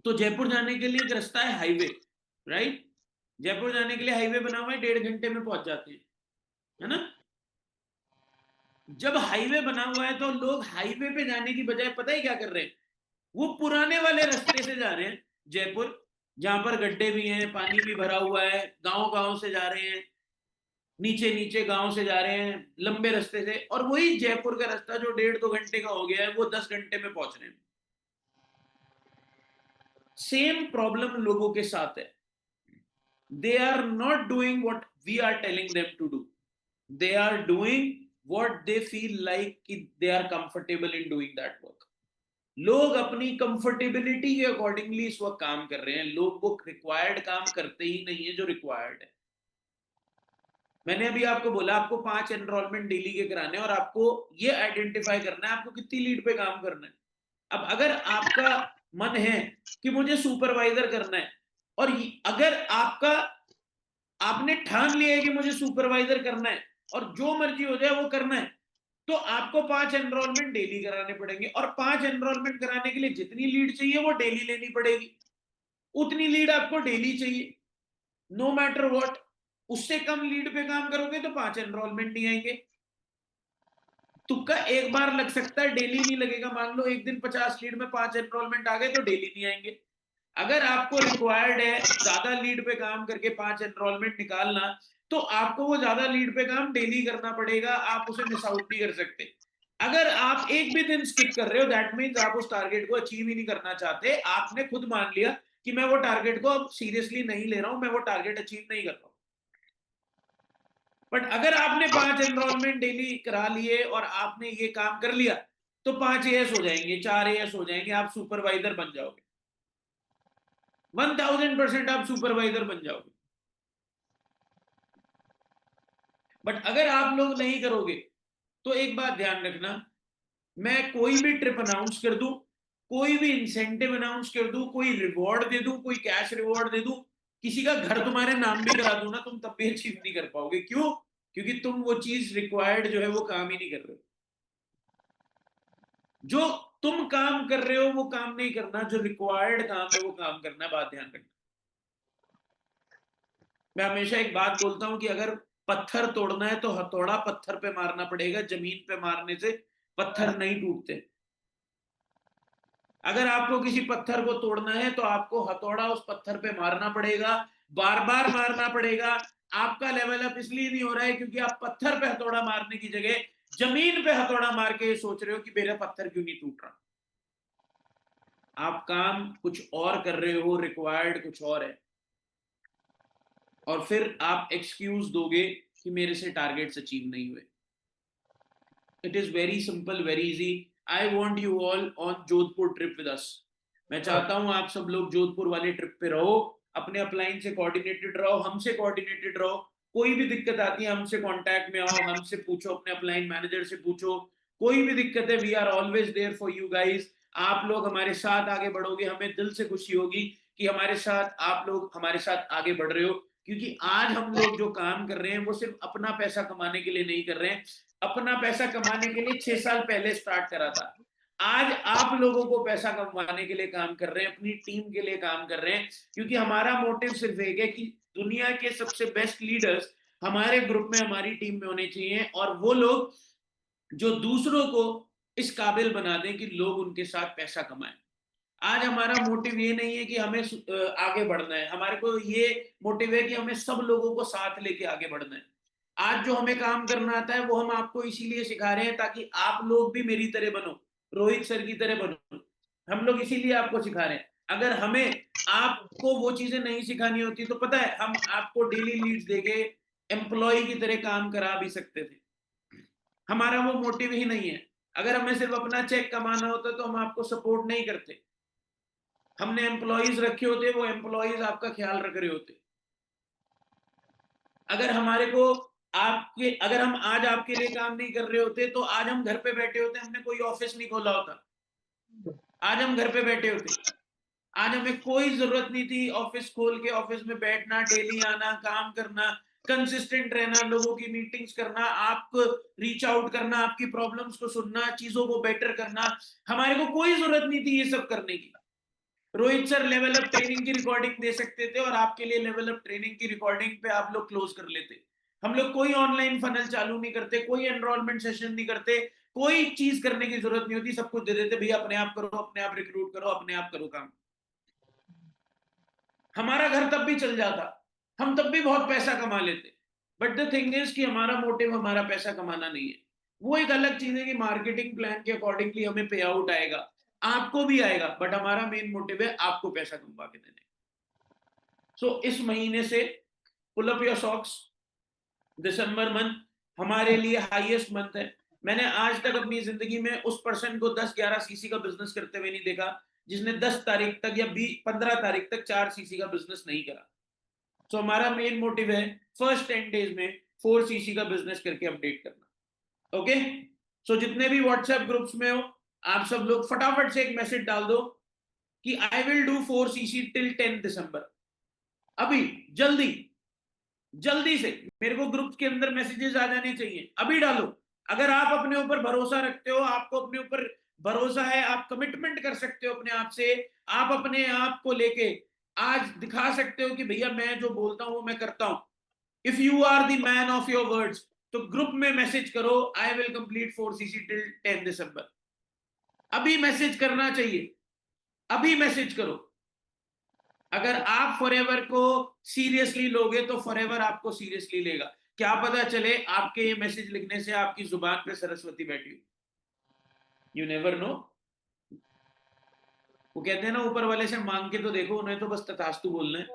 तो जयपुर जाने के लिए एक रास्ता है हाईवे, राइट? जयपुर जाने के लिए हाईवे बना हुआ है, 1.5 घंटे में पहुंच जाते हैं, है ना? जब हाईवे बना हुआ है तो लोग हाईवे पे जाने की बजाय पता है क्या कर रहे हैं? वो पुराने वाले रास्ते से जा रहे हैं जयपुर, जहां पर गड्ढे भी हैं, पानी भी भरा हुआ है, गांव-गांव से जा रहे हैं, नीचे-नीचे गांव से जा रहे हैं, लंबे रास्ते से। और वही जयपुर का रास्ता जो 1.5-2 घंटे का हो गया है, वो 10 घंटे में पहुंच रहे हैं। सेम प्रॉब्लम लोगों के साथ है। They are not doing what we are telling them to do. They are doing what they feel like they are comfortable in doing that work. लोग अपनी कंफर्टेबिलिटी के अकॉर्डिंगली इस वक्त काम कर रहे हैं, लोग वो रिक्वायर्ड काम करते ही नहीं है जो रिक्वायर्ड है। मैंने अभी आपको बोला आपको 5 एनरोलमेंट डेली के कराने हैं और आपको ये आइडेंटिफाई करना है आपको कितनी लीड पे काम करना है। अब अगर आपका मन है कि मुझे सुपरवाइजर करना है और अगर आपने ठान लिया है कि मुझे सुपरवाइजर करना है और जो मर्जी हो जाए वो करना है, तो आपको 5 एनरोलमेंट डेली कराने पड़ेंगे और 5 एनरोलमेंट कराने के लिए जितनी लीड चाहिए वो डेली लेनी पड़ेगी, उतनी लीड आपको डेली चाहिए, नो मैटर व्हाट। उससे कम लीड पे काम करोगे तो 5 एनरोलमेंट नहीं आएंगे। तुक्का एक बार लग सकता है, डेली नहीं लगेगा। मान लो एक दिन 50 लीड में 5 एनरोलमेंट आ गए तो डेली नहीं आएंगे। अगर आपको रिक्वायर्ड है ज्यादा लीड पे काम करके 5 एनरोलमेंट निकालना, तो आपको वो ज्यादा लीड पे काम डेली करना पड़ेगा, आप उसे मिस आउट नहीं कर सकते। अगर आप एक भी दिन स्किप कर रहे हो दैट मींस आप उस टारगेट को अचीव ही नहीं करना चाहते। आपने खुद मान लिया कि मैं वो टारगेट को अब सीरियसली नहीं ले रहा हूं, मैं वो टारगेट अचीव नहीं कर रहा हूं। बट अगर आपने 5 एनरोलमेंट डेली करा लिए और आपने ये काम कर लिया तो 5 एएस हो जाएंगे, 4 एएस हो जाएंगे, आप सुपरवाइजर बन जाओगे, 1000% आप सुपरवाइजर बन जाओगे। बट अगर आप लोग नहीं करोगे तो एक बात ध्यान रखना, मैं कोई भी ट्रिप अनाउंस कर दूं, कोई भी इंसेंटिव अनाउंस कर दूं, कोई रिवॉर्ड दे दूं, कोई कैश रिवॉर्ड दे दूं, किसी का घर तुम्हारे नाम भी करा दूं ना, तुम तब भी अचीव नहीं कर पाओगे। क्यों? क्योंकि तुम वो चीज रिक्वायर्ड जो है वो काम ही नहीं कर रहे हो। जो तुम काम कर रहे हो वो काम नहीं करना, जो रिक्वायर्ड काम है वो काम करना। बात ध्यान रखना। मैं हमेशा एक बात बोलता हूं कि अगर पत्थर तोड़ना है तो हथौड़ा पत्थर पे मारना पड़ेगा, जमीन पे मारने से पत्थर नहीं टूटते। अगर आपको किसी पत्थर को तोड़ना है तो आपको हथौड़ा उस पत्थर पे मारना पड़ेगा, बार बार मारना पड़ेगा। आपका लेवल अप इसलिए नहीं हो रहा है क्योंकि आप पत्थर पे हथौड़ा मारने की जगह जमीन पे हथौड़ा मार के सोच रहे हो कि मेरा पत्थर क्यों नहीं टूट रहा। आप काम कुछ और कर रहे हो, रिक्वायर्ड कुछ और है, और फिर आप एक्सक्यूज दोगे कि मेरे से टारगेट्स अचीव नहीं हुए। It is very simple, very easy. I want you all on Jodhpur trip with us. मैं चाहता हूं आप सब लोग जोधपुर वाले ट्रिप पे रहो, अपने अपलाइन से कोऑर्डिनेटेड रहो, हमसे कोऑर्डिनेटेड रहो। कोई भी दिक्कत आती है हमसे कांटेक्ट में आओ, हमसे पूछो, अपने अपलाइन मैनेजर से पूछो। कोई भी दिक्कत है, we are always there for you guys. आप लोग हमारे साथ आगे बढ़ोगे, हमें दिल से खुशी होगी कि हमारे साथ आप लोग हमारे साथ आगे बढ़ रहे हो। क्योंकि आज हम लोग जो काम कर रहे हैं वो सिर्फ अपना पैसा कमाने के लिए नहीं कर रहे हैं। अपना पैसा कमाने के लिए 6 साल पहले स्टार्ट करा था। आज आप लोगों को पैसा कमाने के लिए काम कर रहे हैं, अपनी टीम के लिए काम कर रहे हैं। क्योंकि हमारा मोटिव सिर्फ एक है कि दुनिया के सबसे बेस्ट लीडर्स हमारे ग्रुप में, हमारी टीम में होने चाहिए, और वो लोग जो दूसरों को इस काबिल बना दें कि लोग उनके साथ पैसा कमाएं। आज हमारा मोटिव ये नहीं है कि हमें आगे बढ़ना है, हमारे को ये मोटिव है कि हमें सब लोगों को साथ लेके आगे बढ़ना है। आज जो हमें काम करना आता है वो हम आपको इसीलिए सिखा रहे हैं ताकि आप लोग भी मेरी तरह बनो, रोहित सर की तरह बनो। हम लोग इसीलिए आपको सिखा रहे हैं। अगर हमें आपको वो चीजें नहीं सिखानी होती तो पता है हम आपको डेली लीड्स देके एम्प्लॉय की तरह काम करा भी सकते थे। हमारा वो मोटिव ही नहीं है। अगर हमें सिर्फ अपना चेक कमाना होता तो हम आपको सपोर्ट नहीं करते। हमने एम्प्लॉइज रखे होते, वो एम्प्लॉइज आपका ख्याल रख रहे होते। अगर हमारे को अगर हम आज आपके लिए काम नहीं कर रहे होते तो आज हम घर पे बैठे होते, हमने कोई ऑफिस नहीं खोला होता, आज हम घर पे बैठे होते। आज हमें कोई जरूरत नहीं थी ऑफिस खोल के ऑफिस में बैठना, डेली आना, काम करना, कंसिस्टेंट रहना, लोगों की मीटिंग्स करना, आपको रीच आउट करना, आपकी प्रॉब्लम्स को सुनना, चीजों को बेटर करना। हमारे को कोई जरूरत नहीं थी ये सब करने की। Rohit sir level up training की रिकॉर्डिंग दे सकते थे और आपके लिए लेवल अप ट्रेनिंग की रिकॉर्डिंग पे आप लोग क्लोज कर लेते। हम लोग कोई ऑनलाइन फनल चालू नहीं करते, कोई एनरोलमेंट सेशन नहीं करते, कोई चीज करने की जरूरत नहीं होती, सब कुछ दे देते। भैया अपने आप करो, अपने आप रिक्रूट करो, अपने आप करो काम। हमारा घर तब भी चल जाता, हम तब भी बहुत पैसा कमा लेते। बट द थिंग इज कि हमारा मोटिव हमारा पैसा कमाना नहीं है। वो एक अलग चीज है कि मार्केटिंग प्लान के अकॉर्डिंगली हमें पे आउट आएगा, आपको भी आएगा, बट हमारा मेन मोटिव है आपको पैसा कमा के देने। सो इस महीने से पुल अप योर सॉक्स। दिसंबर मंथ हमारे लिए हाईएस्ट मंथ है। मैंने आज तक अपनी जिंदगी में उस पर्सन को 10-11 सीसी का बिजनेस करते हुए नहीं देखा जिसने 10 तारीख तक या 15 तारीख तक 4 सीसी का बिजनेस नहीं करा। तो हमारा मेन मोटिव है फर्स्ट 10 डेज में 4 सीसी का बिजनेस करके अपडेट करना। ओके, सो जितने भी व्हाट्सएप ग्रुप्स में हो आप सब लोग फटाफट से एक मैसेज डाल दो कि I will do 4 CC till 10 December. अभी जल्दी से मेरे को ग्रुप के अंदर मैसेजेस आ जाने चाहिए, अभी डालो। अगर आप अपने ऊपर भरोसा रखते हो, आपको अपने ऊपर भरोसा है, आप कमिटमेंट कर सकते हो अपने आप से, आप अपने आप को लेके आज दिखा सकते हो कि भैया मैं जो बोलता हूं वो मैं करता हूं। If you are the man of your words, तो ग्रुप में मैसेज करो I will complete 4 CC till 10 December. अभी मैसेज करना चाहिए, अभी मैसेज करो। अगर आप फॉरएवर को सीरियसली लोगे तो फॉरएवर आपको सीरियसली लेगा। क्या पता चले आपके ये मैसेज लिखने से आपकी जुबान पे सरस्वती बैठी हो, यू नेवर नो। वो कहते हैं ना ऊपर वाले से मांग के तो देखो, उन्हें तो बस तथास्तु बोलना है,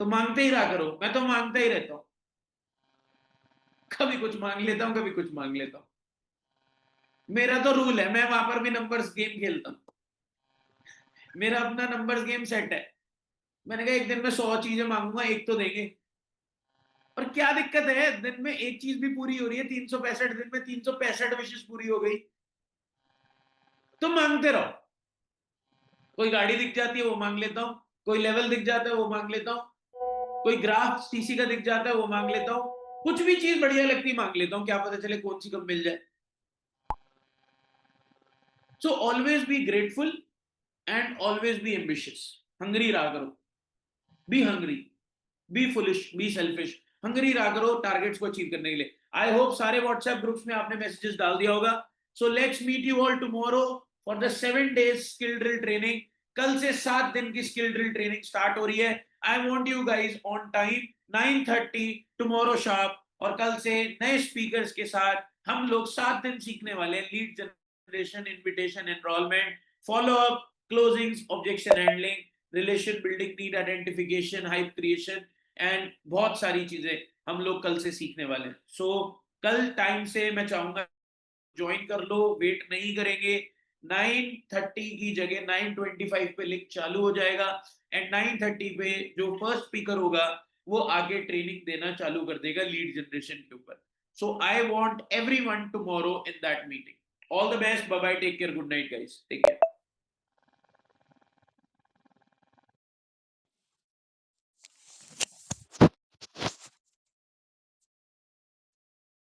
तो मांगते ही रहा करो। मैं तो मांगता ही रहता हूं, कभी कुछ मांग लेता हूं, कभी कुछ मांग लेता हूं। मेरा तो रूल है, मैं वहां पर भी नंबर्स गेम खेलता हूं, मेरा अपना नंबर्स गेम सेट है। मैंने कहा एक दिन में 100 चीजें मांगूंगा, एक तो देंगे। और क्या दिक्कत है, दिन में एक चीज भी पूरी हो रही है, 365 दिन में 365 विशेष पूरी हो गई, तो मांगते रहो। कोई गाड़ी दिख जाती है वो मांग लेता हूं, कोई लेवल दिख जाता है वो मांग लेता हूं, कोई ग्राफ सीसी का दिख जाता है वो मांग लेता हूं, कुछ भी चीज बढ़िया लगती है मांग लेता हूं, क्या पता चले कौन सी कब मिल जाए। So always be grateful and always be ambitious. Hungry रहा करो, be hungry, be foolish, be selfish. Hungry रहा करो टारगेट्स को अचीव करने के लिए। आई होप सारे व्हाट्सएप ग्रुप्स में आपने मैसेजेस डाल दिया होगा। So let's meet you all tomorrow for the 7 days skill drill training. कल से 7 दिन की स्किल ड्रिल ट्रेनिंग स्टार्ट हो रही है। I want you guys on time 9:30 tomorrow sharp. और कल से नए स्पीकर्स के साथ हम लोग 7 दिन सीखने वाले हैं। Lead generation, invitation, enrolment, follow up, closings, objection handling, relation building, need identification, hype creation and बहुत सारी चीजें हम लोग कल से सीखने वाले हैं। सो कल टाइम से मैं चाहूंगा ज्वाइन कर लो, वेट नहीं करेंगे। 9:30 की जगह 9:25 पे लिंक चालू हो जाएगा एंड 9:30 पे जो फर्स्ट स्पीकर होगा वो आगे ट्रेनिंग देना चालू कर देगा लीड जनरेशन के ऊपर। So I want everyone tomorrow in that meeting. All the best, bye bye, take care, good night guys, take care.